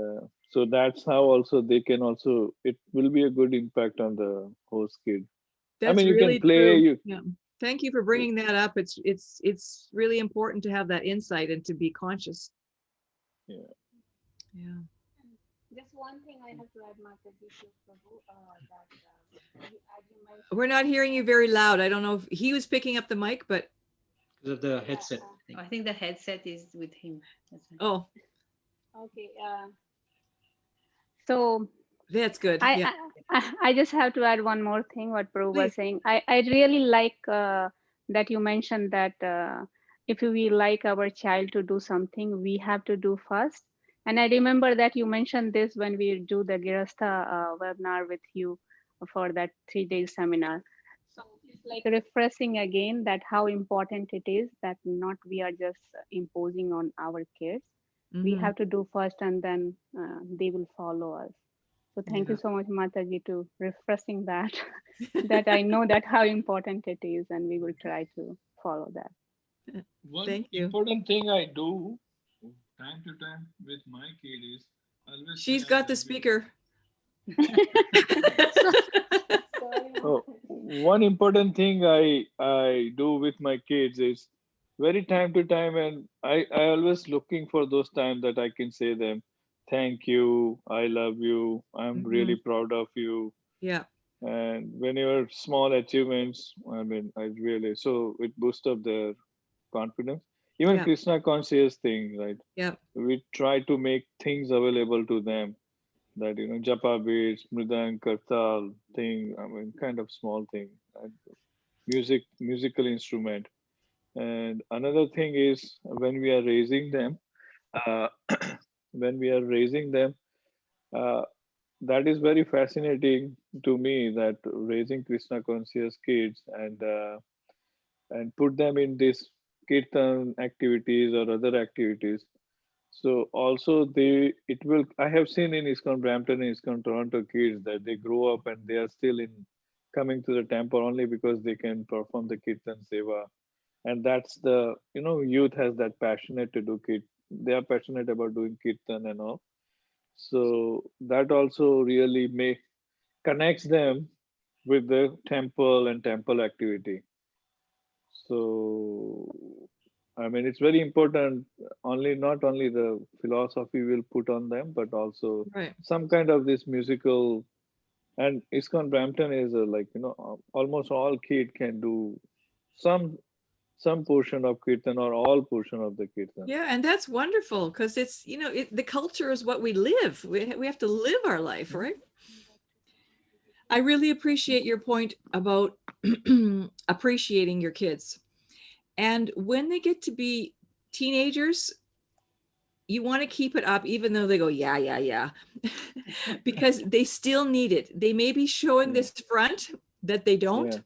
so that's how also they can also, it will be a good impact on the host kid. That's you really can play. Yeah. Thank you for bringing that up. It's really important to have that insight and to be conscious. Yeah. Yeah. Just one thing I have to add, Mataji, We're not hearing you very loud. I don't know if he was picking up the mic, but the headset. I think the headset is with him. Oh. Okay. So that's good. I just have to add one more thing. What Prabhu was saying, I really like that you mentioned that if we like our child to do something, we have to do first. And I remember that you mentioned this when we do the Girastha webinar with you for that 3-day seminar. So it's like refreshing again that how important it is that not we are just imposing on our kids. We have to do first, and then they will follow us. So thank you so much, Mataji, to refreshing that, that I know that how important it is, and we will try to follow that. One Thank you. important thing I do time to time with my kid is always say She's I got the love you. speaker. Oh, one important thing I do with my kids is very time to time, and I always looking for those times that I can say them, thank you, I love you, I'm really proud of you. Yeah. And when your small achievements, I mean, I really, so it boosts up their confidence. Even Yeah. Krishna conscious thing, right? Yeah. We try to make things available to them that, japa beats, mridang, kartal thing, I mean, kind of small thing, and musical instrument. And another thing is when we are raising them, uh, when we are raising them, uh, that is very fascinating to me, that raising Krishna conscious kids and put them in this kirtan activities or other activities. So also it will, I have seen in ISKCON Brampton and ISKCON Toronto kids that they grow up and they are still in coming to the temple only because they can perform the kirtan seva. And that's the, youth has that passionate to do they are passionate about doing kirtan and all. So that also really connects them with the temple and temple activity. So, I mean, it's very important. Not only the philosophy will put on them, but also Right. some kind of this musical. And ISKCON Brampton is almost all kid can do some portion of kirtan or all portion of the kirtan. Yeah, and that's wonderful because it's, the culture is what we live. We have to live our life, right? I really appreciate your point about appreciating your kids. And when they get to be teenagers, you want to keep it up, even though they go, yeah, yeah, yeah, because they still need it. They may be showing this front that they don't,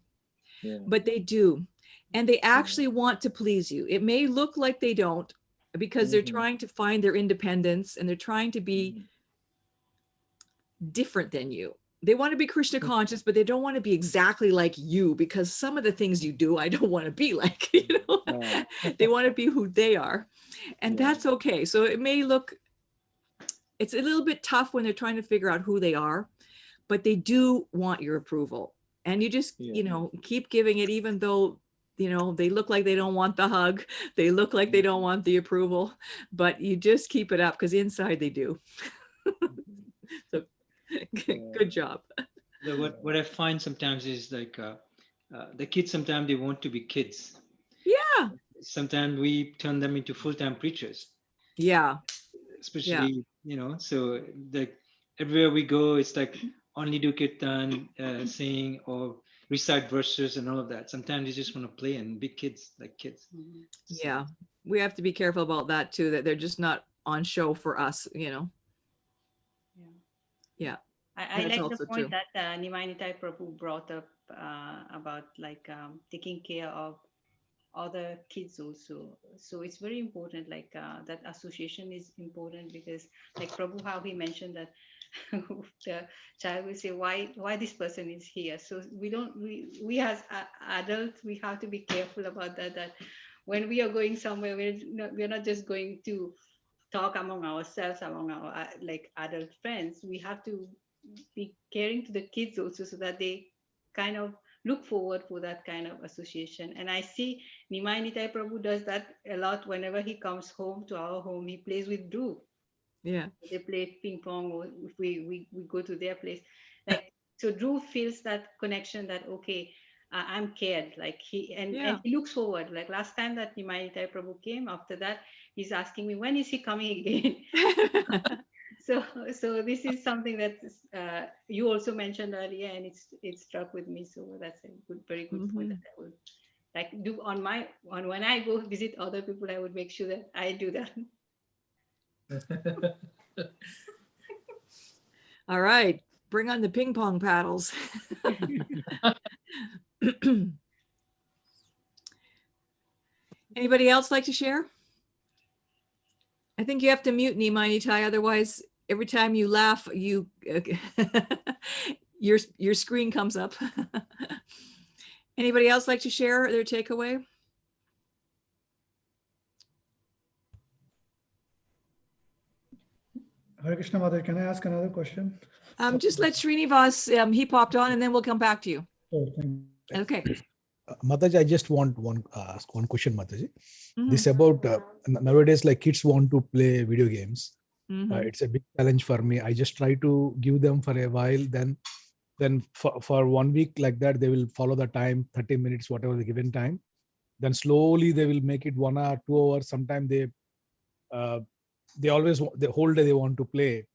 but they do. And they actually want to please you. It may look like they don't because they're trying to find their independence and they're trying to be different than you. They want to be Krishna conscious, but they don't want to be exactly like you because some of the things you do, I don't want to be like, They want to be who they are. And that's okay. So it may look, it's a little bit tough when they're trying to figure out who they are, but they do want your approval. And you just, keep giving it, even though, they look like they don't want the hug. They look like they don't want the approval, but you just keep it up because inside they do. So good job. What I find sometimes is like the kids, sometimes they want to be kids. Yeah. Sometimes we turn them into full-time preachers. Yeah. Especially, so like everywhere we go, it's like only do kirtan, sing or recite verses and all of that. Sometimes you just want to play and be kids, like kids. Yeah. We have to be careful about that too, that they're just not on show for us, Yeah. I like the point that Nimai Nitai Prabhu brought up about taking care of other kids also. So it's very important, that association is important because like Prabhu, how he mentioned that the child will say, why this person is here? So we as adults, we have to be careful about that when we are going somewhere, we're not just going to talk among ourselves, among our adult friends. We have to be caring to the kids also so that they kind of look forward for that kind of association. And I see Nimai Nitai Prabhu does that a lot. Whenever he comes home to our home, he plays with Dhruv. Yeah. They play ping pong, or if we go to their place. So Dhruv feels that connection that, okay, I'm cared. And he looks forward. Like last time that Nimai Nitai Prabhu came, after that, he's asking me, when is he coming again? So this is something that you also mentioned earlier, and it struck with me. So that's a very good point that I would do when I go visit other people. I would make sure that I do that. All right, bring on the ping pong paddles. Anybody else like to share? I think you have to mute Nimai Nitai, otherwise every time you laugh, you your screen comes up. Anybody else like to share their takeaway? Hare Krishna Mother, can I ask another question? Just let Srinivas, he popped on, and then we'll come back to you. Oh, thank you. Okay. Mataji, I just want ask one question, Mataji. Mhm. This about nowadays, like kids want to play video games. Mhm. It's a big challenge for me. I just try to give them for a while, then for 1 week like that, they will follow the time, 30 minutes, whatever the given time. Then slowly they will make it 1 hour, 2 hours. Sometimes they always the whole day they want to play.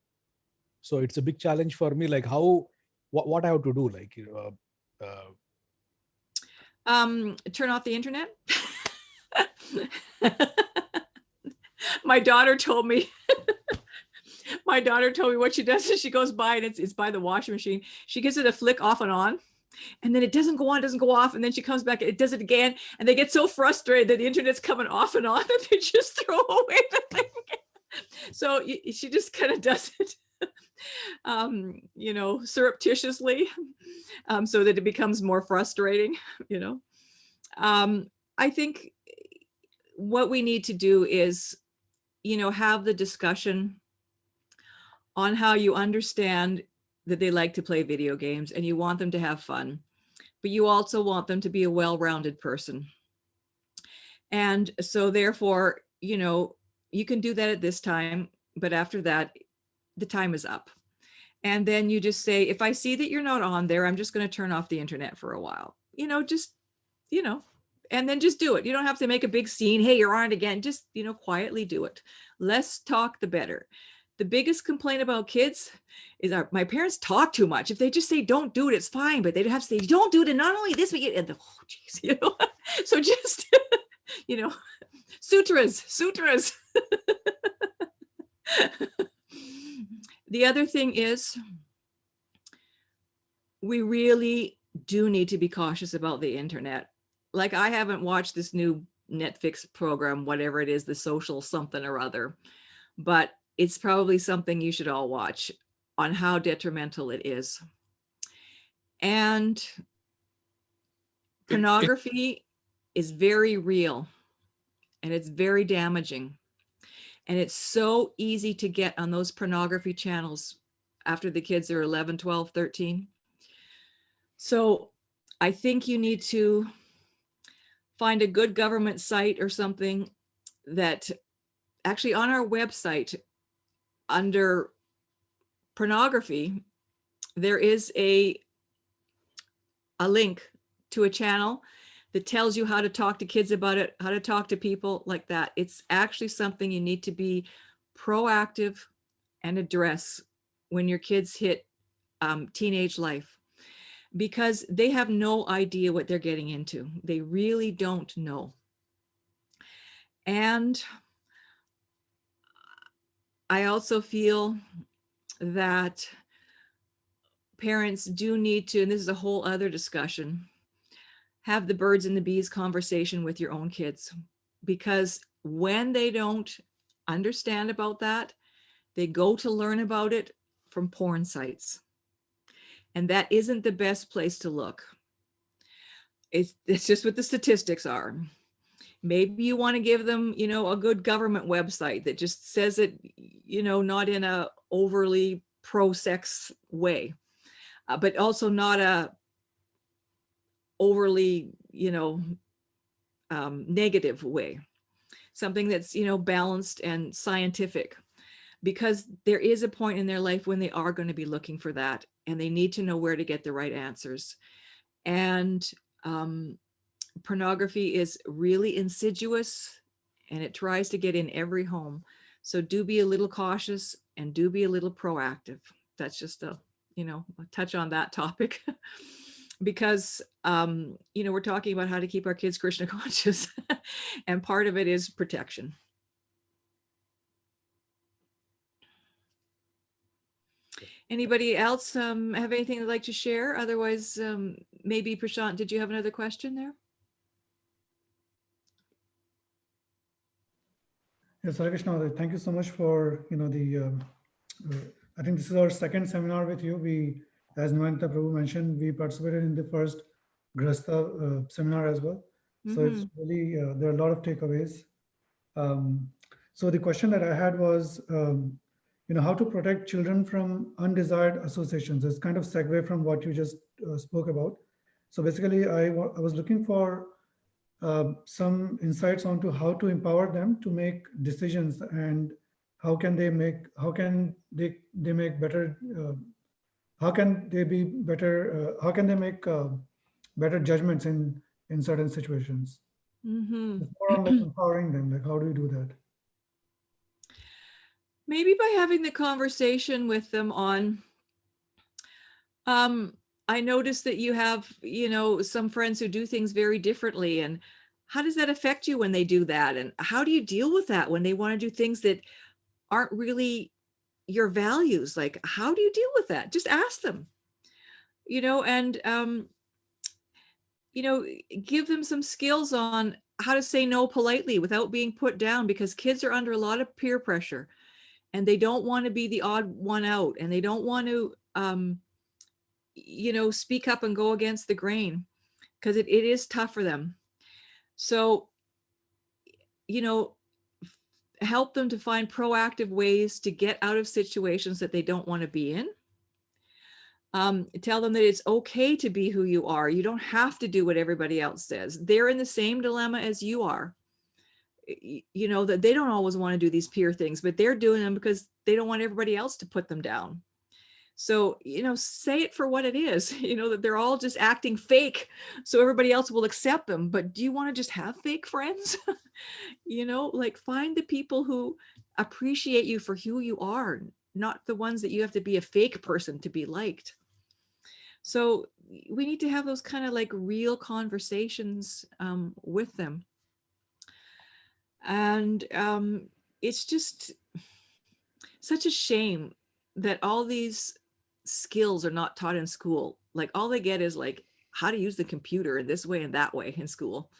So it's a big challenge for me. Like what I have to do, like turn off the internet. My daughter told me. My daughter told me what she does is she goes by and it's by the washing machine. She gives it a flick off and on, and then it doesn't go on, doesn't go off, and then she comes back, it does it again, and they get so frustrated that the internet's coming off and on that they just throw away the thing. So she just kind of does it, surreptitiously, so that it becomes more frustrating. I think what we need to do is, have the discussion on how you understand that they like to play video games and you want them to have fun, but you also want them to be a well-rounded person. And so therefore, you can do that at this time, but after that, the time is up. And then you just say, if I see that you're not on there, I'm just going to turn off the internet for a while, and then just do it. You don't have to make a big scene. Hey, you're on it again. Just, quietly do it. Less talk, the better. The biggest complaint about kids is my parents talk too much. If they just say, don't do it, it's fine. But they'd have to say, don't do it. And not only this, but oh, geez, so just, sutras. The other thing is, we really do need to be cautious about the internet. Like, I haven't watched this new Netflix program, whatever it is, the social something or other, but it's probably something you should all watch on how detrimental it is. And pornography is very real and it's very damaging. And it's so easy to get on those pornography channels after the kids are 11, 12, 13. So I think you need to find a good government site or something that actually on our website under pornography, there is a link to a channel that tells you how to talk to kids about it, how to talk to people like that. It's actually something you need to be proactive and address when your kids hit teenage life, because they have no idea what they're getting into. They really don't know. And I also feel that parents do need to, and this is a whole other discussion, have the birds and the bees conversation with your own kids, because when they don't understand about that, they go to learn about it from porn sites. And that isn't the best place to look. It's just what the statistics are. Maybe you want to give them, a good government website that just says it, not in a overly pro-sex way, but also not a overly, negative way. Something that's, balanced and scientific, because there is a point in their life when they are going to be looking for that, and they need to know where to get the right answers. And pornography is really insidious, and it tries to get in every home. So do be a little cautious and do be a little proactive. That's just a touch on that topic. Because, we're talking about how to keep our kids Krishna conscious, and part of it is protection. Anybody else have anything they'd like to share? Otherwise, maybe Prashant, did you have another question there? Yes, Hare Krishna. Thank you so much for the I think this is our second seminar with you. We, as Nivanta Prabhu mentioned, we participated in the first Grasta seminar as well. So it's really, there are a lot of takeaways. So the question that I had was, how to protect children from undesired associations. It's kind of segue from what you just spoke about. So basically, I was looking for some insights onto how to empower them to make decisions, and how can they make better, how can they be better, how can they make better judgments in certain situations. It's more on like empowering them, like how do we do that? Maybe by having the conversation with them on, I noticed that you have, some friends who do things very differently, and how does that affect you when they do that? And how do you deal with that when they want to do things that aren't really your values? Like, how do you deal with that? Just ask them, and, give them some skills on how to say no politely without being put down, because kids are under a lot of peer pressure and they don't want to be the odd one out, and they don't want to, speak up and go against the grain, because it is tough for them. So, help them to find proactive ways to get out of situations that they don't want to be in. Tell them that it's okay to be who you are. You don't have to do what everybody else says. They're in the same dilemma as you are. That they don't always want to do these peer things, but they're doing them because they don't want everybody else to put them down. So, say it for what it is, that they're all just acting fake so everybody else will accept them. But do you want to just have fake friends? Like, find the people who appreciate you for who you are, not the ones that you have to be a fake person to be liked. So we need to have those kind of like real conversations with them. And it's just such a shame that all these skills are not taught in school. Like, all they get is like how to use the computer in this way and that way in school,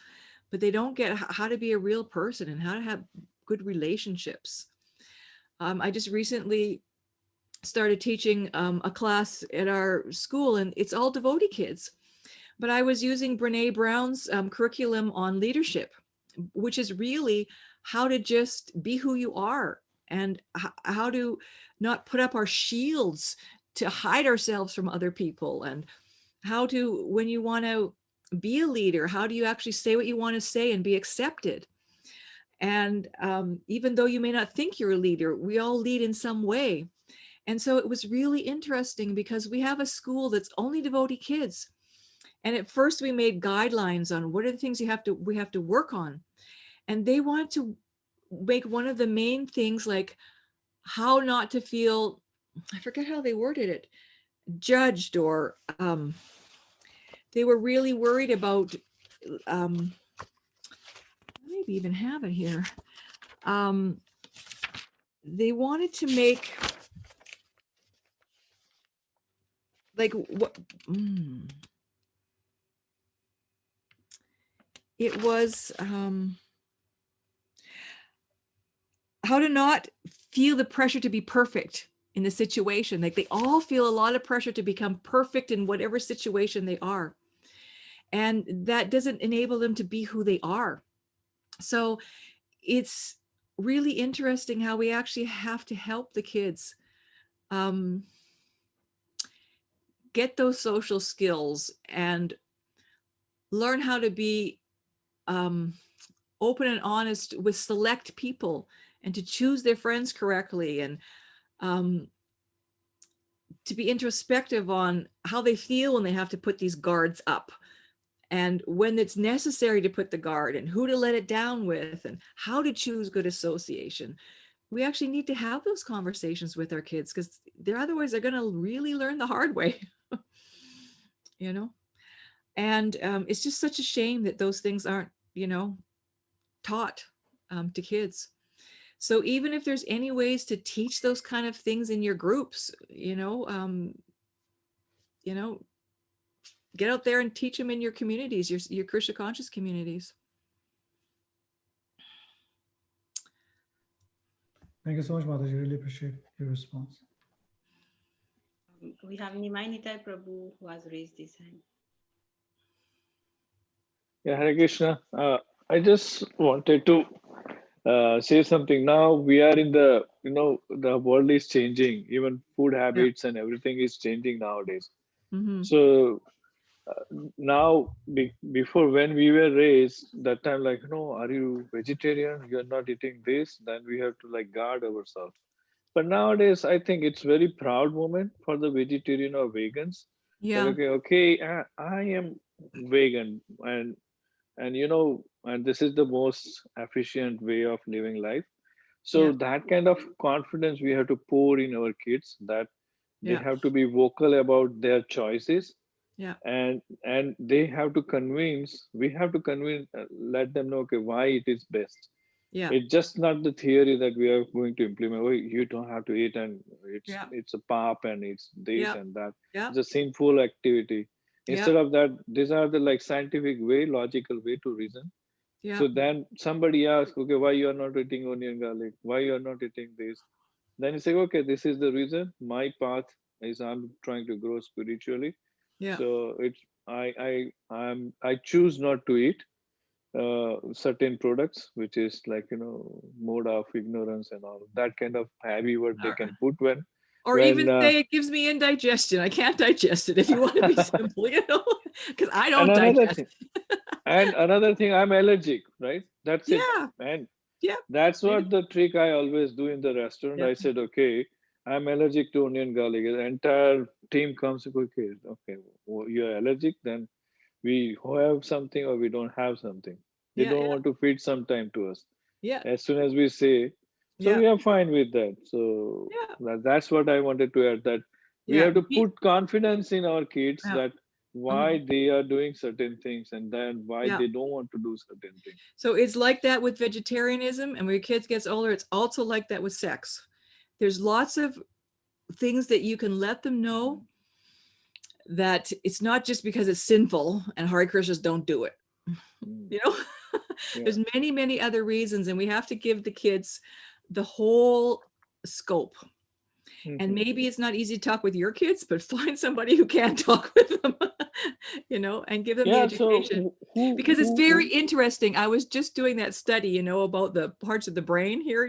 but they don't get how to be a real person and how to have good relationships. I just recently started teaching a class at our school, and it's all devotee kids. But I was using Brene Brown's curriculum on leadership, which is really how to just be who you are, and how to not put up our shields to hide ourselves from other people, and how to, when you want to be a leader, how do you actually say what you want to say and be accepted? And even though you may not think you're a leader, we all lead in some way. And so it was really interesting, because we have a school that's only devotee kids. And at first we made guidelines on what are the things we have to work on. And they wanted to make one of the main things like how not to feel, I forget how they worded it, judged, or they were really worried about, maybe even have it here. They wanted to make like what it was, how to not feel the pressure to be perfect in the situation. Like, they all feel a lot of pressure to become perfect in whatever situation they are, and that doesn't enable them to be who they are. So it's really interesting how we actually have to help the kids get those social skills and learn how to be open and honest with select people, and to choose their friends correctly, and to be introspective on how they feel when they have to put these guards up, and when it's necessary to put the guard, and who to let it down with, and how to choose good association. We actually need to have those conversations with our kids, because otherwise they're going to really learn the hard way. And it's just such a shame that those things aren't taught to kids. So even if there's any ways to teach those kind of things in your groups, get out there and teach them in your communities, your Krishna conscious communities. Thank you so much, Mataji. Really appreciate your response. We have Nimainitai Prabhu who has raised his hand. Yeah, Hare Krishna. I just wanted to say something. Now we are in the, the world is changing. Even food habits and everything is changing nowadays. Mhm. So now, before when we were raised, that time, like, are you vegetarian? You're not eating this. Then we have to like guard ourselves. But nowadays, I think it's very proud moment for the vegetarian or vegans. That, Yeah. okay, I am vegan, and this is the most efficient way of living life. So Yeah. that kind of confidence we have to pour in our kids, that they Yeah. have to be vocal about their choices, Yeah. and they have to convince, we have to convince, let them know, okay, why it is best. Yeah. It's just not the theory that we are going to implement. Oh, you don't have to eat, and Yeah. it's a pop, and it's this Yeah. and that. Yeah. It's a sinful activity. Yeah. Instead of that, these are the like scientific way, logical way to reason. Yeah. So then somebody asks, okay, why you are not eating onion garlic? Why you are not eating this? Then you say, okay, this is the reason. My path is I'm trying to grow spiritually. Yeah. So it's I choose not to eat certain products, which is like mode of ignorance and all that kind of heavy word they can put Or even say it gives me indigestion. I can't digest it, if you want to be simple, because I and don't another digest. thing, and another thing, I'm allergic, right? That's it. Yeah. And Yeah. that's what the trick I always do in the restaurant. Yeah. I said, okay, I'm allergic to onion garlic. The entire team comes, okay, well, you're allergic, then we have something or we don't have something. They Yeah. don't Yeah. want to feed some time to us. Yeah. As soon as we say, so Yeah. we are fine with that. So Yeah. that's what I wanted to add, that we Yeah. have to put confidence in our kids, Yeah. that why they are doing certain things and then why Yeah. they don't want to do certain things. So it's like that with vegetarianism, and when your kids gets older, it's also like that with sex. There's lots of things that you can let them know, that it's not just because it's sinful and Hare Krishnas don't do it. There's many other reasons, and we have to give the kids the whole scope. And maybe it's not easy to talk with your kids, but find somebody who can talk with them, and give them the education. Because it's very interesting. I was just doing that study, about the parts of the brain here,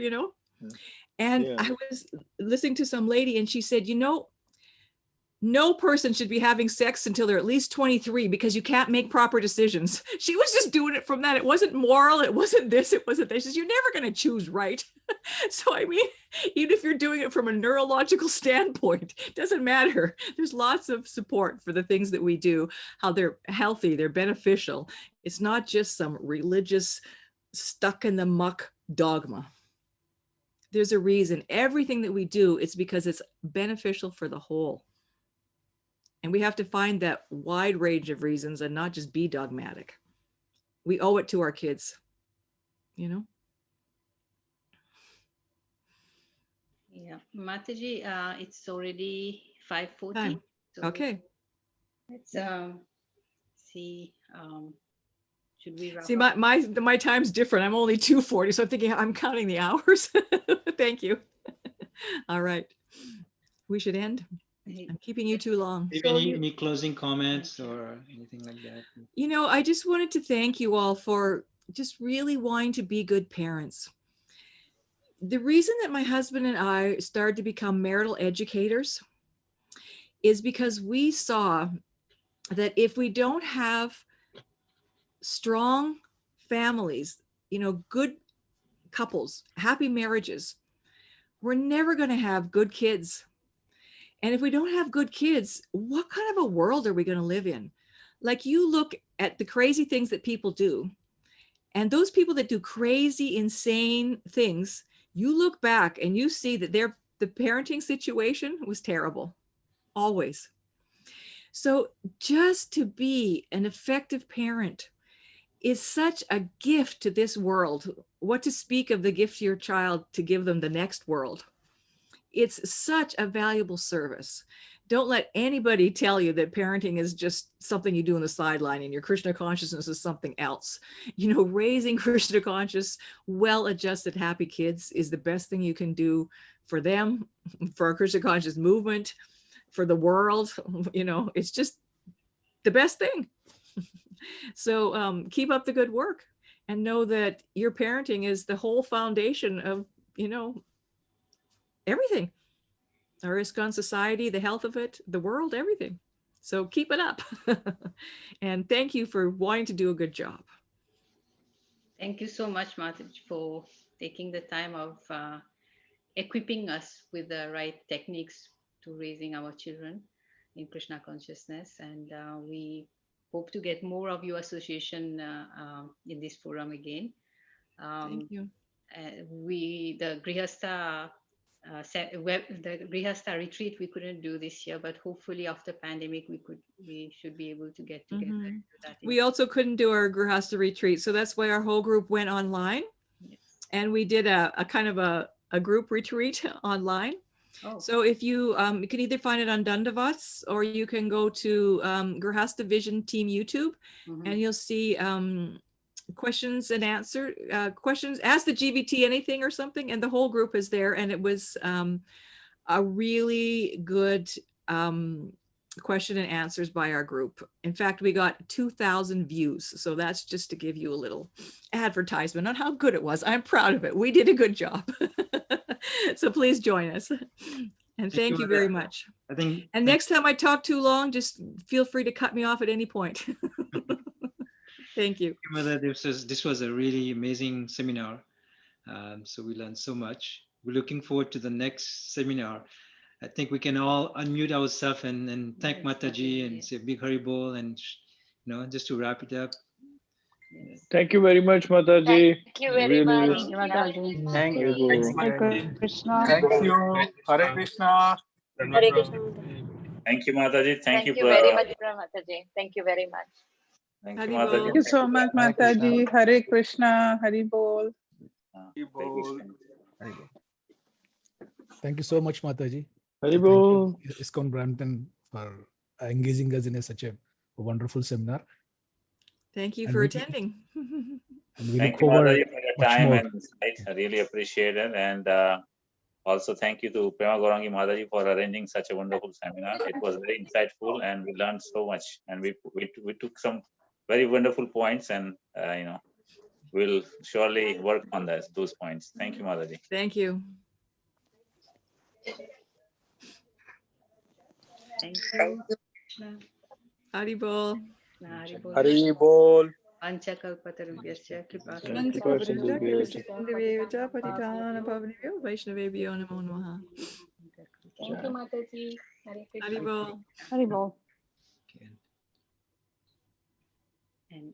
and I was listening to some lady, and she said, no person should be having sex until they're at least 23, because you can't make proper decisions. She was just doing it from that. It wasn't moral. It wasn't this. It wasn't this. She says, you're never going to choose right. So, I mean, even if you're doing it from a neurological standpoint, it doesn't matter. There's lots of support for the things that we do, how they're healthy, they're beneficial. It's not just some religious stuck in the muck dogma. There's a reason. Everything that we do, it's because it's beneficial for the whole. And we have to find that wide range of reasons and not just be dogmatic. We owe it to our kids, Yeah, Mataji, it's already 5:40. So okay. Let's see. Should we wrap See, up? my time's different. I'm only 2:40, so I'm thinking I'm counting the hours. Thank you. All right, we should end. I'm keeping you too long. Any closing comments or anything like that? I just wanted to thank you all for just really wanting to be good parents. The reason that my husband and I started to become marital educators is because we saw that if we don't have strong families, good couples, happy marriages, we're never going to have good kids. And if we don't have good kids, what kind of a world are we going to live in? Like, you look at the crazy things that people do, and those people that do crazy, insane things, you look back and you see that the parenting situation was terrible, always. So just to be an effective parent is such a gift to this world. What to speak of the gift to your child to give them the next world. It's such a valuable service. Don't let anybody tell you that parenting is just something you do on the sideline and your Krishna consciousness is something else. Raising Krishna conscious, well-adjusted, happy kids is the best thing you can do for them, for our Krishna conscious movement, for the world. You know, it's just the best thing. So keep up the good work and know that your parenting is the whole foundation of, you know, everything. Our ISKCON society, the health of it, the world, everything. So keep it up. And thank you for wanting to do a good job. Thank you so much, Mataji, for taking the time of equipping us with the right techniques to raising our children in Krishna consciousness. And we hope to get more of your association in this forum again. Thank you. The Grihastha the Grihastha retreat we couldn't do this year, but hopefully after pandemic we should be able to get together. Mm-hmm. And do that We also couldn't do our Grihastha retreat, so that's why our whole group went online. Yes. And we did a kind of a group retreat online. Oh. So if you can either find it on Dandavats or you can go to Grihastha Vision Team YouTube, and you'll see questions and answer questions. Ask the GBT anything or something, and the whole group is there. And it was a really good question and answers by our group. In fact, we got 2,000 views. So that's just to give you a little advertisement on how good it was. I'm proud of it. We did a good job. So please join us. And thank you very much. I think. And next time I talk too long, just feel free to cut me off at any point. Thank you. Mother, this was a really amazing seminar. So we learned so much. We're looking forward to the next seminar. I think we can all unmute ourselves and thank Mataji and say big Haribol, and you know, just to wrap it up. Thank you very much, Mataji. Thank you very much. Thank you, Mataji. Thank you. Haribol. Hare Krishna. Thank you. Hare Krishna. Hare Krishna. Thank you, Mataji. Thank you very much, Mataji. Thank you very much. Thank you, Haribol. Mataji. Thank you so much, Mataji. Hare Krishna. Hare Bol. Thank you so much, Mataji. Haribol. Thank you, ISKCON Brampton, for engaging us in such a wonderful seminar. Thank you And for we- attending. And we Thank look you, forward Mataji, for your much time more. and insight. I really appreciate it. And also thank you to Prema Gaurangi Mataji for arranging such a wonderful seminar. It was very insightful and we learned so much. And we took some very wonderful points, and you know, we'll surely work on those points. Thank you, Mataji. Thank you. Thank you. Haribol. Haribol. Panchakalpatarubhyasya Vaishnavebhyo namo namaha. Thank you, Mataji. Hare Krishna. Haribol. Hare Bol. and